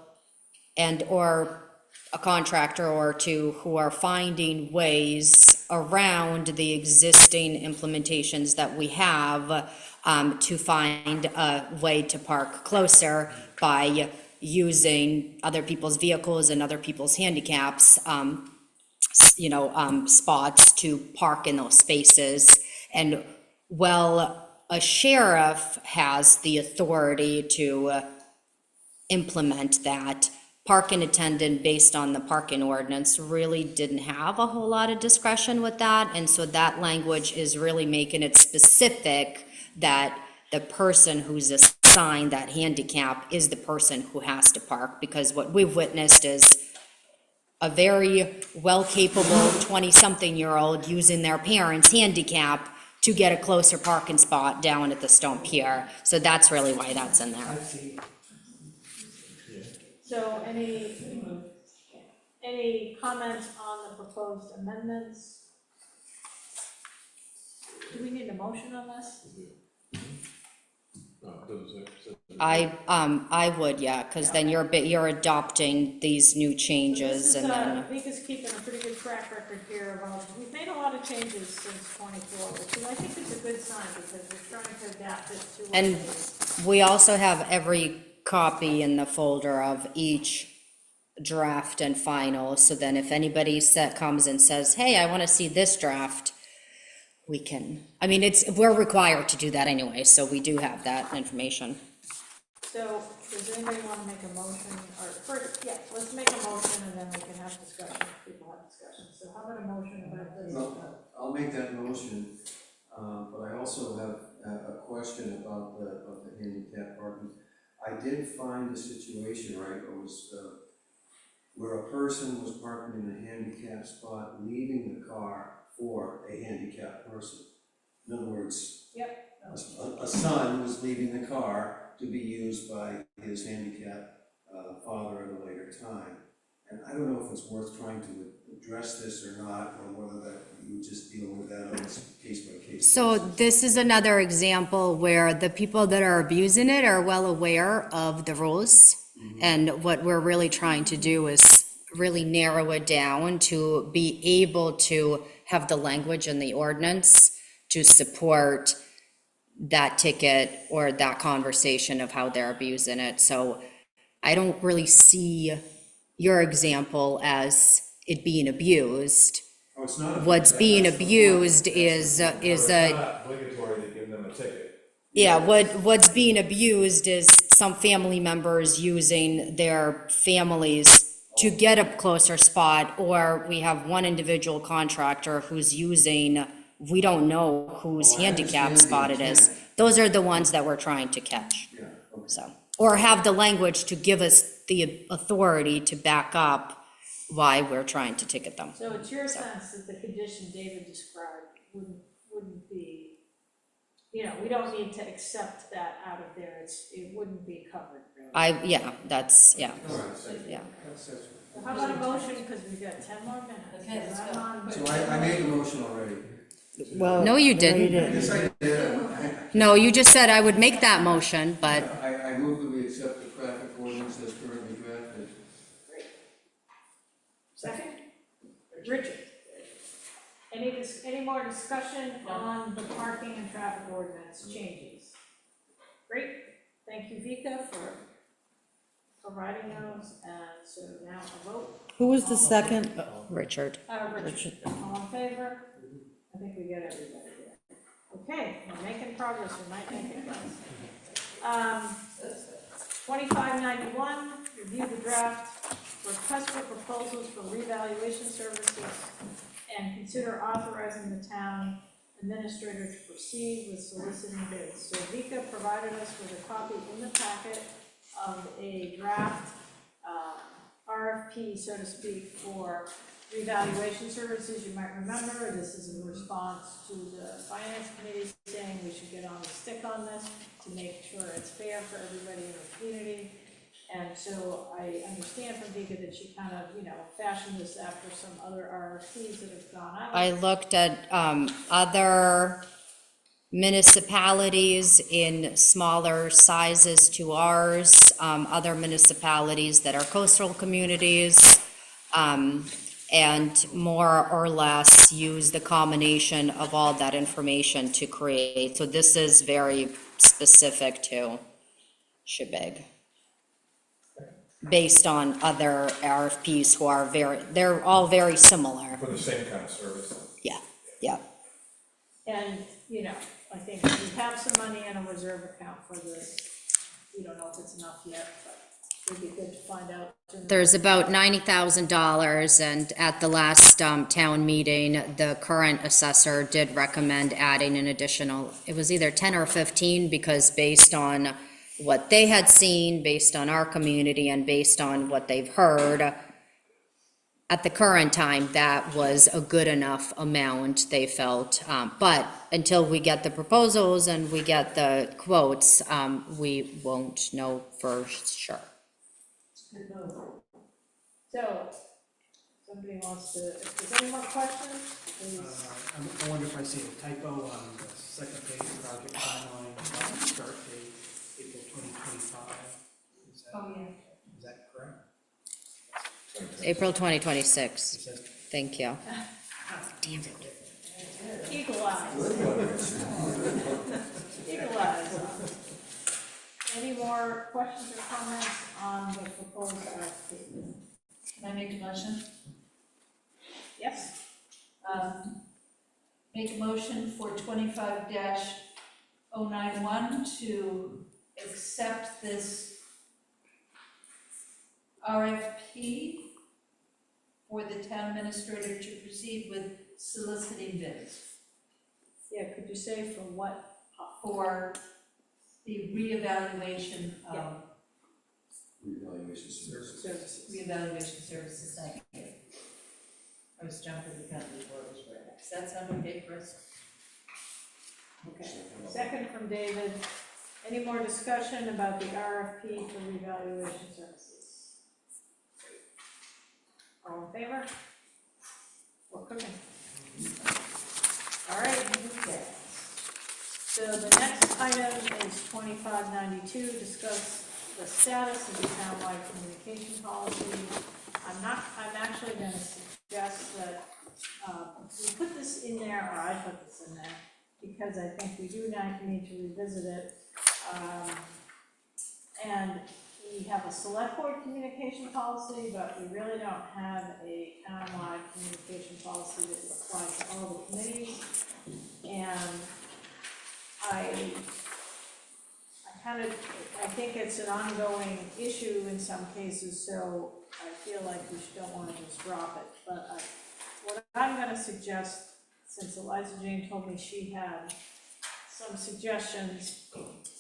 S7: and or a contractor or two who are finding ways around the existing implementations that we have to find a way to park closer by using other people's vehicles and other people's handicaps, spots to park in those spaces. And well, a sheriff has the authority to implement that. Parking attendant, based on the parking ordinance, really didn't have a whole lot of discretion with that, and so that language is really making it specific that the person who's assigned that handicap is the person who has to park, because what we've witnessed is a very well-capable 20-something-year-old using their parents' handicap to get a closer parking spot down at the Stone Pier. So that's really why that's in there.
S8: I've seen,
S1: So any comments on the proposed amendments? Do we need a motion on this?
S7: I would, yeah, because then you're adopting these new changes and then.
S1: Vika's keeping a pretty good track record here of, we've made a lot of changes since '24, which I think is a good sign, because we're trying to adapt it to what
S7: And
S1: it is.
S7: we also have every copy in the folder of each draft and final, so then if anybody comes and says, hey, I want to see this draft, we can, I mean, we're required to do that anyway, so we do have that information.
S1: So, does anybody want to make a motion, or first, yeah, let's make a motion and then we can have discussion, if people have discussion. So how about a motion about this?
S5: No, I'll make that motion, but I also have a question about the handicap parking. I did find a situation, right, where a person was parking in a handicap spot, leaving the car for a handicapped person. In other words,
S1: Yep.
S5: a son was leaving the car to be used by his handicapped father at a later time. And I don't know if it's worth trying to address this or not, or whether that you would just deal with that on a case-by-case.
S7: So this is another example where the people that are abusing it are well aware of the rules. And what we're really trying to do is really narrow it down to be able to have the language in the ordinance to support that ticket or that conversation of how they're abusing it. So I don't really see your example as it being abused.
S5: Oh, it's not.
S7: What's being abused is
S2: It's not obligatory to give them a ticket.
S7: yeah, what's being abused is some family members using their families to get a closer spot, or we have one individual contractor who's using, we don't know whose handicap spot it is. Those are the ones that we're trying to catch.
S5: Yeah, okay.
S7: So, or have the language to give us the authority to back up why we're trying to ticket them.
S1: So it's your sense that the condition David described wouldn't be, we don't need to accept that out of there, it wouldn't be covered, really.
S7: That's,
S5: All right,
S7: yeah.
S5: that's
S1: So how about a motion, because we've got 10 more minutes.
S6: Okay, let's
S1: I'm
S6: go.
S1: on-
S5: So I made the motion already.
S8: well.
S7: No, you didn't.
S5: Yes, I did.
S7: No, you just said I would make that motion, but
S5: I move that we accept the traffic ordinance as currently drafted.
S1: Second? Richard? Any more discussion on the parking and traffic ordinance changes? Great, thank you, Vika, for providing those, and so now a vote.
S10: Who was the second?
S7: Richard.
S1: Richard, all in favor? I think we get everybody there. Okay, we're making progress, we might make it, guys. 2591, review the draft, request for proposals for revaluation services, and consider authorizing the town administrator to proceed with soliciting bids. So Vika provided us with a copy in the packet of a draft RFP, so to speak, for revaluation services. You might remember, this is in response to the finance committee saying we should get on the stick on this to make sure it's fair for everybody in the community. And so I understand from Vika that she kind of, fashioned this after some other RFPs that have gone out.
S7: I looked at other municipalities in smaller sizes to ours, other municipalities that are coastal communities, and more or less use the combination of all that information to create. So this is very specific to Shebig, based on other RFPs who are they're all very similar.
S2: For the same kind of service.
S7: Yeah.
S1: And, I think we have some money in a reserve account for this. We don't know if it's enough yet, but it'd be good to find out.
S7: There's about $90,000, and at the last town meeting, the current assessor did recommend adding an additional, it was either 10 or 15, because based on what they had seen, based on our community, and based on what they've heard, at the current time, that was a good enough amount, they felt. But until we get the proposals and we get the quotes, we won't know for sure.
S1: Good move. So, somebody wants to, if there's any more questions, please.
S8: I wonder if I see a typo on the second page, project timeline, start date, April 2025. Is that correct?
S7: April 2026,
S8: It says
S7: thank you.
S1: Eagle eyes. Eagle eyes. Any more questions or comments on the proposed RFP?
S6: Can I make a motion?
S1: Yes?
S6: Make a motion for 25-091 to accept this RFP for the town administrator to proceed with soliciting bids
S1: Yeah, could you say for what?
S6: for the reevaluation of
S5: Reevaluation services.
S1: Services.
S6: reevaluation services, thank you. I was jumping the gun before it was ready. Does that sound okay, Chris?
S1: Okay. Second from David. Any more discussion about the RFP for revaluation services? All in favor? We're cooking. All right. So the next item is 2592, discuss the status of the townwide communication policy. I'm actually gonna suggest that, we put this in there, or I put this in there, because I think we do now need to revisit it. And we have a select board communication policy, but we really don't have a townwide communication policy that applies to all the committees. And I think it's an ongoing issue in some cases, so I feel like we don't wanna just drop it. But what I'm gonna suggest, since Eliza Jane told me she had some suggestions,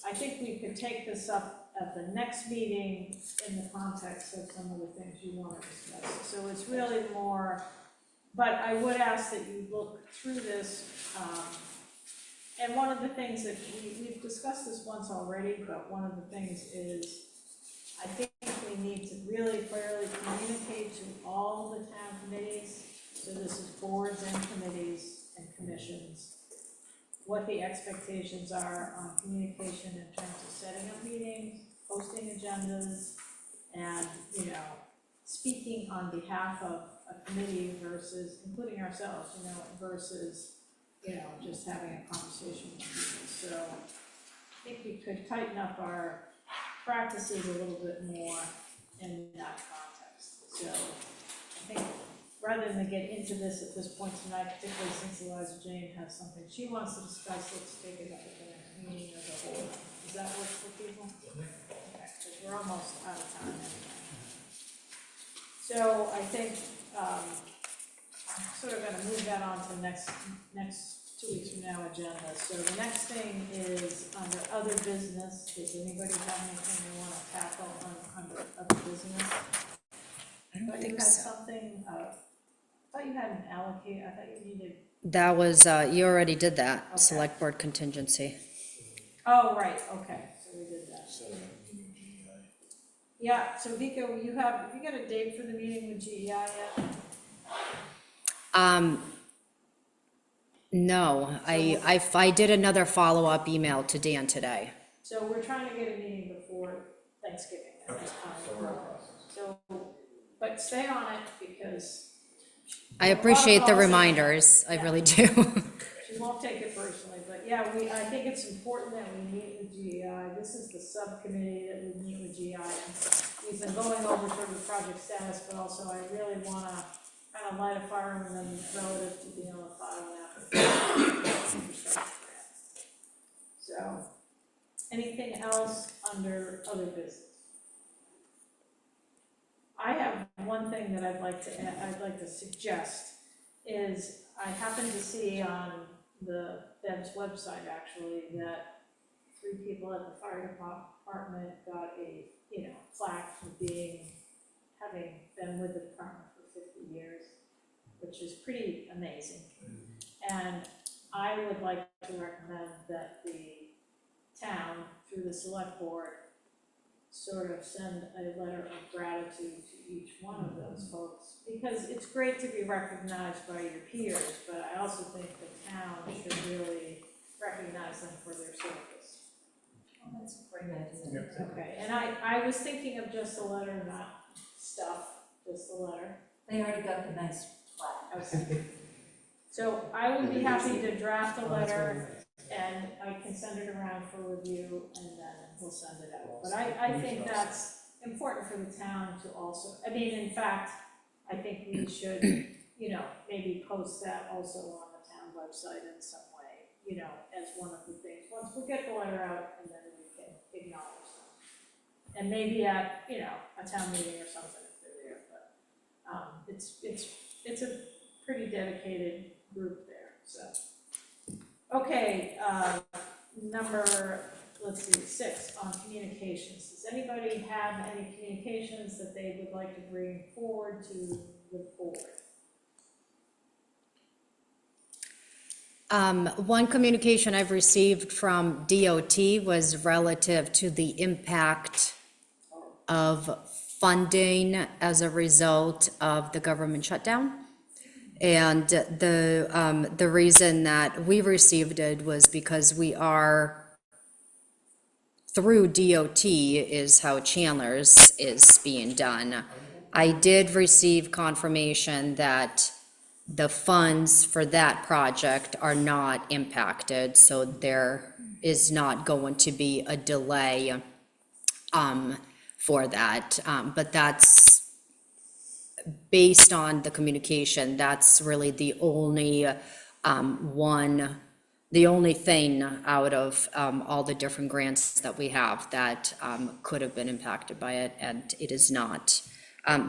S1: I think we could take this up at the next meeting in the context of some of the things you wanna discuss. So it's really more, but I would ask that you look through this, and one of the things that we've discussed this once already, but one of the things is, I think we need to really clearly communicate to all the town committees, so this is boards and committees and commissions, what the expectations are on communication in terms of setting up meetings, posting agendas, and, speaking on behalf of a committee versus, including ourselves, versus just having a conversation with people. So I think we could tighten up our practices a little bit more in that context. So I think rather than get into this at this point tonight, particularly since Eliza Jane has something she wants to discuss, let's take it up at the next meeting as a whole. Does that work for people? Okay, because we're almost out of time anyway. So I think, I'm sort of gonna move that on to next 2 weeks from now agenda. So the next thing is under other business. Does anybody have anything they wanna tackle under other business?
S7: I don't
S1: Thought you
S7: think
S1: had
S7: so.
S1: something, I thought you had an allocate, I thought you needed,
S7: That was, you already did that,
S1: Okay.
S7: select board contingency.
S1: oh, right, okay, so we did that.
S2: Set up a meeting, GEI.
S1: Yeah, so Vika, you have you got a date for the meeting with GEI yet?
S7: No, I did another follow-up email to Dan today.
S1: So we're trying to get a meeting before Thanksgiving at
S2: Okay,
S1: this time.
S2: so we're in the process.
S1: So, but stay on it because
S7: I
S1: A lot of
S7: appreciate the
S1: calls in.
S7: reminders, I
S1: Yeah.
S7: really do.
S1: she won't take it personally, but yeah, I think it's important that we meet with GEI. This is the subcommittee that would meet with GEI. And we've been going over sort of the project status, but also I really wanna kind of light a fire in them relative to being able to file an application for infrastructure grant. So, anything else under other business? I have one thing that I'd like to suggest, is I happened to see on the Deb's website actually, that 3 people at the fire department got a, plaque for having been with the department for 50 years, which is pretty amazing. And I would like to recommend that the town, through the select board, sort of send a letter of gratitude to each one of those folks, because it's great to be recognized by your peers, but I also think the town should really recognize them for their service.
S6: Oh, that's a great idea.
S1: Okay, and I was thinking of just the letter, not stuff, just the letter.
S6: They already got the nice plaque.
S1: Okay. So I would be happy to draft a letter, and I can send it around for review, and then we'll send it out. But I think that's important for the town to also, I mean, in fact, I think we should, maybe post that also on the town website in some way, as one of the things. Once we get the letter out, and then we can acknowledge them. And maybe at, a town meeting or something if they're there, but, it's a pretty dedicated group there, so. Okay, let's see, 6 on communications. Does anybody have any communications that they would like to bring forward to the board?
S7: One communication I've received from DOT was relative to the impact of funding as a result of the government shutdown. And the reason that we received it was because we are, through DOT is how Chandler's is being done. I did receive confirmation that the funds for that project are not impacted, so there is not going to be a delay for that. But that's based on the communication, that's really the only the only thing out of all the different grants that we have that could have been impacted by it, and it is not.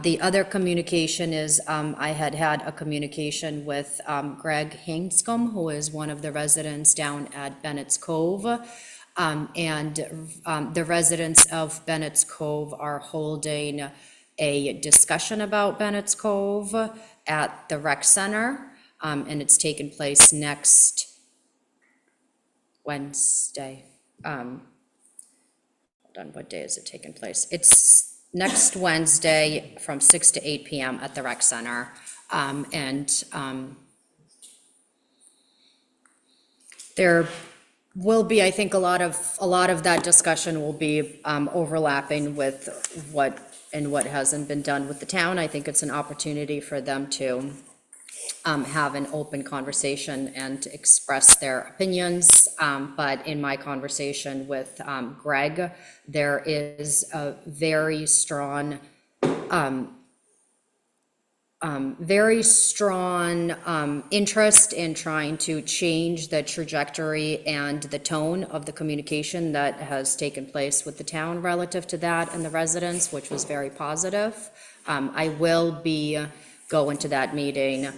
S7: The other communication is I had a communication with Greg Hanscom, who is one of the residents down at Bennett's Cove. And the residents of Bennett's Cove are holding a discussion about Bennett's Cove at the rec center, and it's taking place next Wednesday. Hold on, what day is it taking place? It's next Wednesday from 6 to 8 p.m. at the rec center. There will be, I think, a lot of that discussion will be overlapping with what hasn't been done with the town. I think it's an opportunity for them to have an open conversation and express their opinions. But in my conversation with Greg, there is a very strong interest in trying to change the trajectory and the tone of the communication that has taken place with the town relative to that and the residents, which was very positive. I will be going to that meeting,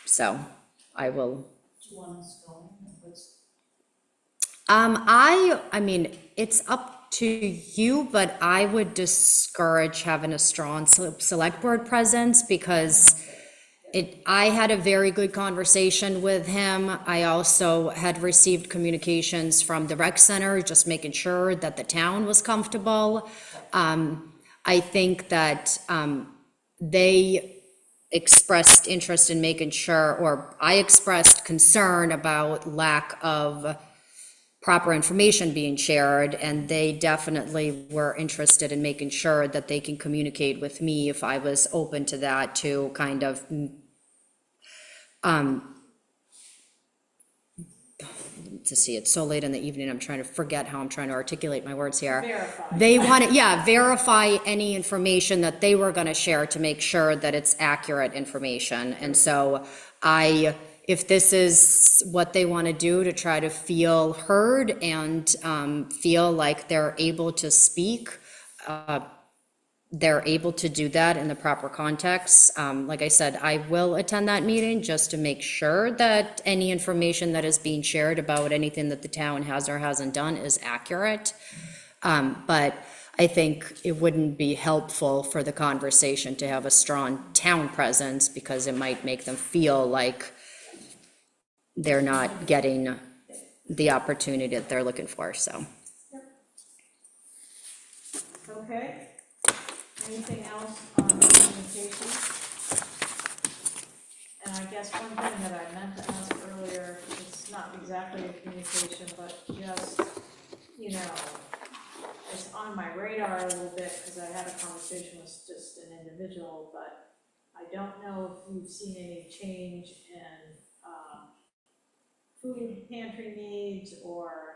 S7: so I will.
S6: Do you want us going?
S7: I mean, it's up to you, but I would discourage having a strong select board presence because I had a very good conversation with him. I also had received communications from the rec center, just making sure that the town was comfortable. I think that they expressed interest in making sure, or I expressed concern about lack of proper information being shared, and they definitely were interested in making sure that they can communicate with me if I was open to that, to kind of to see, it's so late in the evening, I'm trying to forget how I'm trying to articulate my words here.
S1: Verify.
S7: They want to, yeah, verify any information that they were going to share to make sure that it's accurate information. And so if this is what they want to do to try to feel heard and feel like they're able to speak, they're able to do that in the proper context. Like I said, I will attend that meeting just to make sure that any information that is being shared about anything that the town has or hasn't done is accurate. But I think it wouldn't be helpful for the conversation to have a strong town presence because it might make them feel like they're not getting the opportunity that they're looking for, so.
S1: Okay. Anything else on communication? And I guess one thing that I meant to ask earlier, it's not exactly a communication, but just, it's on my radar a little bit, because I had a conversation with just an individual, but I don't know if you've seen any change in food pantry needs or,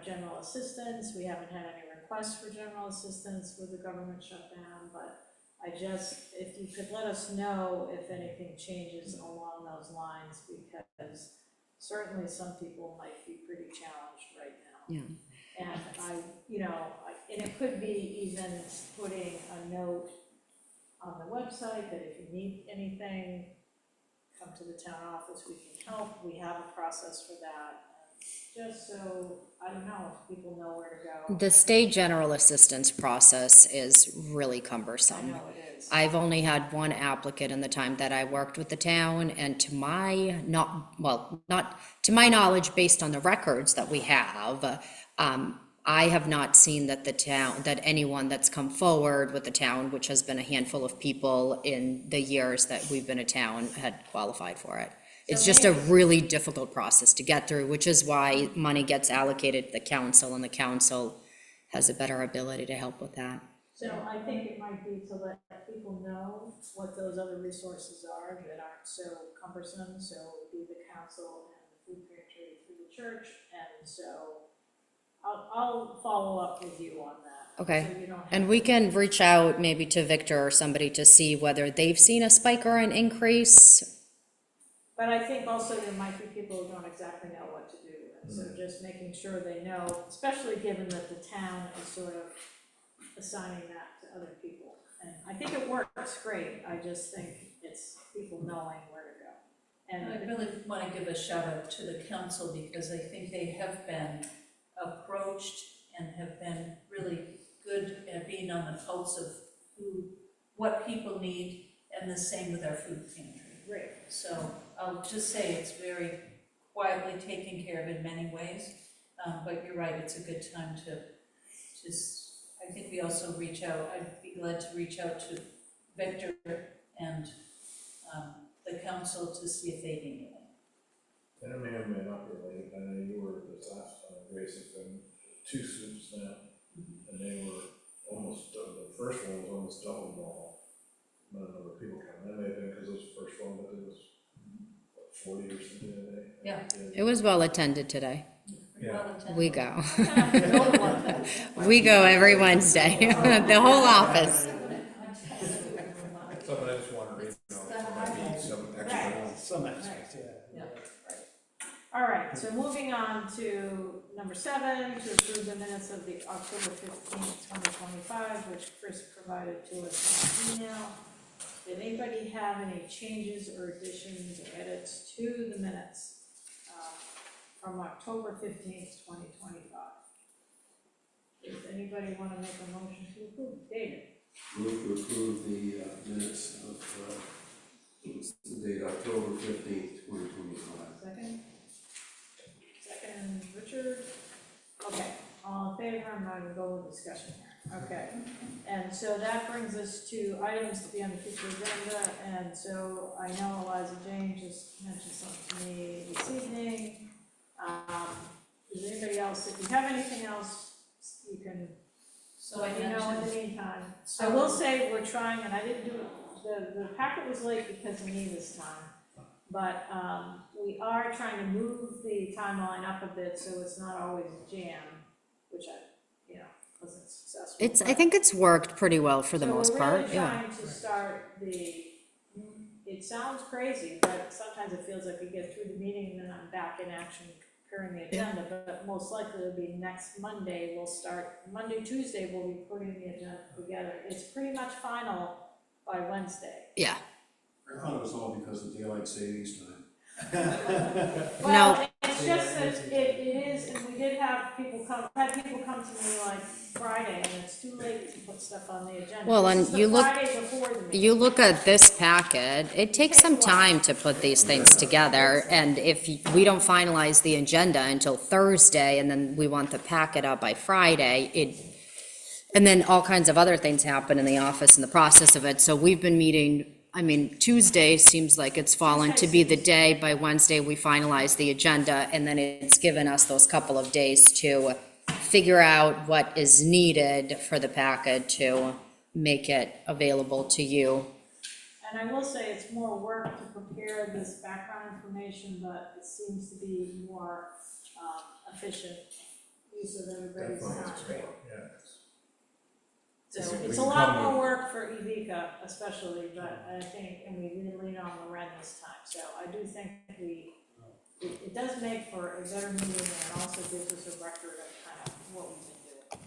S1: general assistance. We haven't had any requests for general assistance with the government shutdown, but if you could let us know if anything changes along those lines, because certainly some people might be pretty challenged right now.
S7: Yeah.
S1: And and it could be even putting a note on the website that if you need anything, come to the town office, we can help, we have a process for that. Just so, I don't know, if people know where to go.
S7: The state general assistance process is really
S1: I
S7: cumbersome.
S1: know it is.
S7: I've only had one applicant in the time that I worked with the town, and to my, not to my knowledge, based on the records that we have, I have not seen that that anyone that's come forward with the town, which has been a handful of people in the years that we've been a town, had qualified for it. It's just a really difficult process to get through, which is why money gets allocated to the council, and the council has a better ability to help with that.
S1: So I think it might be to let people know what those other resources are that aren't so cumbersome. So it would be the council and the food pantry through the church. And so I'll follow up with you on that.
S7: Okay.
S1: So you don't have
S7: And we can reach out maybe to Victor or somebody to see whether they've seen a spike or an increase.
S1: But I think also there might be people who don't exactly know what to do. And so just making sure they know, especially given that the town is sort of assigning that to other people. And I think it works great. I just think it's people knowing where to go. And
S6: I really want to give a shout out to the council, because I think they have been approached and have been really good at being on the pulse of what people need, and the same with our food pantry.
S1: great.
S6: So I'll just say it's very quietly taken care of in many ways, but you're right, it's a good time to just, I think we also reach out, I'd be glad to reach out to Victor and the council to see if they need anything.
S2: And it may or may not be late. I know you were this last time, Grace, it's been 2 soups now, and they were almost double. The first one was almost double normal. Not a number of people coming. That may have been because it was the first one, but it was, what, 40 or something a day?
S6: Yeah.
S7: It was well attended today.
S2: Yeah.
S6: Well attended.
S7: We go.
S1: Don't want that.
S7: We go every Wednesday, the whole office.
S2: So, but I just wanted to, maybe some extra.
S8: Some extras, yeah.
S1: All right, so moving on to number 7, to approve the minutes of the October 15th, 2025, which Chris provided to us in email. Did anybody have any changes or additions or edits to the minutes from October 15th, 2025? Does anybody wanna make a motion to approve? David?
S5: Move to approve the minutes of, what's the date, October 15th, 2025.
S1: Second? Second, Richard? Okay, all in favor, I'm not gonna go with discussion here, okay. And so that brings us to items to be on the future agenda, and so I know Eliza Jane just mentioned something to me this evening. Does anybody else, if you have anything else, you can
S6: So I
S1: let me know in the
S6: mentioned,
S1: meantime. I will say, we're trying, and I didn't do it, the packet was late because of me this time. But, we are trying to move the timeline up a bit, so it's not always jam, which wasn't successful.
S7: I think it's worked pretty well for the most part,
S1: So we're
S7: yeah.
S1: really trying to start it sounds crazy, but sometimes it feels like we get through the meeting and then I'm back in action preparing the agenda, but most likely it'll be next Monday, Tuesday, we'll be putting the agenda together. It's pretty much final by Wednesday.
S7: Yeah.
S5: I thought it was all because of daylight savings time.
S1: Well, it's just that it is, and we did have people come to me like Friday, and it's too late to put stuff on the agenda.
S7: Well, and
S1: This is the
S7: you look-
S1: Friday before the meeting.
S7: You look at this packet, it takes some time to put these things together, and if we don't finalize the agenda until Thursday, and then we want the packet up by Friday, and then all kinds of other things happen in the office in the process of it, so we've been meeting, Tuesday seems like it's fallen to be the day. By Wednesday, we finalize the agenda, and then it's given us those couple of days to figure out what is needed for the packet to make it available to you.
S1: And I will say it's more work to prepare this background information, but it seems to be more efficient use of everybody's
S2: Definitely,
S1: time.
S2: it's more, yeah.
S1: So
S2: We
S1: it's a
S2: can
S1: lot
S2: come
S1: more
S2: with-
S1: work for Evika especially, but I think, and we really lean on Loren this time, so I do think it does make for a better meeting and also gives us a record of kind of what we've been doing.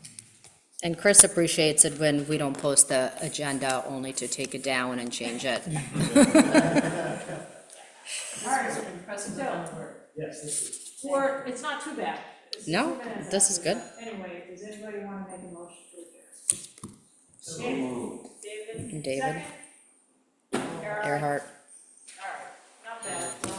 S7: And Chris appreciates it when we don't post the agenda only to take it down and change it.
S1: All right,
S6: this was impressive amount of work.
S8: Yes, this is.
S1: or, it's not too bad. It's
S7: No,
S1: 2 minutes
S7: this is
S1: after,
S7: good.
S1: but Anyway, does anybody want to make a motion to adjourn?
S5: So
S1: David?
S5: moved.
S1: David?
S7: David.
S1: Second? Earhart?
S7: Earhart.
S1: All right, not bad.